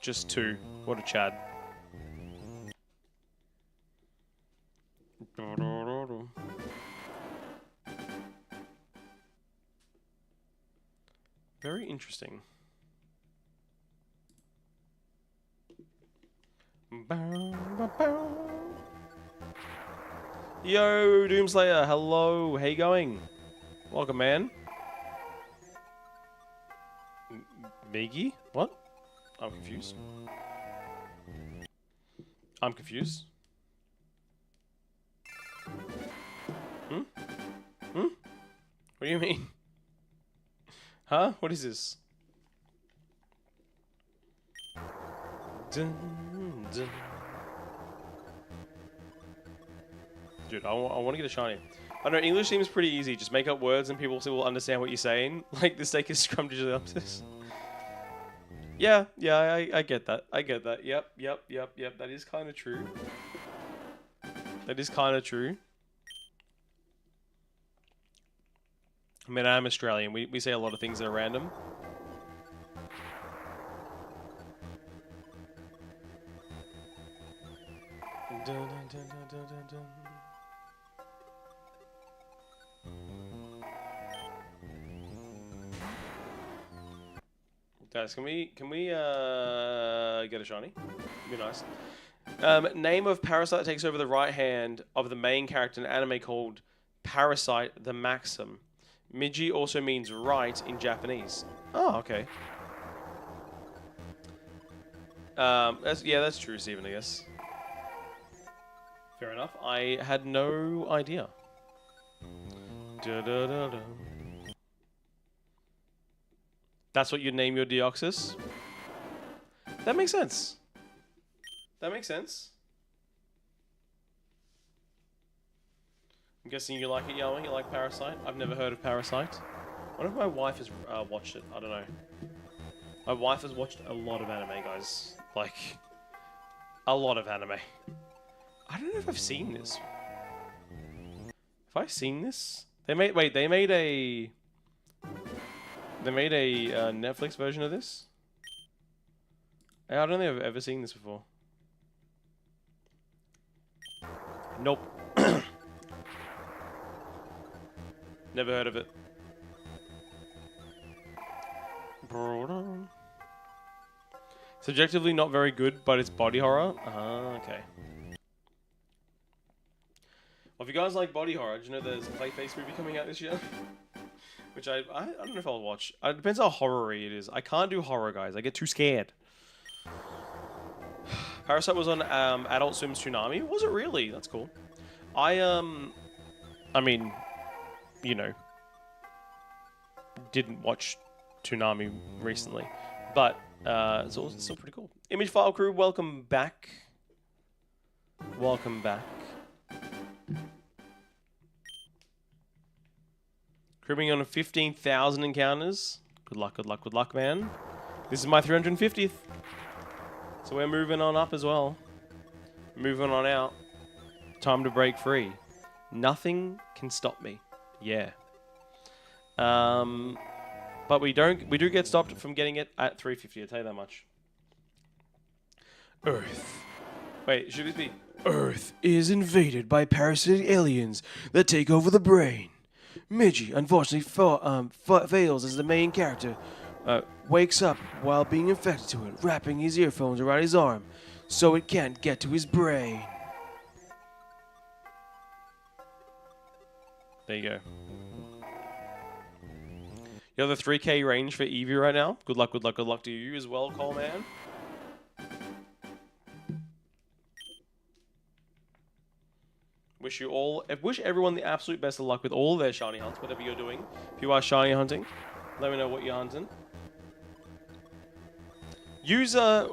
Just two. What a Chad. Very interesting. Yo, Doomslayer, hello. How you going? Welcome, man. Miggy? What? I'm confused. I'm confused. Hmm? Hmm? What do you mean? Huh? What is this? Dun, dun. Dude, I want to get a shiny. I know English seems pretty easy. Just make up words and people will understand what you're saying. Like the steak is scrumdiddlyumptious. Yeah, I get that. I get that. Yep. That is kind of true. That is kind of true. I mean, I'm Australian. We say a lot of things that are random. Dun, dun, dun, dun, dun, dun. Guys, can we get a shiny? Be nice. Name of parasite that takes over the right hand of the main character in an anime called Parasite the Maxim. Miji also means right in Japanese. Oh, okay. That's true, Stephen, I guess. Fair enough. I had no idea. That's what you'd name your Deoxys? That makes sense. That makes sense. I'm guessing you like it, Yowie? You like Parasite? I've never heard of Parasite. I wonder if my wife has watched it. I don't know. My wife has watched a lot of anime, guys. Like, a lot of anime. I don't know if I've seen this. Have I seen this? They made a Netflix version of this? I don't think I've ever seen this before. Nope. Never heard of it. Subjectively not very good, but it's body horror? Okay. Well, if you guys like body horror, do you know there's a Clayface movie coming out this year? Which I don't know if I'll watch. It depends how horror-y it is. I can't do horror, guys. I get too scared. Parasite was on Adult Swim's Tsunami. Was it really? That's cool. I mean, you know, didn't watch Tsunami recently, but it's still pretty cool. Image File Crew, welcome back. Welcome back. Cribbing on 15,000 encounters. Good luck, good luck, good luck, man. This is my 350th. So we're moving on up as well. Moving on out. Time to break free. Nothing can stop me. Yeah. But we do get stopped from getting it at 350, I'll tell you that much. Earth. Wait, should it be? Earth is invaded by parasitic aliens that take over the brain. Miji, unfortunately, fails as the main character. Wakes up while being infected to it, wrapping his earphones around his arm so it can't get to his brain. There you go. You have the 3K range for Eevee right now. Good luck, good luck, good luck to you as well, Coleman. Wish everyone the absolute best of luck with all their shiny hunts, whatever you're doing. If you are shiny hunting, let me know what you're hunting. User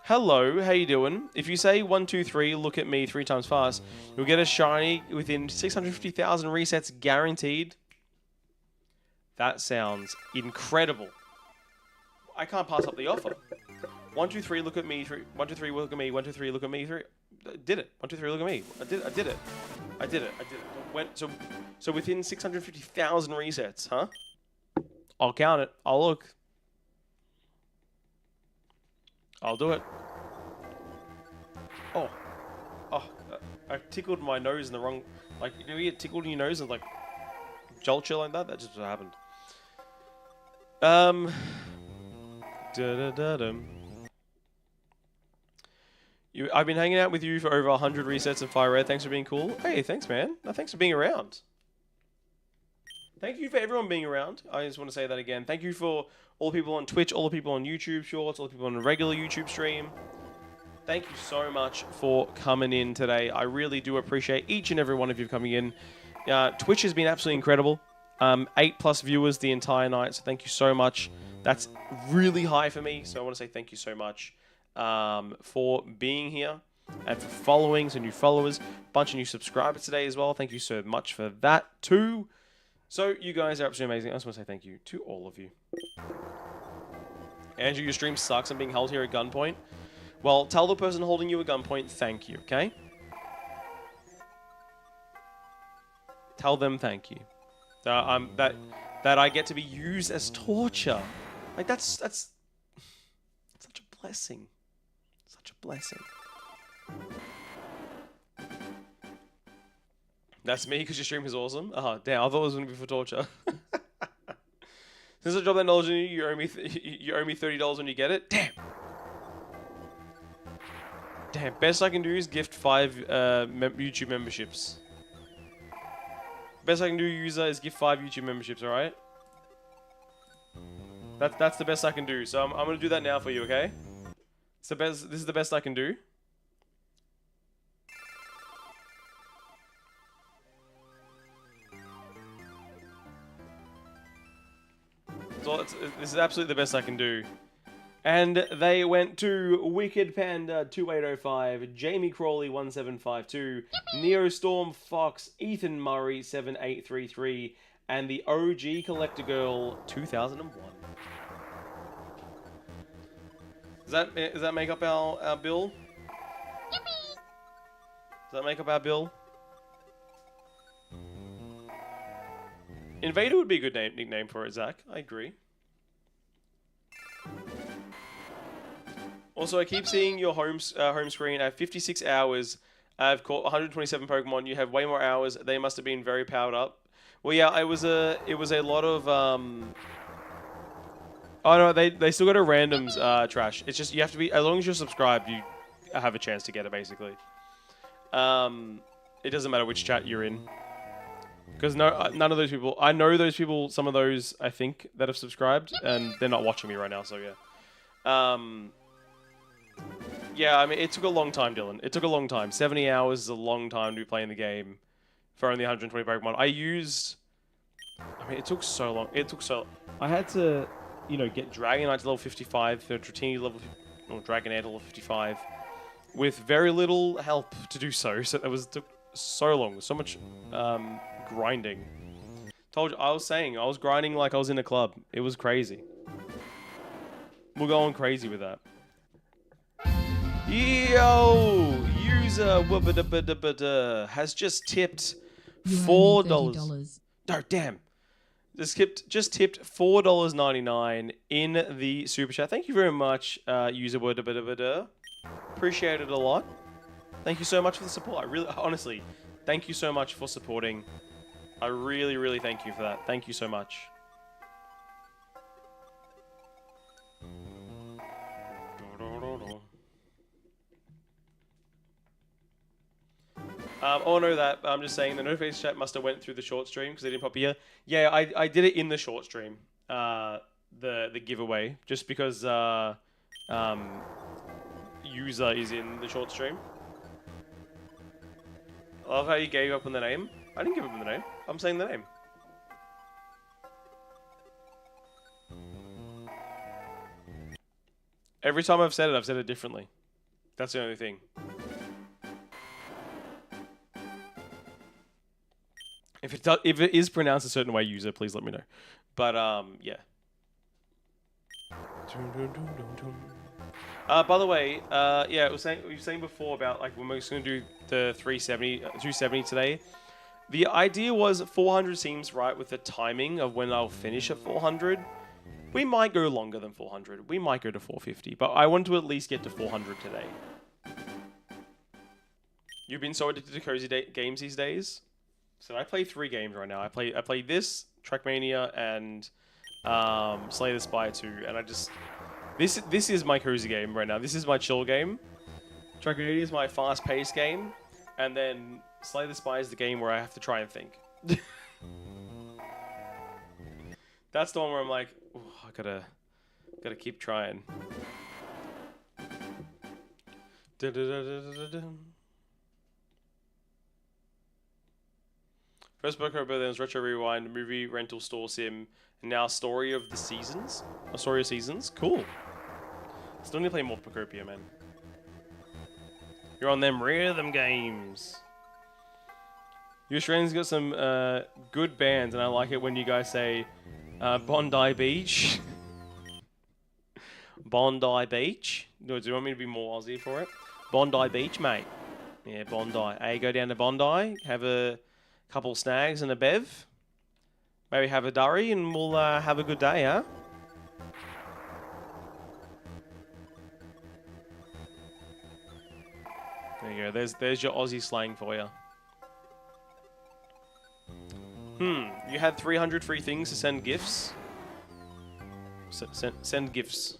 hello, how you doing? If you say 1, 2, 3, look at me 3 times fast, you'll get a shiny within 650,000 resets guaranteed. That sounds incredible. I can't pass up the offer. 1, 2, 3, look at me. 1, 2, 3, look at me. 1, 2, 3, look at me. 3. Did it. 1, 2, 3, look at me. I did it. So within 650,000 resets, huh? I'll count it. I'll look. I'll do it. Oh, I tickled my nose in the wrong. Like, you get tickled in your nose and like jolt you like that? That just happened. I've been hanging out with you for over 100 resets of Fire Red. Thanks for being cool. Hey, thanks, man. No, thanks for being around. Thank you for everyone being around. I just want to say that again. Thank you for all the people on Twitch, all the people on YouTube Shorts, all the people on a regular YouTube stream. Thank you so much for coming in today. I really do appreciate each and every one of you coming in. Twitch has been absolutely incredible. 8+ viewers the entire night, so thank you so much That's really high for me, so I want to say thank you so much for being here and for following some new followers, bunch of new subscribers today as well. Thank you so much for that too. So you guys are absolutely amazing. I just want to say thank you to all of you. Andrew, your stream sucks. I'm being held here at gunpoint. Well, tell the person holding you at gunpoint thank you, okay? Tell them thank you. That I get to be used as torture. Like that's such a blessing. Such a blessing. That's me because your stream is awesome. Damn, I thought it was gonna be for torture. Since I dropped that knowledge in you, you owe me $30 when you get it. Damn. Damn. Best I can do is gift 5 YouTube memberships. Best I can do, user, is gift 5 YouTube memberships. All right. That's the best I can do. So I'm gonna do that now for you. Okay. It's the best. This is the best I can do. So this is absolutely the best I can do. And they went to Wicked Panda 2805, Jamie Crawley 1752, Neostorm Fox, Ethan Murray 7833, and the OG Collector Girl 2001. Does that make up our bill? Does that make up our bill? Invader would be a good nickname for it, Zach. I agree. Also, I keep seeing your home screen at 56 hours. I've caught 127 Pokemon. You have way more hours. They must have been very powered up. Well, yeah, it was a lot of Oh no, they still got a randoms trash. It's just you have to be, as long as you're subscribed, you have a chance to get it basically. It doesn't matter which chat you're in. Because none of those people... I know those people, some of those, I think, that have subscribed, and they're not watching me right now, so yeah. Yeah, I mean, it took a long time, Dylan. It took a long time. 70 hours is a long time to be playing the game for only 120 Pokemon. I mean, it took so long. I had to, you know, get Dragonite to level 55, Dratini level... or Dragonair to level 55, with very little help to do so. So it took so long. So much... grinding. Told you, I was grinding like I was in a club. It was crazy. We're going crazy with that. Yo! User has just tipped $4. No, damn. Just tipped $4.99 in the super chat. Thank you very much, user Appreciate it a lot. Thank you so much for the support. I really, honestly, thank you so much for supporting. I really, really thank you for that. Thank you so much. Oh no, that I'm just saying the notification chat must have went through the short stream because they didn't pop here. Yeah, I did it in the short stream. The giveaway just because user is in the short stream. I love how you gave up on the name. I didn't give up on the name. I'm saying the name. Every time I've said it differently. That's the only thing. If it is pronounced a certain way, user, please let me know. But yeah. By the way, yeah, we were saying before about like when we're just gonna do the 270 today. The idea was 400 seems right with the timing of when I'll finish at 400. We might go longer than 400. We might go to 450, but I want to at least get to 400 today. You've been so addicted to cozy games these days. So I play 3 games right now. I play this, Trackmania, and Slay the Spire 2, and I just this is my cozy game right now. This is my chill game. Trackmania is my fast-paced game, and then Slay the Spire is the game where I have to try and think. That's the one where I'm like, oh, I gotta keep trying. First Pokemon, then was Retro Rewind, movie, rental, store sim, and now Story of the Seasons. A Story of Seasons? Cool. Still need to play more Pokopia, man. You're on them rhythm games. You Australians got some good bands, and I like it when you guys say Bondi Beach. Bondi Beach. Do you want me to be more Aussie for it? Bondi Beach, mate. Yeah, Bondi. Hey, go down to Bondi, have a couple snags and a bev. Maybe have a durry, and we'll have a good day, huh? There you go. There's your Aussie slang for you. You had 300 free things to send gifts. Send gifts.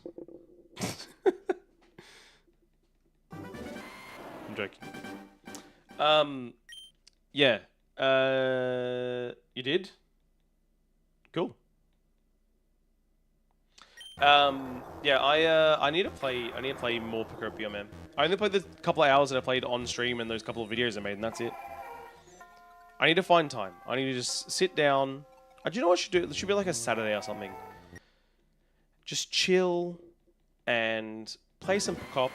I'm joking. Yeah. You did? Cool. Yeah, I need to play more Pokopia, man. I only played the couple of hours that I played on stream and those couple of videos I made, and that's it. I need to find time. I need to just sit down. Do you know what I should do? It should be like a Saturday or something. Just chill and play some Pokop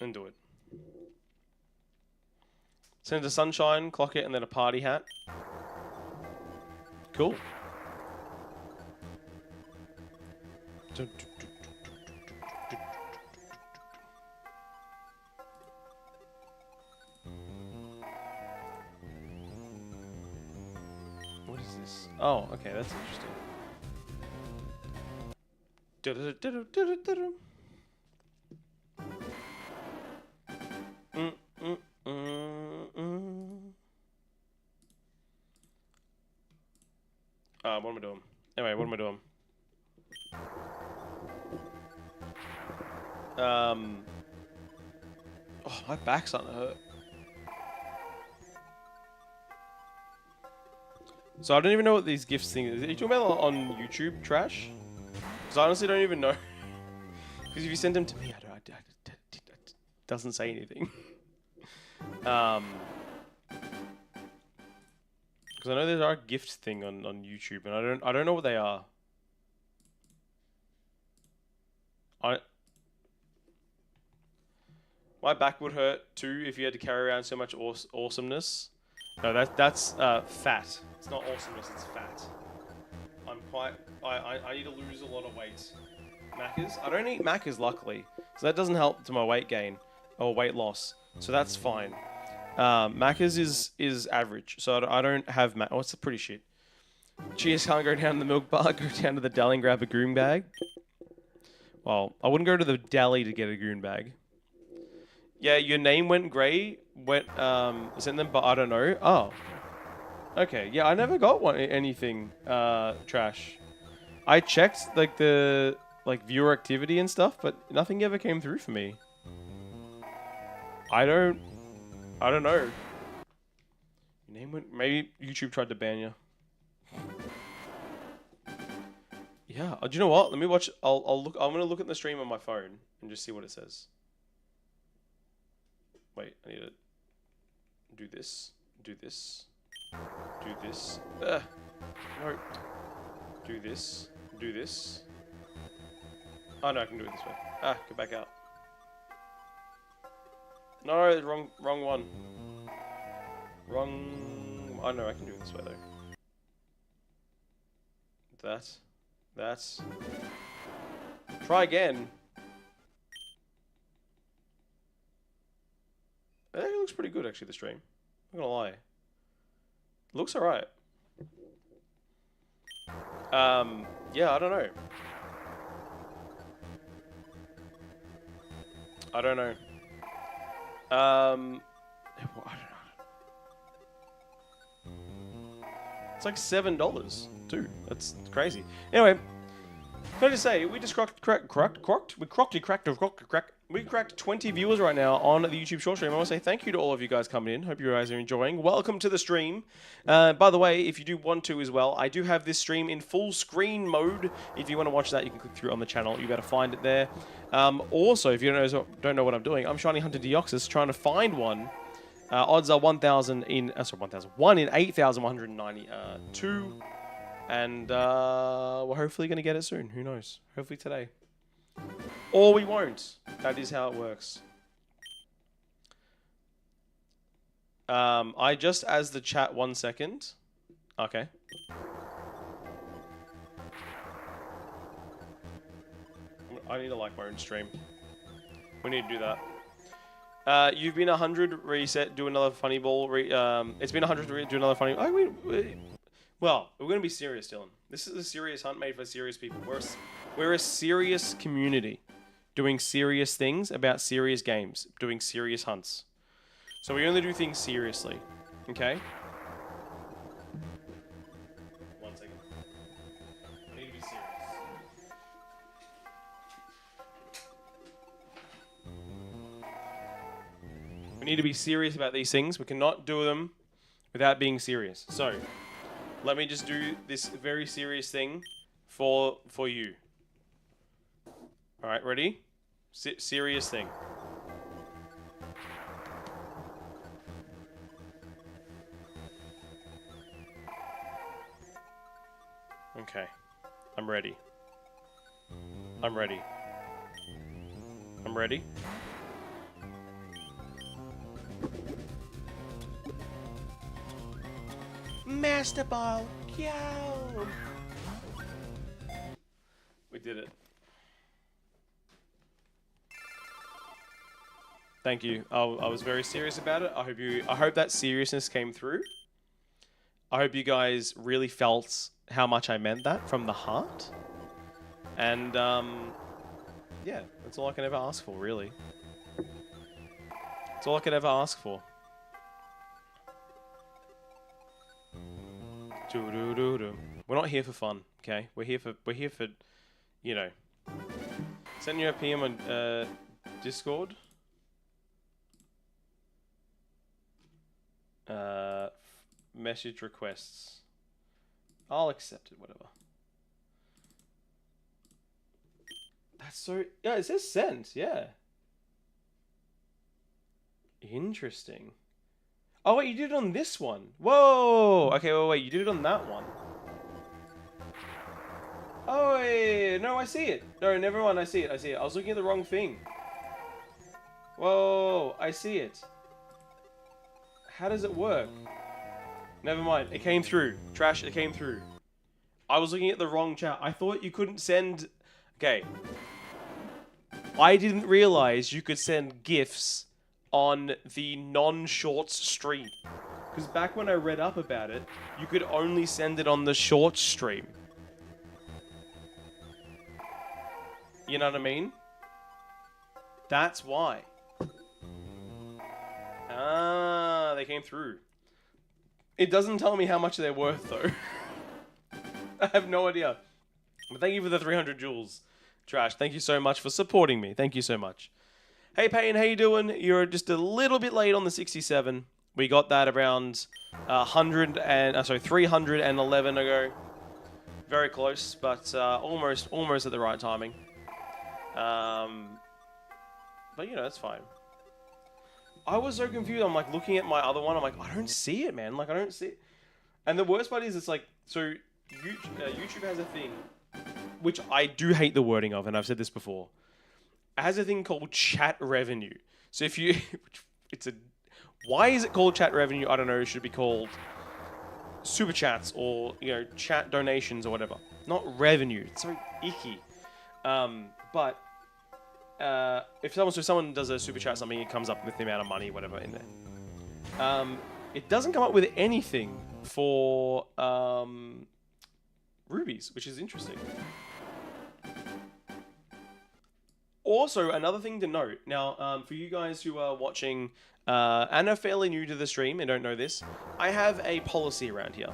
and do it. Send it to Sunshine, clock it, and then a party hat. Cool. What is this? Oh, okay, that's interesting. What am I doing? Anyway, what am I doing? Oh, my back's starting to hurt. So I don't even know what these gifts things. Are you talking about on YouTube, Trash? Because I honestly don't even know. Because if you send them to me, it doesn't say anything. Because I know there are a gift thing on YouTube, and I don't know what they are. My back would hurt too if you had to carry around so much awesomeness. No, that's fat. It's not awesomeness, it's fat. I need to lose a lot of weight. Macca's? I don't eat Macca's, luckily. So that doesn't help to my weight gain or weight loss. So that's fine. Macca's is average. So I don't have Oh, it's pretty shit. Cheers, can't go down to the milk bar, go down to the deli and grab a goon bag. Well, I wouldn't go to the deli to get a goon bag. Yeah, your name went grey. Sent them, but I don't know. Oh. Okay, yeah, I never got anything, Trash. I checked, like, the, viewer activity and stuff, but nothing ever came through for me. I don't know. Your name went, maybe YouTube tried to ban you. Yeah, do you know what? Let me watch, I'll look, I'm gonna look at the stream on my phone and just see what it says. Wait, I need to do this, do this, do this. No. Do this, do this. Oh no, I can do it this way. Ah, go back out. No, wrong one. Wrong. Oh no, I can do it this way though. That's. Try again. I think it looks pretty good actually, the stream. I'm not gonna lie. It looks alright. Yeah, I don't know. I don't know. I don't know. It's like $7 too. That's crazy. Anyway, can I just say, we just cracked 20 viewers right now on the YouTube short stream. I want to say thank you to all of you guys coming in. Hope you guys are enjoying. Welcome to the stream. By the way, if you do want to as well, I do have this stream in full screen mode. If you want to watch that, you can click through on the channel. You better find it there. Also, if you don't know what I'm doing, I'm Shiny Hunter Deoxys, trying to find one Odds are 1,000 in, sorry, 1,000. 1 in 8,192. And we're hopefully going to get it soon. Who knows? Hopefully today. Or we won't. That is how it works. I just as the chat 1 second. Okay. I need to like my own stream. We need to do that. You've been 100, reset, do another funny ball. It's been 100, do another funny. Well, we're going to be serious, Dylan. This is a serious hunt made for serious people. We're a serious community doing serious things about serious games, doing serious hunts. So we only do things seriously, okay? 1 second. I need to be serious. We need to be serious about these things. We cannot do them without being serious. So, let me just do this very serious thing for you. All right, ready? Serious thing. Okay, I'm ready. I'm ready. I'm ready. Master Ball, go! We did it. Thank you. I was very serious about it. I hope that seriousness came through. I hope you guys really felt how much I meant that from the heart. And yeah, that's all I can ever ask for, really. That's all I could ever ask for. We're not here for fun, okay? We're here for, you know. Send you a PM on Discord. Message requests. I'll accept it, whatever. That's so... Yeah, it says sent, yeah. Interesting. Oh, wait, you did it on this one. Whoa! Okay, wait, you did it on that one. Oh, wait, no, I see it. No, never mind, I see it, I see it. I was looking at the wrong thing. Whoa, I see it. How does it work? Never mind, it came through. Trash, it came through. I was looking at the wrong chat. I thought you couldn't send... Okay. I didn't realize you could send GIFs on the non-shorts stream. Because back when I read up about it, you could only send it on the shorts stream. You know what I mean? That's why. Ah, they came through. It doesn't tell me how much they're worth, though. I have no idea. But thank you for the 300 jewels. Trash, thank you so much for supporting me. Thank you so much. Hey, Payne, how you doing? You're just a little bit late on the 67. We got that around 311 ago. Very close, but almost at the right timing. But, you know, that's fine. I was so confused. I'm, like, looking at my other one. I'm like, I don't see it, man. Like, I don't see it. And the worst part is it's like, so YouTube has a thing, which I do hate the wording of, and I've said this before. It has a thing called chat revenue. So if you... Why is it called chat revenue? I don't know. It should be called super chats or, you know, chat donations or whatever. Not revenue. It's so icky. But... if someone does a super chat or something, it comes up with the amount of money, whatever, in there. It doesn't come up with anything for rubies, which is interesting. Also, another thing to note, now, for you guys who are watching and are fairly new to the stream and don't know this, I have a policy around here.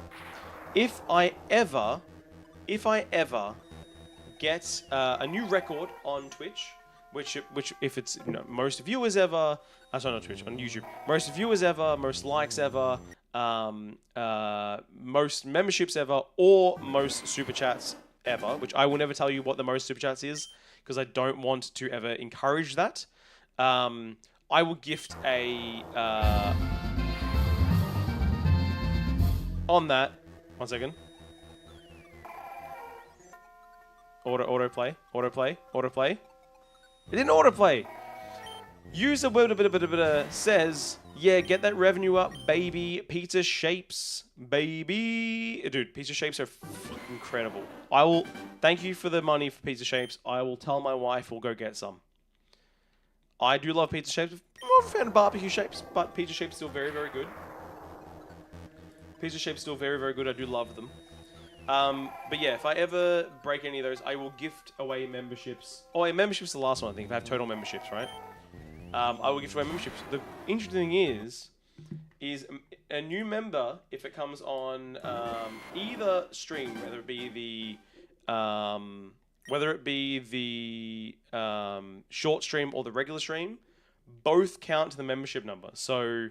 If I ever get a new record on Twitch, which if it's, you know, most viewers ever, sorry, not Twitch, on YouTube, most viewers ever, most likes ever, most memberships ever, or most super chats ever, which I will never tell you what the most super chats is, because I don't want to ever encourage that. I will gift a on that, 1 second. Autoplay. It didn't autoplay. User says, yeah, get that revenue up, baby. Pizza shapes, baby. Dude, pizza shapes are incredible. I will thank you for the money for pizza shapes. I will tell my wife we'll go get some. I do love pizza shapes. I'm more of a fan of barbecue shapes, but pizza shapes still very, very good. Pizza shapes still very, very good. I do love them. But yeah, if I ever break any of those, I will gift away memberships. Oh, yeah, membership's the last one, I think. If I have total memberships, right? I will gift away memberships. The interesting thing is a new member, if it comes on either stream, whether it be the short stream or the regular stream, both count to the membership number. So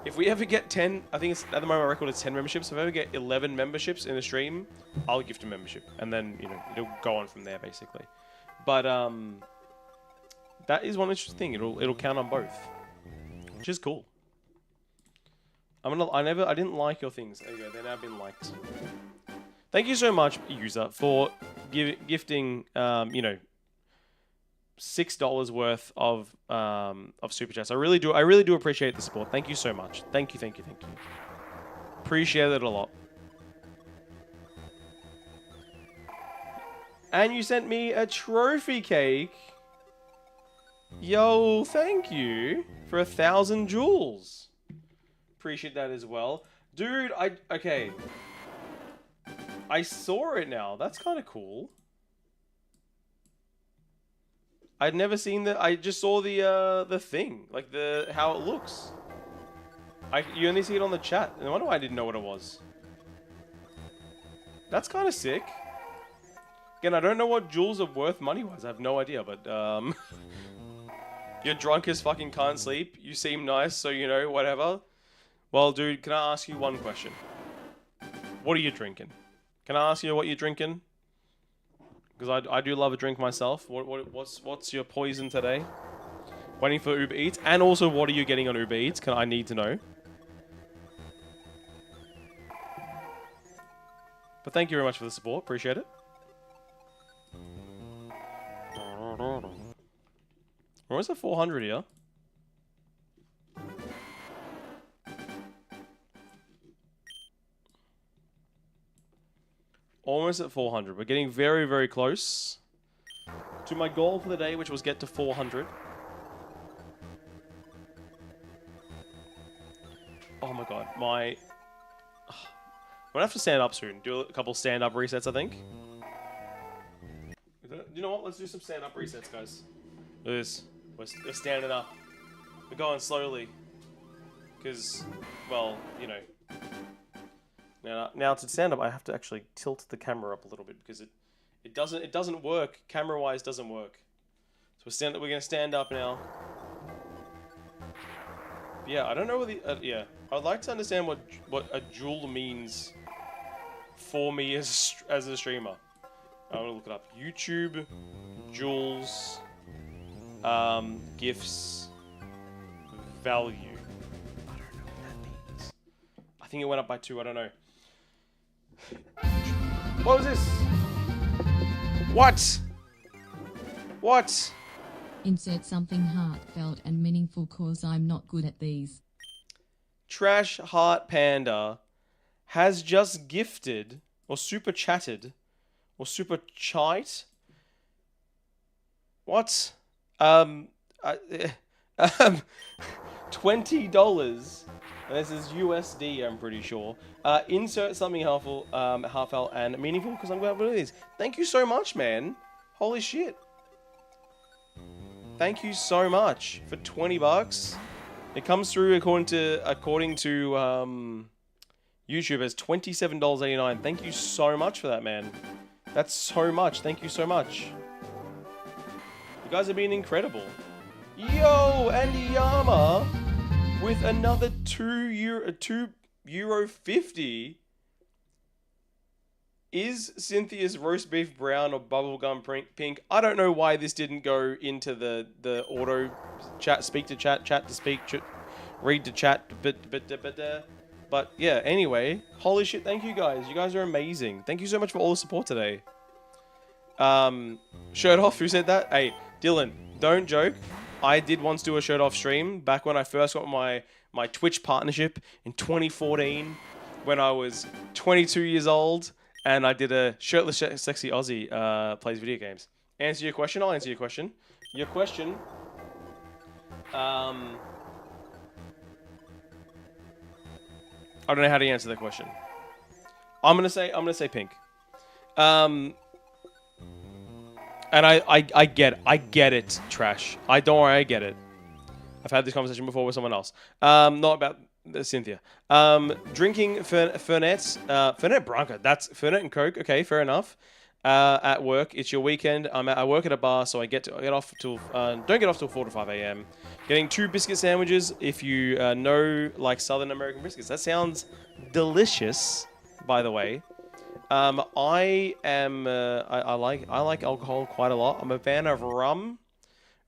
if we ever get 10, I think it's, at the moment my record is 10 memberships. If I ever get 11 memberships in a stream, I'll gift a membership. And then, you know, it'll go on from there, basically. But, that is one interesting thing. It'll count on both. Which is cool. I didn't like your things. There you go. They've now been liked. Thank you so much, user, for gifting, you know, $6 worth of super chats. I really do appreciate the support. Thank you so much. Thank you. Appreciate it a lot. And you sent me a trophy cake. Yo, thank you for 1,000 jewels. Appreciate that as well. Dude, okay. I saw it now. That's kind of cool. I'd never seen that. I just saw the thing, like how it looks. You only see it on the chat. No wonder why I didn't know what it was. That's kind of sick. Again, I don't know what jewels are worth money-wise. I have no idea, but you're drunk as fucking can't sleep. You seem nice, so you know, whatever. Well, dude, can I ask you one question? What are you drinking? Can I ask you what you're drinking? Because I do love a drink myself. What's your poison today? Waiting for Uber Eats, and also what are you getting on Uber Eats? I need to know. But thank you very much for the support. Appreciate it. We're almost at 400 here. Almost at 400. We're getting very, very close to my goal for the day, which was get to 400. Oh my god, I'm gonna have to stand up soon. Do a couple stand-up resets, I think. You know what? Let's do some stand-up resets, guys. Look at this. We're standing up. We're going slowly. Because, well, you know. Now to stand up, I have to actually tilt the camera up a little bit because it doesn't work. Camera-wise, doesn't work. So we're gonna stand up now. Yeah, I don't know what yeah. I'd like to understand what a jewel means for me as a streamer. I'm gonna look it up. YouTube, jewels, gifts, value. I don't know what that means. I think it went up by 2. I don't know. What was this? What? What? Insert something heartfelt and meaningful cause I'm not good at these. Trash Heart Panda has just gifted, or super chatted, or super chite. What? $20. And this is USD, I'm pretty sure. Insert something heartfelt and meaningful, because I'm glad to do this. Thank you so much, man. Holy shit. Thank you so much for $20. It comes through according to YouTube as $27.89. Thank you so much for that, man. That's so much. Thank you so much. You guys have been incredible. Yo, Andy Yama with another €2.50. Is Cynthia's roast beef brown or bubblegum pink? I don't know why this didn't go into the auto chat, speak to chat, chat to speak, read to chat, but But yeah, anyway, holy shit, thank you guys. You guys are amazing. Thank you so much for all the support today. Shirt off, who said that? Hey, Dylan, don't joke. I did once do a shirt off stream back when I first got my Twitch partnership in 2014 when I was 22 years old, and I did a shirtless sexy Aussie plays video games. Answer your question, I'll answer your question. Your question, I don't know how to answer that question. I'm gonna say pink. And I get it, Trash. Don't worry, I get it. I've had this conversation before with someone else. Not about Cynthia. Drinking Fernet Branca. That's Fernet and Coke. Okay, fair enough. At work, it's your weekend. I work at a bar, so I get off till don't get off till 4 to 5 a.m. Getting 2 biscuit sandwiches. If you know like Southern American biscuits, that sounds delicious. By the way. I like alcohol quite a lot. I'm a fan of rum.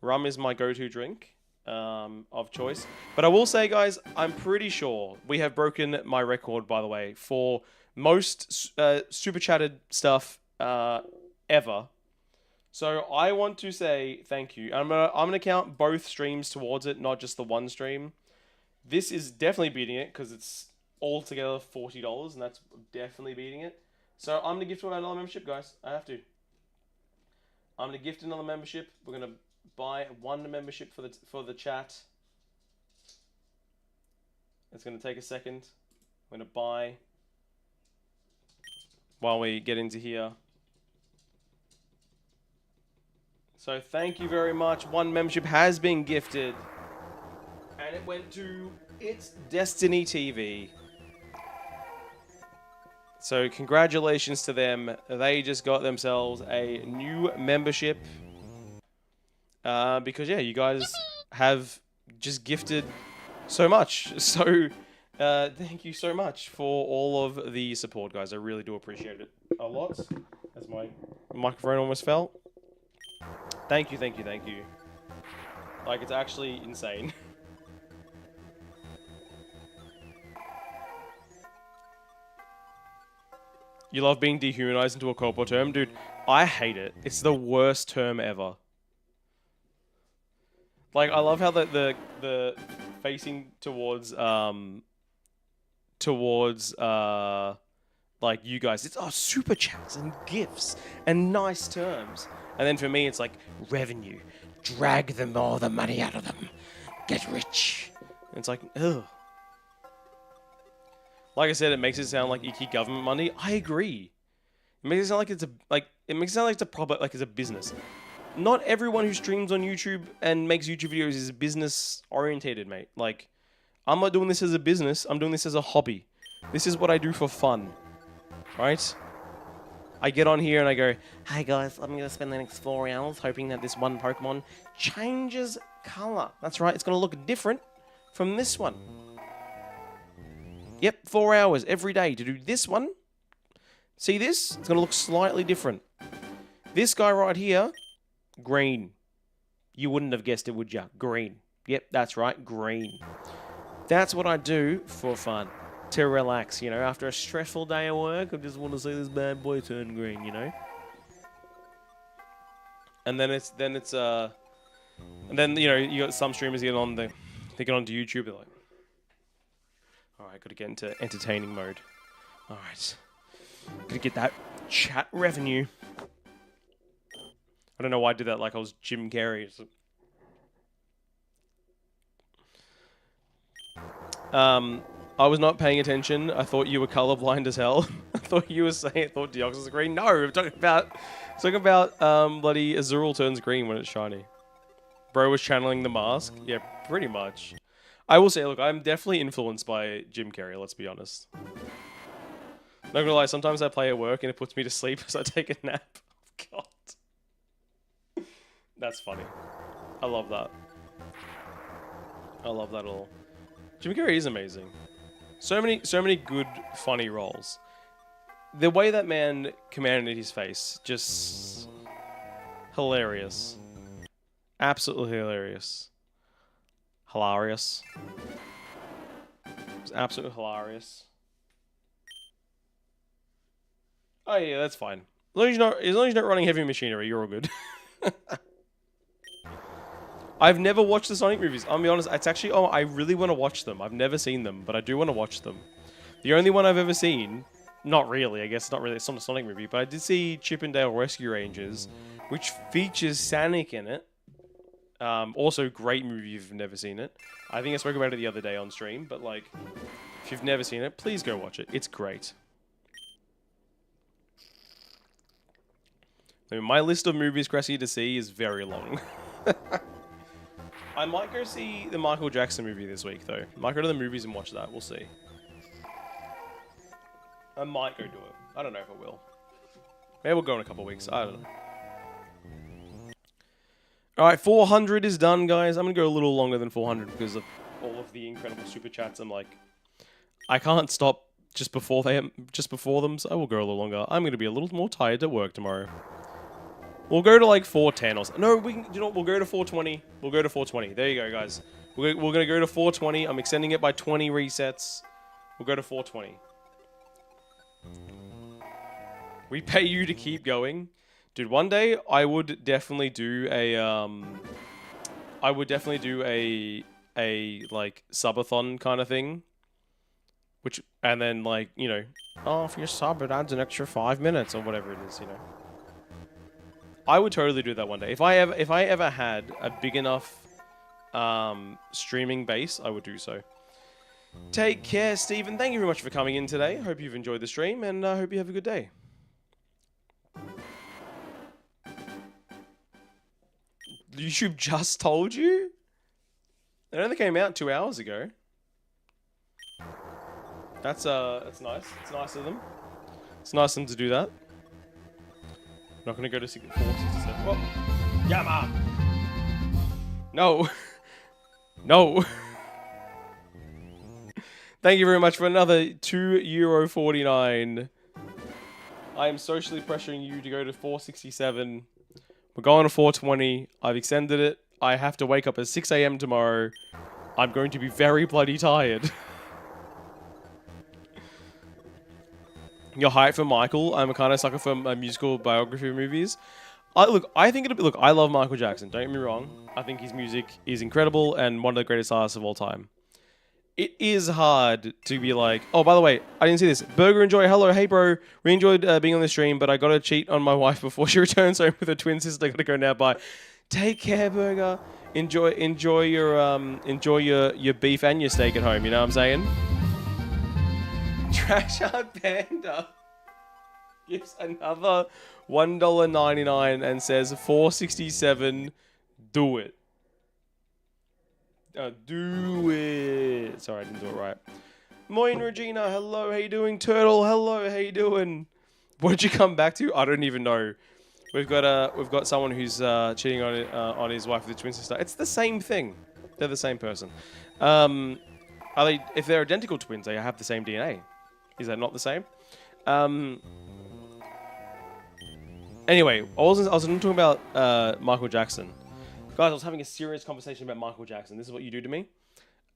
Rum is my go-to drink of choice. But I will say, guys, I'm pretty sure we have broken my record, by the way, for most super chatted stuff ever. So I want to say thank you. I'm gonna count both streams towards it, not just the one stream. This is definitely beating it because it's altogether $40, and that's definitely beating it. So I'm gonna gift another membership, guys. I have to. I'm gonna gift another membership. We're gonna buy one membership for the chat. It's gonna take a second. I'm gonna buy while we get into here. So thank you very much. One membership has been gifted, and it went to It's Destiny TV. So congratulations to them. They just got themselves a new membership. Because yeah, you guys have just gifted so much. So thank you so much for all of the support, guys. I really do appreciate it a lot. As my microphone almost fell. Thank you, thank you, thank you. Like, it's actually insane. You love being dehumanized into a corporate term? Dude, I hate it. It's the worst term ever. Like, I love how the facing towards like you guys, it's super chats and gifts and nice terms. And then for me it's like revenue. Drag them all the money out of them. Get rich. And it's like, ugh. Like I said, it makes it sound like icky government money. I agree. It makes it sound like it's a proper, like it's a business. Not everyone who streams on YouTube and makes YouTube videos is business orientated, mate. Like, I'm not doing this as a business. I'm doing this as a hobby. This is what I do for fun, right? I get on here and I go, hey guys, I'm going to spend the next 4 hours hoping that this one Pokemon changes color. That's right, it's going to look different from this one. Yep, 4 hours every day to do this one. See this? It's going to look slightly different. This guy right here, green. You wouldn't have guessed it, would you? Green. Yep, that's right, green. That's what I do for fun. To relax, you know, after a stressful day at work, I just want to see this bad boy turn green, you know? And then you know, you got some streamers get on they get onto YouTube, they're like, alright, gotta get into entertaining mode. Alright. Gotta get that chat revenue. I don't know why I did that like I was Jim Carrey. I was not paying attention. I thought you were colorblind as hell. I thought you were saying Deoxys was green. No, I'm talking about bloody Azurill turns green when it's shiny. Bro was channeling the mask. Yeah, pretty much. I will say, look, I'm definitely influenced by Jim Carrey, let's be honest. Not gonna lie, sometimes I play at work and it puts me to sleep as I take a nap. God. That's funny. I love that. I love that all. Jim Carrey is amazing. So many good, funny roles. The way that man commanded his face, just hilarious. Absolutely hilarious. Hilarious. It's absolutely hilarious. Oh yeah, that's fine. As long as you're not running heavy machinery, you're all good. I've never watched the Sonic movies. I'll be honest, it's actually... Oh, I really want to watch them. I've never seen them, but I do want to watch them. The only one I've ever seen... Not really, I guess it's not really... It's not a Sonic movie, but I did see Chip 'n Dale Rescue Rangers, which features Sonic in it. Also, great movie if you've never seen it. I think I spoke about it the other day on stream, but like... If you've never seen it, please go watch it. It's great. I mean, my list of movies Cressy to see is very long. I might go see the Michael Jackson movie this week, though. Might go to the movies and watch that. We'll see. I might go do it. I don't know if I will. Maybe we'll go in a couple of weeks. I don't know. Alright, 400 is done, guys. I'm going to go a little longer than 400 because of all of the incredible super chats. I'm like... I can't stop just before them, so I will go a little longer. I'm going to be a little more tired at work tomorrow. We'll go to like 410 or something. No, we can, you know what? We'll go to 420. We'll go to 420. There you go, guys. We're going to go to 420. I'm extending it by 20 resets. We'll go to 420. We pay you to keep going. Dude, one day I would definitely do a like subathon kind of thing. And then like, you know, oh, if you're sub, it adds an extra 5 minutes or whatever it is, you know. I would totally do that one day. If I ever had a big enough streaming base, I would do so. Take care, Stephen. Thank you very much for coming in today. Hope you've enjoyed the stream, and I hope you have a good day. YouTube just told you? It only came out 2 hours ago. That's nice. It's nice of them. It's nice of them to do that. Not gonna go to 467. Oh. Yeah, man. No. No. Thank you very much for another €2.49. I am socially pressuring you to go to 467. We're going to 420. I've extended it. I have to wake up at 6 AM tomorrow. I'm going to be very bloody tired. You're hyped for Michael. I'm a kind of sucker for musical biography movies. I love Michael Jackson. Don't get me wrong. I think his music is incredible and one of the greatest artists of all time. It is hard to be like, oh, by the way, I didn't see this. Burger Enjoy, hello, hey bro. We enjoyed being on the stream, but I gotta cheat on my wife before she returns home with her twin sister. I gotta go now. Bye. Take care, Burger. Enjoy your beef and your steak at home. You know what I'm saying? Trash Art Panda gives another $1.99 and says 467. Do it. Do it. Sorry, I didn't do it right. Moin Regina, hello, how you doing? Turtle, hello, how you doing? What did you come back to? I don't even know. We've got someone who's cheating on his wife with a twin sister. It's the same thing. They're the same person. If they're identical twins, they have the same DNA. Is that not the same? Anyway, I was talking about Michael Jackson. Guys, I was having a serious conversation about Michael Jackson. This is what you do to me.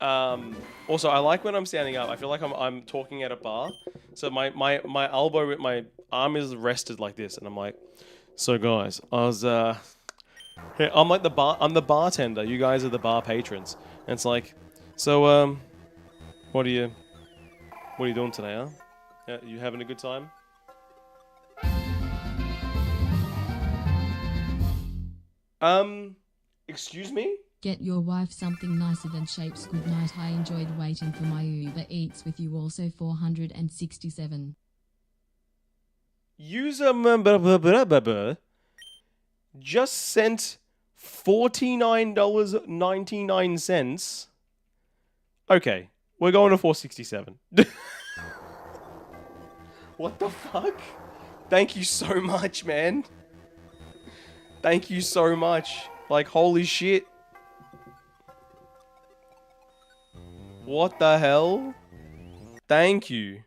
Also, I like when I'm standing up. I feel like I'm talking at a bar. So my elbow, my arm is rested like this, and I'm like, so guys, I'm like I'm the bartender. You guys are the bar patrons. And it's like, so what are you doing today, huh? Yeah, you having a good time? Excuse me? Get your wife something nicer than shapes. Good night. I enjoyed waiting for my Uber Eats with you. Also 467. User just sent $49.99. Okay, we're going to 467. What the fuck? Thank you so much, man. Thank you so much. Like, holy shit. What the hell? Thank you.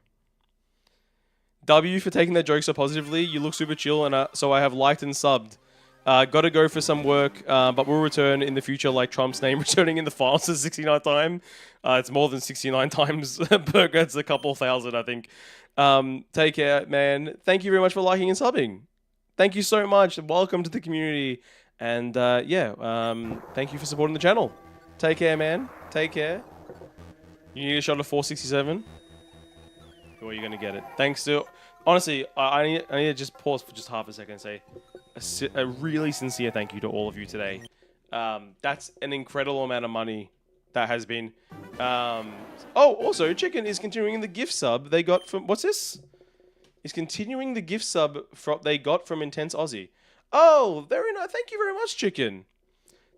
W for taking that joke so positively. You look super chill, and so I have liked and subbed. Got to go for some work, but we'll return in the future like Trump's name returning in the files the 69th time. It's more than 69 times per It's a couple thousand, I think. Take care, man. Thank you very much for liking and subbing. Thank you so much. Welcome to the community. And thank you for supporting the channel. Take care, man. Take care. You need a shot of 467? Or are you going to get it? Thanks to... Honestly, I need to just pause for just half a second and say a really sincere thank you to all of you today. That's an incredible amount of money that has been... Oh, also, Chicken is continuing the gift sub they got from... What's this? Is continuing the gift sub they got from iNtenseAussie. Oh, very nice. Thank you very much, Chicken.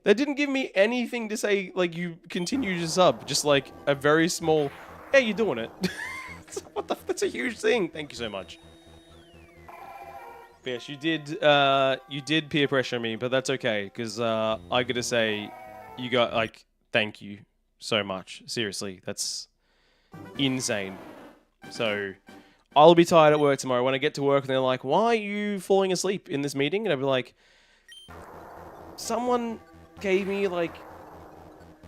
They didn't give me anything to say, like, you continue to sub. Just, like, a very small... Yeah, you're doing it. What the... That's a huge thing. Thank you so much. But yes, you did peer pressure me, but that's okay. Because I gotta say, you got, like, thank you so much. Seriously, that's insane. So... I'll be tired at work tomorrow. When I get to work and they're like, why are you falling asleep in this meeting? And I'll be like, someone gave me like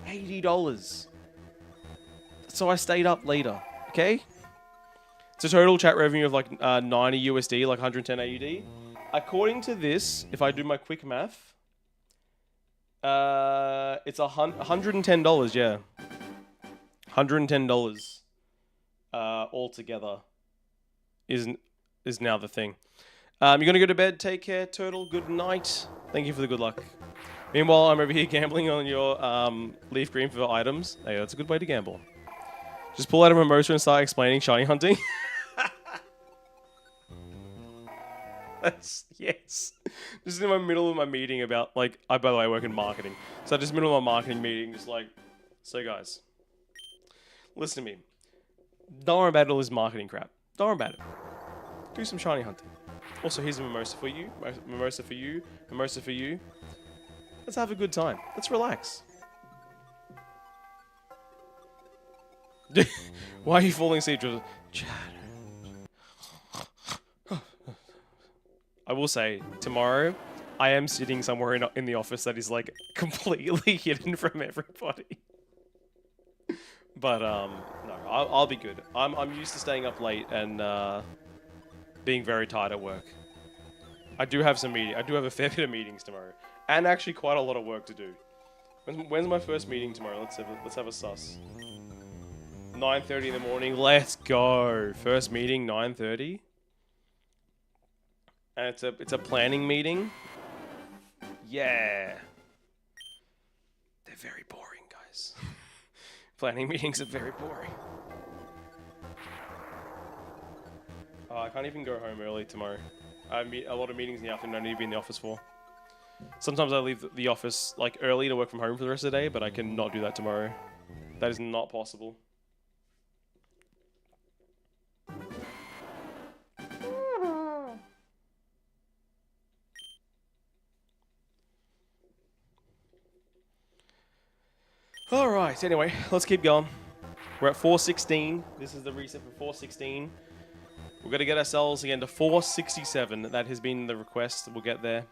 $80. So I stayed up later. Okay? It's a total chat revenue of like 90 USD, like 110 AUD. According to this, if I do my quick math, it's $110, yeah. $110 altogether. Is now the thing. You're gonna go to bed. Take care, Turtle. Good night. Thank you for the good luck. Meanwhile, I'm over here gambling on your leaf green for items. Hey, that's a good way to gamble. Just pull out a mimosa and start explaining shiny hunting. Yes. Just in the middle of my meeting about like by the way I work in marketing, so just middle of my marketing meeting, just like, so guys, listen to me. Don't worry about all this marketing crap. Don't worry about it. Do some shiny hunting. Also, here's a mimosa for you. Mimosa for you. Mimosa for you. Let's have a good time. Let's relax. Why are you falling asleep? I will say, tomorrow, I am sitting somewhere in the office that is like completely hidden from everybody. But no, I'll be good. I'm used to staying up late and being very tired at work. I do have a fair bit of meetings tomorrow, and actually quite a lot of work to do. When's my first meeting tomorrow? Let's have a suss. 9:30 in the morning. Let's go. First meeting 9:30, and it's a planning meeting. Yeah. They're very boring, guys. Planning meetings are very boring. I can't even go home early tomorrow. I have a lot of meetings in the afternoon I need to be in the office for. Sometimes I leave the office like early to work from home for the rest of the day, but I cannot do that tomorrow. That is not possible. Alright, anyway, let's keep going. We're at 416. This is the reset for 416. We're going to get ourselves again to 467. That has been the request. We'll get there.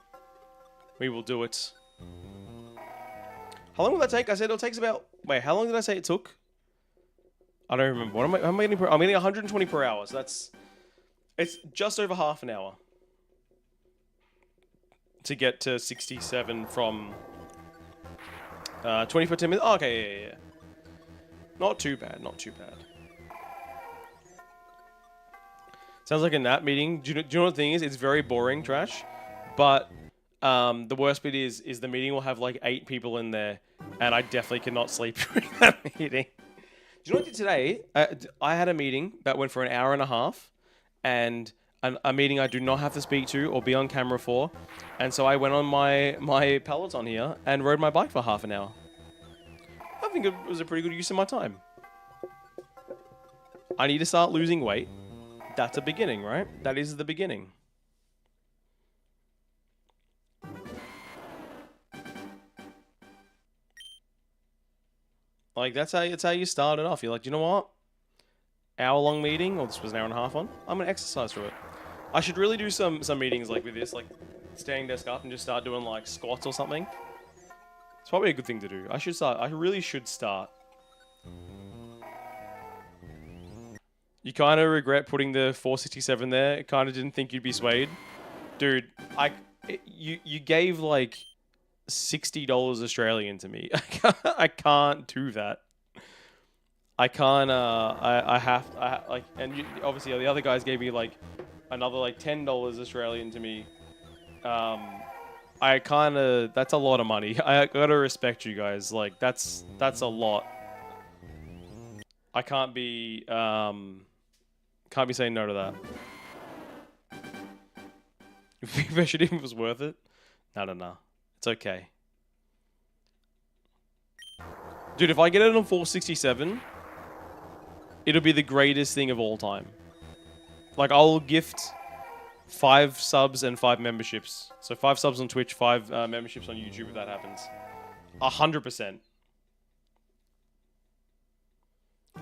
We will do it. How long will that take? I said it takes about... Wait, how long did I say it took? I don't remember. What am I getting per... I'm getting 120 per hour. So that's... It's just over half an hour. To get to 67 from... 20 for 10 minutes. Oh, okay, yeah. Not too bad, not too bad. Sounds like a nap meeting. Do you know what the thing is? It's very boring, Trash. But the worst bit is the meeting will have like 8 people in there, and I definitely cannot sleep during that meeting. Do you know what I did today? I had a meeting that went for an hour and a half, and a meeting I do not have to speak to or be on camera for. And so I went on my Peloton here and rode my bike for half an hour. I think it was a pretty good use of my time. I need to start losing weight. That's a beginning, right? That is the beginning. Like, that's how you start it off. You're like, you know what? Hour-long meeting, or this was an hour and a half on. I'm going to exercise through it. I should really do some meetings like with this, like standing desk up and just start doing like squats or something. It's probably a good thing to do. I should start. I really should start. You kind of regret putting the 467 there. Kind of didn't think you'd be swayed. Dude, you gave like $60 Australian to me. I can't do that. I can't. I have. Like, and obviously the other guys gave me like another like $10 Australian to me. I kind of. That's a lot of money. I gotta respect you guys. Like that's a lot. I can't be saying no to that. Especially if it was worth it. No. It's okay. Dude, if I get it on 467, it'll be the greatest thing of all time. Like, I'll gift 5 subs and 5 memberships. So 5 subs on Twitch, 5 memberships on YouTube if that happens. 100%.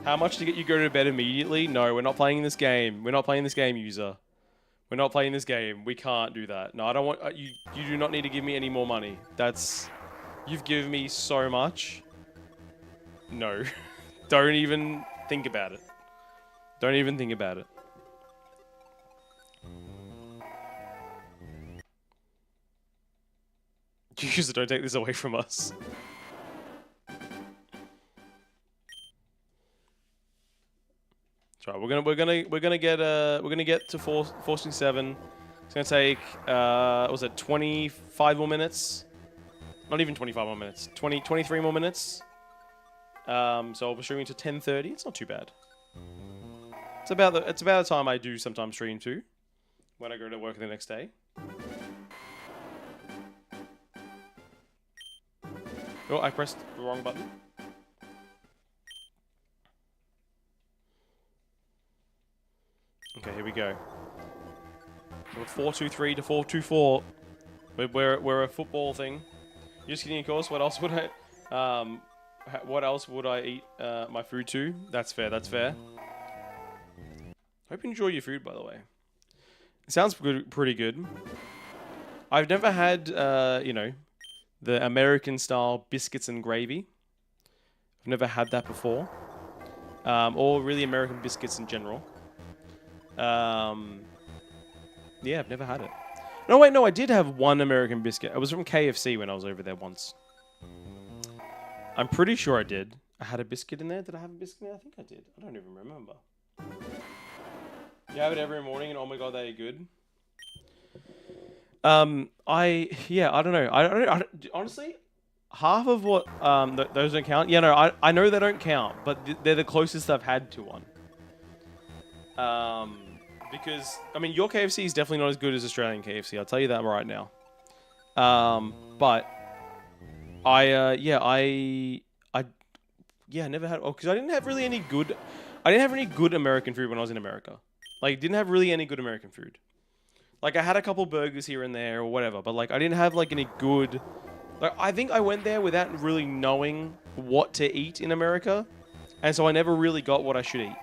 How much to get you go to bed immediately? No, we're not playing this game. We're not playing this game, user. We're not playing this game. We can't do that. No, I don't want... you do not need to give me any more money. That's... You've given me so much. No. Don't even think about it. Don't even think about it. User, don't take this away from us. That's right. We're gonna get to 467. It's gonna take what was it 25 more minutes? Not even 25 more minutes. 23 more minutes. So I'll be streaming to 10:30. It's not too bad. It's about the time I do sometimes stream too, when I go to work the next day. Oh, I pressed the wrong button. Okay, here we go. We're 4-2-3 to 4-2-4. We're a football thing. You're just kidding, of course. What else would what else would I eat my food to? That's fair. That's fair. Hope you enjoy your food, by the way. It sounds pretty good. I've never had, you know, the American-style biscuits and gravy. I've never had that before. Or really American biscuits in general. Yeah, I've never had it. No, wait, no, I did have one American biscuit. It was from KFC when I was over there once. I'm pretty sure I did. I had a biscuit in there. Did I have a biscuit in there? I think I did. I don't even remember. You have it every morning and oh my god, they are good. Yeah, I don't know. I don't honestly, half of what, those don't count. Yeah, no, I know they don't count, but they're the closest I've had to one. Because, I mean, your KFC is definitely not as good as Australian KFC. I'll tell you that right now. But I never had, because I didn't have really any good, I didn't have any good American food when I was in America. Like, didn't have really any good American food. Like, I had a couple burgers here and there or whatever, but like, I didn't have like any good, like, I think I went there without really knowing what to eat in America. And so I never really got what I should eat.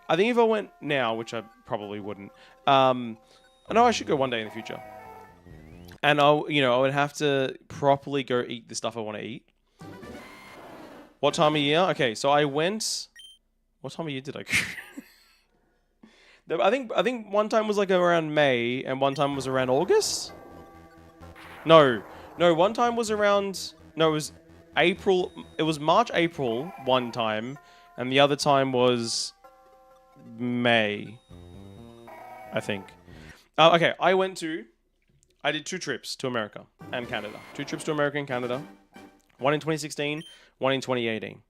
I think if I went now, which I probably wouldn't, I know I should go one day in the future. And I would have to properly go eat the stuff I want to eat. What time of year? Okay, so I went. What time of year did I go? I think one time was like around May, and one time was around August. No, one time was around. No, it was April. It was March, April one time, and the other time was May, I think. Okay, I did 2 trips to America and Canada. 2 trips to America and Canada. One in 2016, one in 2018.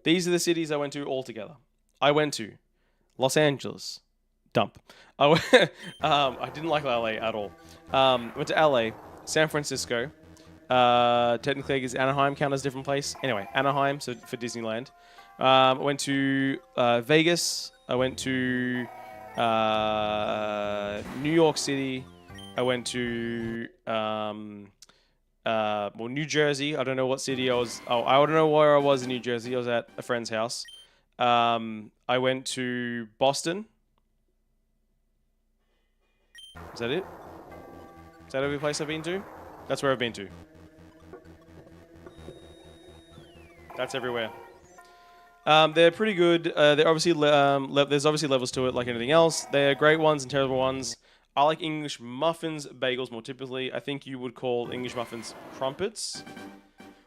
These are the cities I went to all together. I went to Los Angeles. Dump. I didn't like LA at all. Went to LA, San Francisco. Technically, I guess Anaheim count as a different place. Anyway, Anaheim, so for Disneyland. I went to Vegas. I went to New York City. I went to New Jersey. I don't know what city I was. Oh, I don't know where I was in New Jersey. I was at a friend's house. I went to Boston. Is that it? Is that every place I've been to? That's where I've been to. That's everywhere. They're pretty good. They're obviously there's obviously levels to it, like anything else. They're great ones and terrible ones. I like English muffins, bagels more typically. I think you would call English muffins crumpets.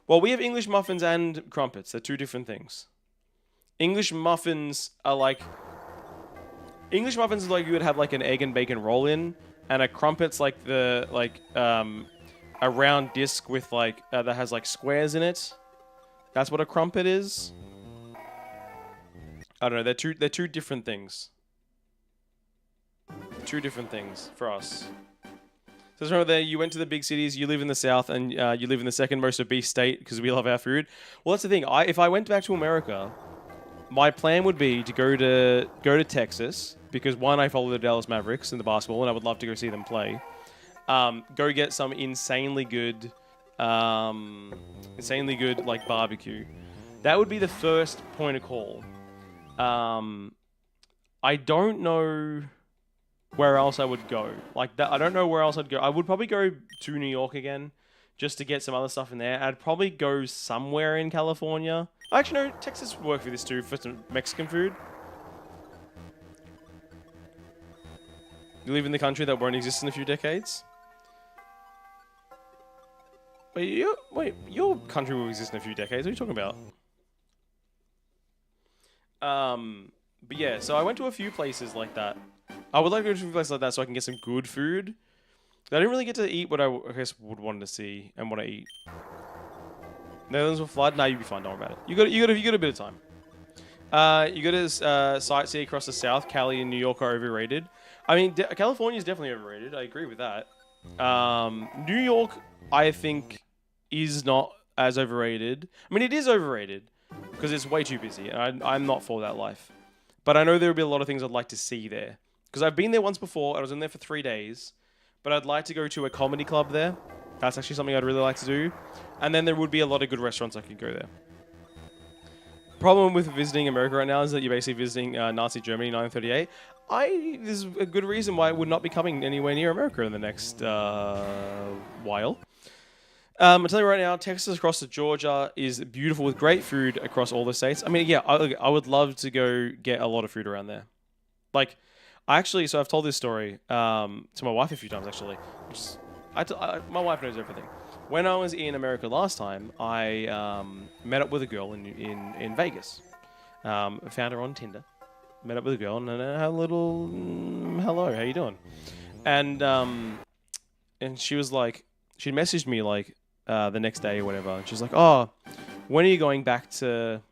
Well, we have English muffins and crumpets. They're two different things. English muffins are like... English muffins is like you would have like an egg and bacon roll in, and a crumpet's like a round disc with like that has like squares in it. That's what a crumpet is. I don't know. They're two different things. Two different things for us. So remember there, you went to the big cities, you live in the South, and you live in the second most obese state because we love our food. Well, that's the thing. If I went back to America, my plan would be to go to Texas because one, I follow the Dallas Mavericks in the basketball, and I would love to go see them play. Go get some insanely good like barbecue. That would be the first point of call. I don't know where else I would go. Like that, I don't know where else I'd go. I would probably go to New York again, just to get some other stuff in there. I'd probably go somewhere in California. Actually, no, Texas would work for this too, for some Mexican food. You live in the country that won't exist in a few decades? Wait, your country will exist in a few decades. What are you talking about? But yeah, so I went to a few places like that. I would like to go to a few places like that so I can get some good food. I didn't really get to eat what I guess would want to see and what I eat. Netherlands will flood? Nah, you'll be fine. Don't worry about it. You got a bit of time. You got to sightsee across the South. Cali and New York are overrated. I mean, California is definitely overrated. I agree with that. New York, I think, is not as overrated. I mean, it is overrated because it's way too busy. And I'm not for that life. But I know there will be a lot of things I'd like to see there. Because I've been there once before. I was in there for 3 days. But I'd like to go to a comedy club there. That's actually something I'd really like to do. And then there would be a lot of good restaurants I could go there. Problem with visiting America right now is that you're basically visiting Nazi Germany 1938. There's a good reason why I would not be coming anywhere near America in the next while. I'm telling you right now, Texas across to Georgia is beautiful with great food across all the states. I mean, yeah, I would love to go get a lot of food around there. Like, so I've told this story to my wife a few times, actually. My wife knows everything. When I was in America last time, I met up with a girl in Vegas. Found her on Tinder. Met up with a girl and had a little hello, how you doing? And she was like, she messaged me like the next day or whatever. And she's like, oh, when are you going back to?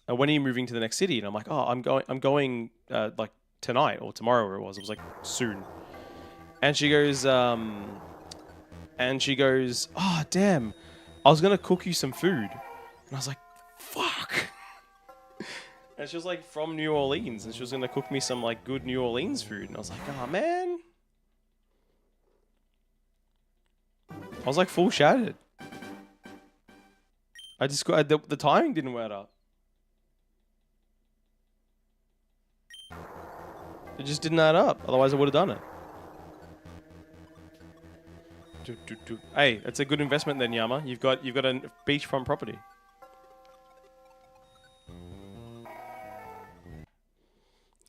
When are you moving to the next city? And I'm like, oh, I'm going like tonight or tomorrow, where it was. It was like soon. And she goes, oh damn, I was gonna cook you some food. And I was like, fuck. And she was like from New Orleans, and she was gonna cook me some like good New Orleans food. And I was like, oh man. I was like full shattered. The timing didn't work out. It just didn't add up. Otherwise, I would have done it. Hey, it's a good investment then, Yama. You've got a beachfront property.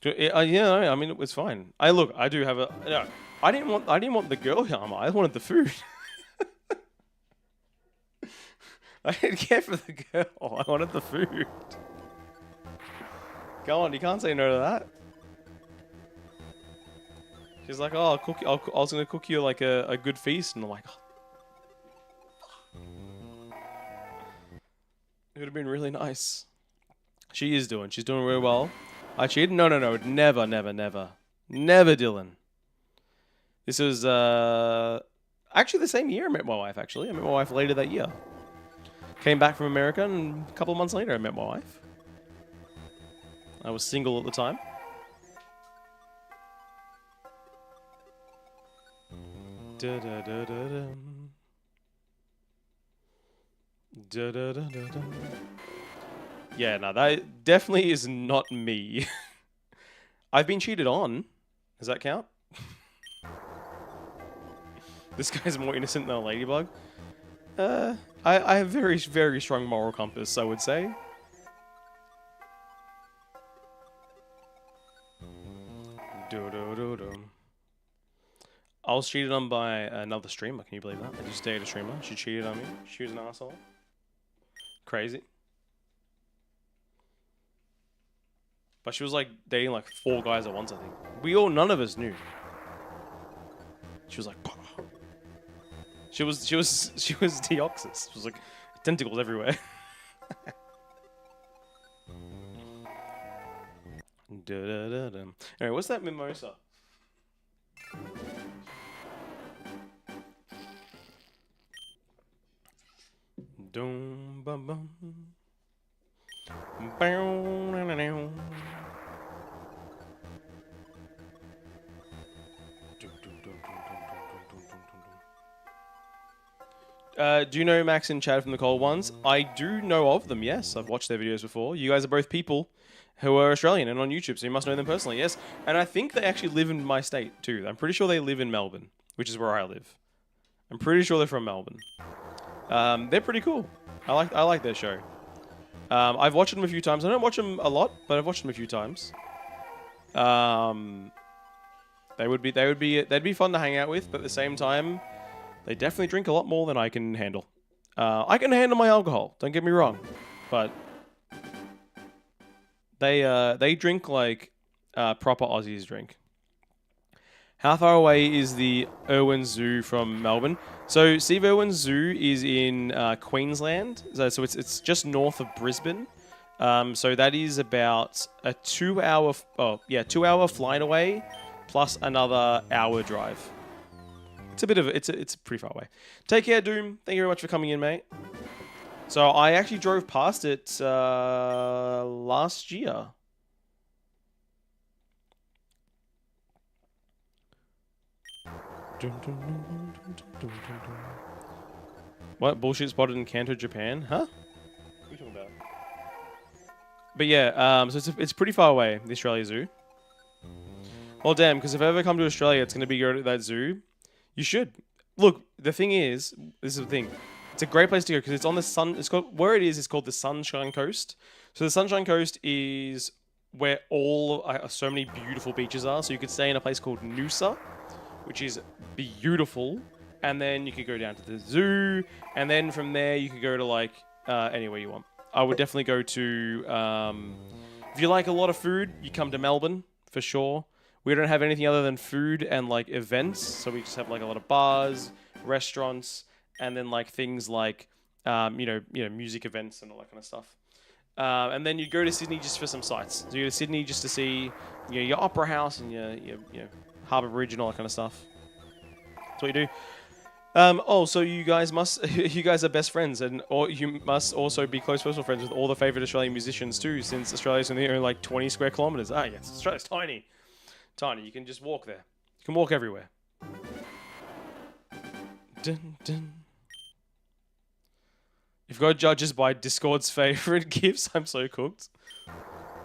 Yeah, I mean it was fine. I do have a. No, I didn't want the girl Yama. I wanted the food. I didn't care for the girl. I wanted the food. Go on, you can't say no to that. She's like, oh, I was gonna cook you like a good feast, and I'm like, oh. It would have been really nice. She's doing really well. I cheated? No, never, Dylan. This was actually the same year I met my wife. Actually, I met my wife later that year. Came back from America, and a couple of months later, I met my wife. I was single at the time. Yeah, no, that definitely is not me. I've been cheated on. Does that count? This guy's more innocent than a ladybug. I have very, very strong moral compass, I would say. I was cheated on by another streamer. Can you believe that? I just dated a streamer. She cheated on me. She was an asshole. Crazy. But she was like dating like 4 guys at once, I think. None of us knew. She was like, she was Deoxys. She was like tentacles everywhere. Anyway, what's that mimosa? Dum bum bum. Do you know Max and Chad from the Cold Ones? I do know of them, yes. I've watched their videos before. You guys are both people who are Australian and on YouTube, so you must know them personally, yes. And I think they actually live in my state, too. I'm pretty sure they live in Melbourne, which is where I live. I'm pretty sure they're from Melbourne. They're pretty cool. I like their show. I've watched them a few times. I don't watch them a lot, but I've watched them a few times. They'd be fun to hang out with, but at the same time, they definitely drink a lot more than I can handle. I can handle my alcohol, don't get me wrong, but they drink like proper Aussies drink. How far away is the Irwin Zoo from Melbourne? So Steve Irwin Zoo is in Queensland, so it's just north of Brisbane. So that is about a 2-hour, 2-hour flight away, plus another hour drive. It's pretty far away. Take care, Doom. Thank you very much for coming in, mate. So I actually drove past it last year. What? Bullshit spotted in Kanto, Japan? Huh? What are you talking about? But yeah, so it's pretty far away, the Australia Zoo. Well, damn, because if I ever come to Australia, it's going to be go to that zoo. You should. Look, the thing is, this is the thing. It's a great place to go because it's on the sun. It's called, where it is called the Sunshine Coast. So the Sunshine Coast is where all so many beautiful beaches are. So you could stay in a place called Noosa, which is beautiful, and then you could go down to the zoo, and then from there you could go to like anywhere you want. I would definitely go to if you like a lot of food, you come to Melbourne for sure. We don't have anything other than food and like events, so we just have like a lot of bars, restaurants, and then like things like music events and all that kind of stuff. And then you go to Sydney just for some sights. So you go to Sydney just to see your Opera House and your Harbour Bridge and all that kind of stuff. That's what you do. So you guys are best friends, or you must also be close personal friends with all the favourite Australian musicians too, since Australia's only like 20 square kilometres. Ah, yes, Australia's tiny. Tiny, you can just walk there. You can walk everywhere. Dun, dun. If God judges by Discord's favourite gifts, I'm so cooked.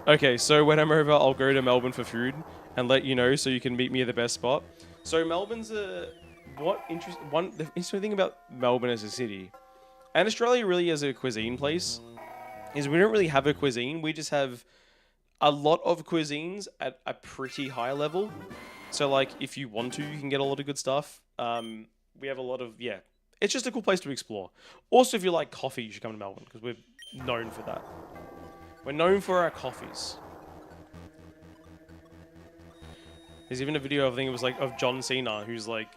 Okay, so when I'm over, I'll go to Melbourne for food and let you know so you can meet me at the best spot. So Melbourne's the interesting thing about Melbourne as a city, and Australia really as a cuisine place, is we don't really have a cuisine. We just have a lot of cuisines at a pretty high level. So like if you want to, you can get a lot of good stuff. We have a lot of, it's just a cool place to explore. Also, if you like coffee, you should come to Melbourne because we're known for that. We're known for our coffees. There's even a video, I think it was like, of John Cena, who's like,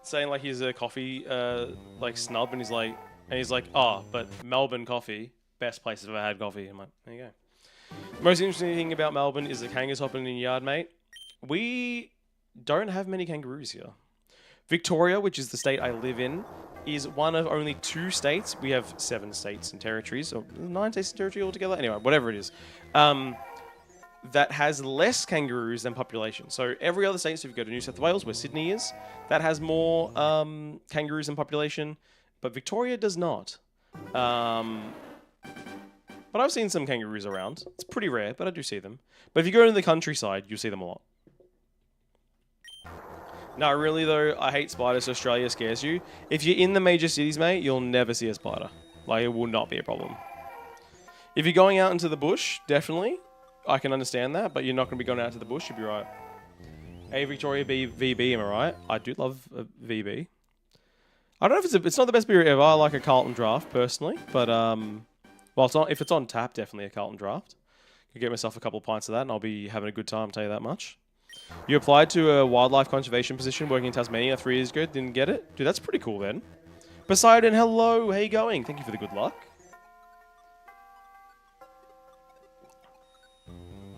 saying like he's a coffee, like snub, and he's like, but Melbourne coffee, best place I've ever had coffee. I'm like, there you go. The most interesting thing about Melbourne is the kangaroos hopping in your yard, mate. We don't have many kangaroos here. Victoria, which is the state I live in, is one of only 2 states. We have 7 states and territories, or 9 states and territory altogether. Anyway, whatever it is. That has less kangaroos than population. So every other state, so if you go to New South Wales, where Sydney is, that has more kangaroos than population, but Victoria does not. But I've seen some kangaroos around. It's pretty rare, but I do see them. But if you go into the countryside, you'll see them a lot. No, really though, I hate spiders, so Australia scares you. If you're in the major cities, mate, you'll never see a spider. Like, it will not be a problem. If you're going out into the bush, definitely. I can understand that, but you're not going to be going out to the bush, you'll be right. Hey, Victoria VB, am I right? I do love a VB. I don't know if it's not the best beer ever. I like a Carlton Draft, personally. But, well, if it's on tap, definitely a Carlton Draft. Could get myself a couple of pints of that, and I'll be having a good time, I'll tell you that much. You applied to a wildlife conservation position working in Tasmania 3 years ago. Didn't get it? Dude, that's pretty cool, then. Poseidon, hello. How you going? Thank you for the good luck.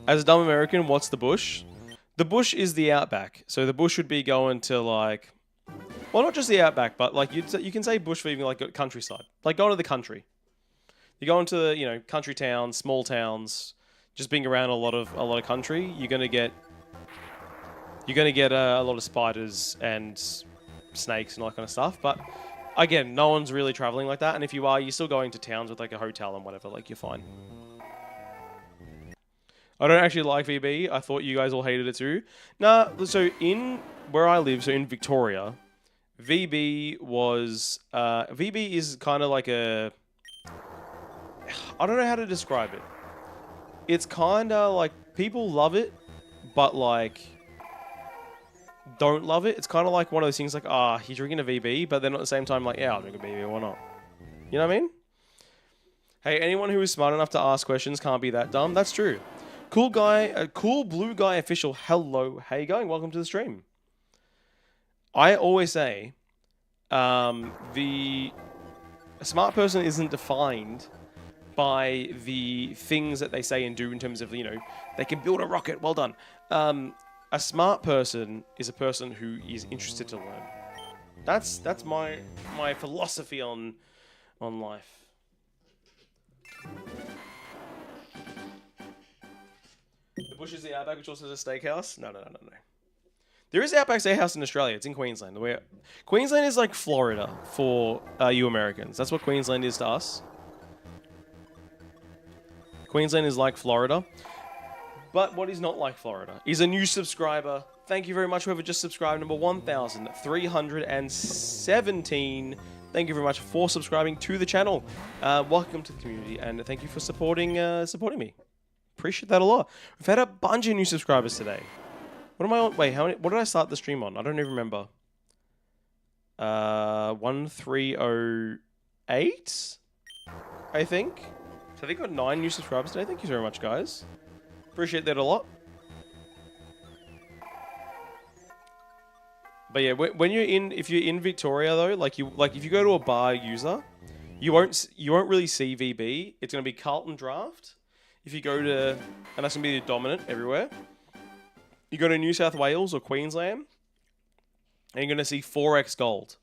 As a dumb American, what's the bush? The bush is the outback. So the bush would be going to, like... Well, not just the outback, but, like, you can say bush for even, like, countryside. Like, going to the country. You go into, you know, country towns, small towns, just being around a lot of country, you're gonna get a lot of spiders and snakes and all that kind of stuff. But again, no one's really traveling like that. And if you are, you're still going to towns with like a hotel and whatever. Like, you're fine. I don't actually like VB. I thought you guys all hated it too. Nah, so in where I live, so in Victoria, VB is kind of like a... I don't know how to describe it. It's kind of like people love it, but like don't love it. It's kind of like one of those things like, he's drinking a VB, but then at the same time like, yeah, I'll drink a VB, why not? You know what I mean? Hey, anyone who is smart enough to ask questions can't be that dumb. That's true. Cool guy, cool blue guy official. Hello, how you going? Welcome to the stream. I always say, a smart person isn't defined by the things that they say and do in terms of, you know, they can build a rocket. Well done. A smart person is a person who is interested to learn. That's my philosophy on life. The bush is the outback, which also has a steakhouse. No. There is Outback Steakhouse in Australia. It's in Queensland. Queensland is like Florida for you Americans. That's what Queensland is to us. Queensland is like Florida. But what is not like Florida is a new subscriber. Thank you very much, whoever just subscribed. Number 1,317. Thank you very much for subscribing to the channel. Welcome to the community, and thank you for supporting me. Appreciate that a lot. We've had a bunch of new subscribers today. What am I on? Wait, how many? What did I start the stream on? I don't even remember. 1308, I think. So I think I got 9 new subscribers today. Thank you very much, guys. Appreciate that a lot. But yeah, when if you're in Victoria though, like if you go to a bar user, you won't really see VB. It's gonna be Carlton Draft. If you go to, and that's gonna be the dominant everywhere. You go to New South Wales or Queensland, and you're gonna see 4x Gold.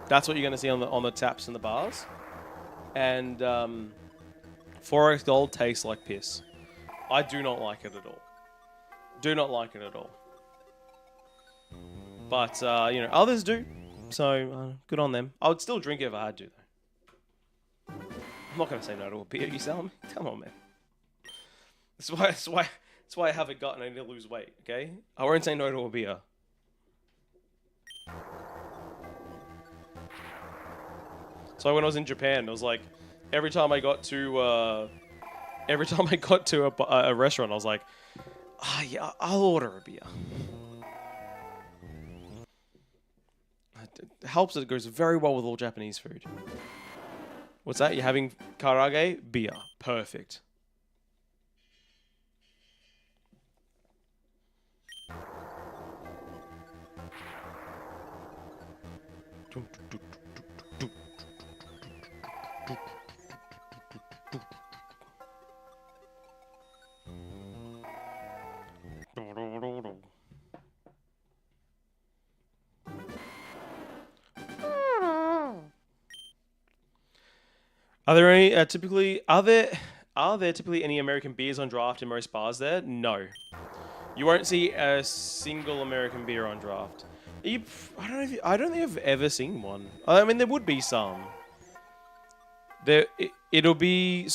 That's what you're gonna see on the taps and the bars. And 4x Gold tastes like piss. I do not like it at all. Do not like it at all. But, you know, others do. So, good on them. I would still drink it if I had to, though. I'm not going to say no to a beer, you sell me? Come on, man. That's why I have a gut and I need to lose weight, okay? I won't say no to a beer. So when I was in Japan, it was like, every time I got to a restaurant, I was like, yeah, I'll order a beer. It helps that it goes very well with all Japanese food. What's that? You're having karage? Beer. Perfect. Are there typically any American beers on draft in most bars there? No. You won't see a single American beer on draft. I don't think I've ever seen one. I mean, there would be some. It'll be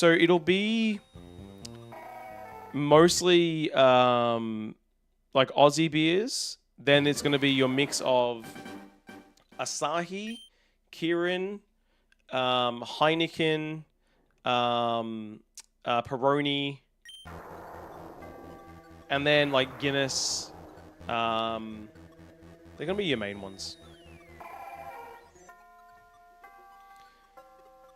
mostly like Aussie beers Then it's going to be your mix of Asahi, Kirin, Heineken, Peroni, and then like Guinness. They're going to be your main ones.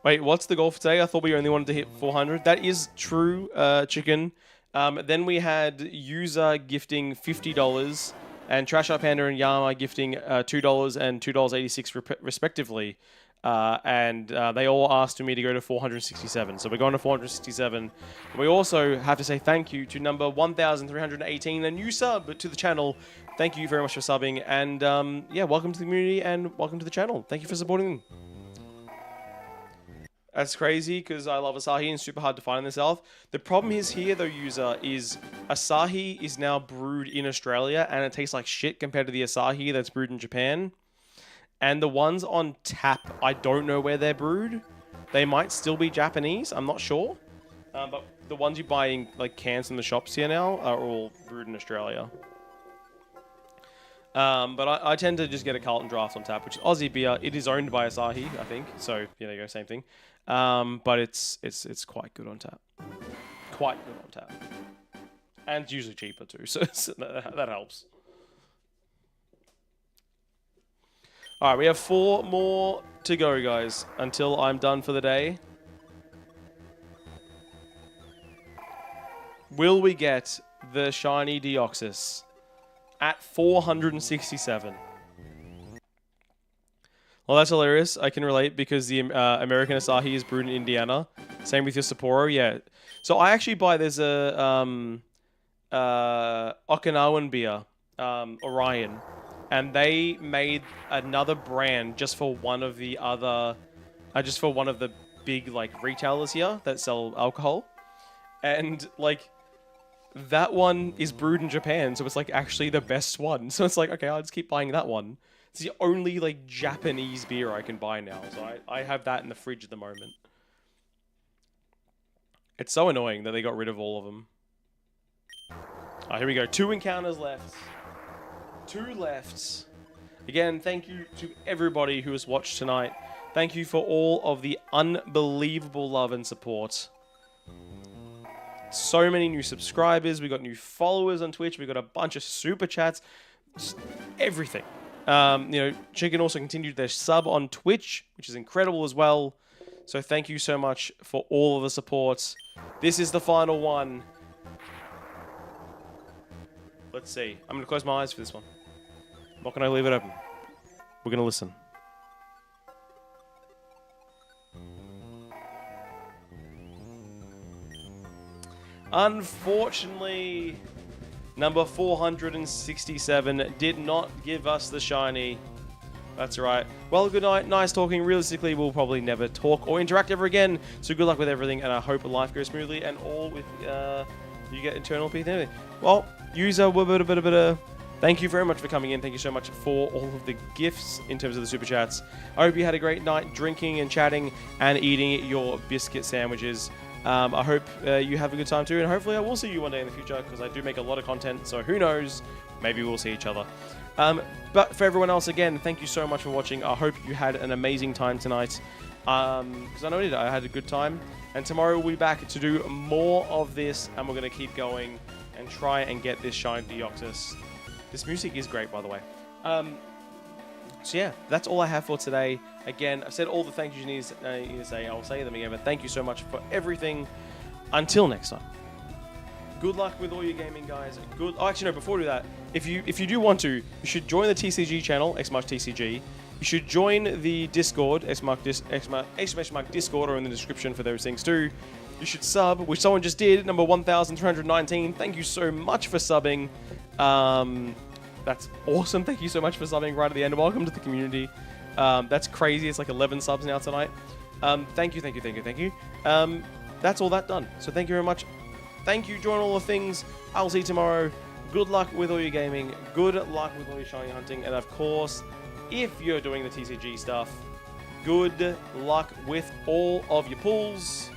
Wait, what's the goal for today? I thought we only wanted to hit 400. That is true, Chicken. Then we had user gifting $50 and Trash Up Panda and Yama gifting $2 and $2.86 respectively. And they all asked me to go to 467. So we're going to 467. We also have to say thank you to number 1,318, a new sub to the channel. Thank you very much for subbing. And yeah, welcome to the community and welcome to the channel. Thank you for supporting them. That's crazy because I love Asahi and it's super hard to find in the South. The problem is here, though, user, is Asahi is now brewed in Australia and it tastes like shit compared to the Asahi that's brewed in Japan. And the ones on tap, I don't know where they're brewed. They might still be Japanese, I'm not sure. But the ones you buy in like cans in the shops here now are all brewed in Australia. But I tend to just get a Carlton Draft on tap, which is Aussie beer. It is owned by Asahi, I think. So, yeah, there you go, same thing. But it's quite good on tap. Quite good on tap. And it's usually cheaper too, so that helps. Alright, we have 4 more to go, guys, until I'm done for the day. Will we get the shiny Deoxys at 467? Well, that's hilarious. I can relate because the American Asahi is brewed in Indiana. Same with your Sapporo, yeah. So I actually buy, there's a Okinawan beer, Orion, and they made another brand just for one of the other, just for one of the big like retailers here that sell alcohol, and like that one is brewed in Japan, so it's like actually the best one. So it's like, okay, I'll just keep buying that one. It's the only like Japanese beer I can buy now, so I have that in the fridge at the moment. It's so annoying that they got rid of all of them. Alright, here we go. 2 encounters left. 2 left. Again, thank you to everybody who has watched tonight. Thank you for all of the unbelievable love and support. So many new subscribers. We got new followers on Twitch. We got a bunch of super chats. Just everything. You know, Chicken also continued their sub on Twitch, which is incredible as well. So thank you so much for all of the support. This is the final one. Let's see. I'm going to close my eyes for this one. I'm not going to leave it open. We're going to listen. Unfortunately, number 467 did not give us the shiny. That's right. Well, good night. Nice talking. Realistically, we'll probably never talk or interact ever again. So good luck with everything, and I hope life goes smoothly and all with you get internal peace and everything. Well, user, thank you very much for coming in. Thank you so much for all of the gifts in terms of the super chats. I hope you had a great night drinking and chatting and eating your biscuit sandwiches. I hope you have a good time too, and hopefully I will see you one day in the future because I do make a lot of content, so who knows, maybe we'll see each other. But for everyone else, again, thank you so much for watching. I hope you had an amazing time tonight, because I know I had a good time, and tomorrow we'll be back to do more of this, and we're going to keep going and try and get this shiny Deoxys. This music is great, by the way. So yeah, that's all I have for today. Again, I've said all the thank yous you need to say. I'll say them again, but thank you so much for everything. Until next time. Good luck with all your gaming, guys. Good. Oh, actually, no. Before we do that, if you do want to, you should join the TCG channel, !TCG. You should join the Discord, !Discord, or in the description for those things too. You should sub, which someone just did, number 1,319. Thank you so much for subbing. That's awesome. Thank you so much for subbing right at the end. Welcome to the community. That's crazy. It's like 11 subs now tonight. Thank you. That's all that done. So thank you very much. Thank you. Join all the things. I'll see you tomorrow. Good luck with all your gaming. Good luck with all your shiny hunting. And of course, if you're doing the TCG stuff, good luck with all of your pulls.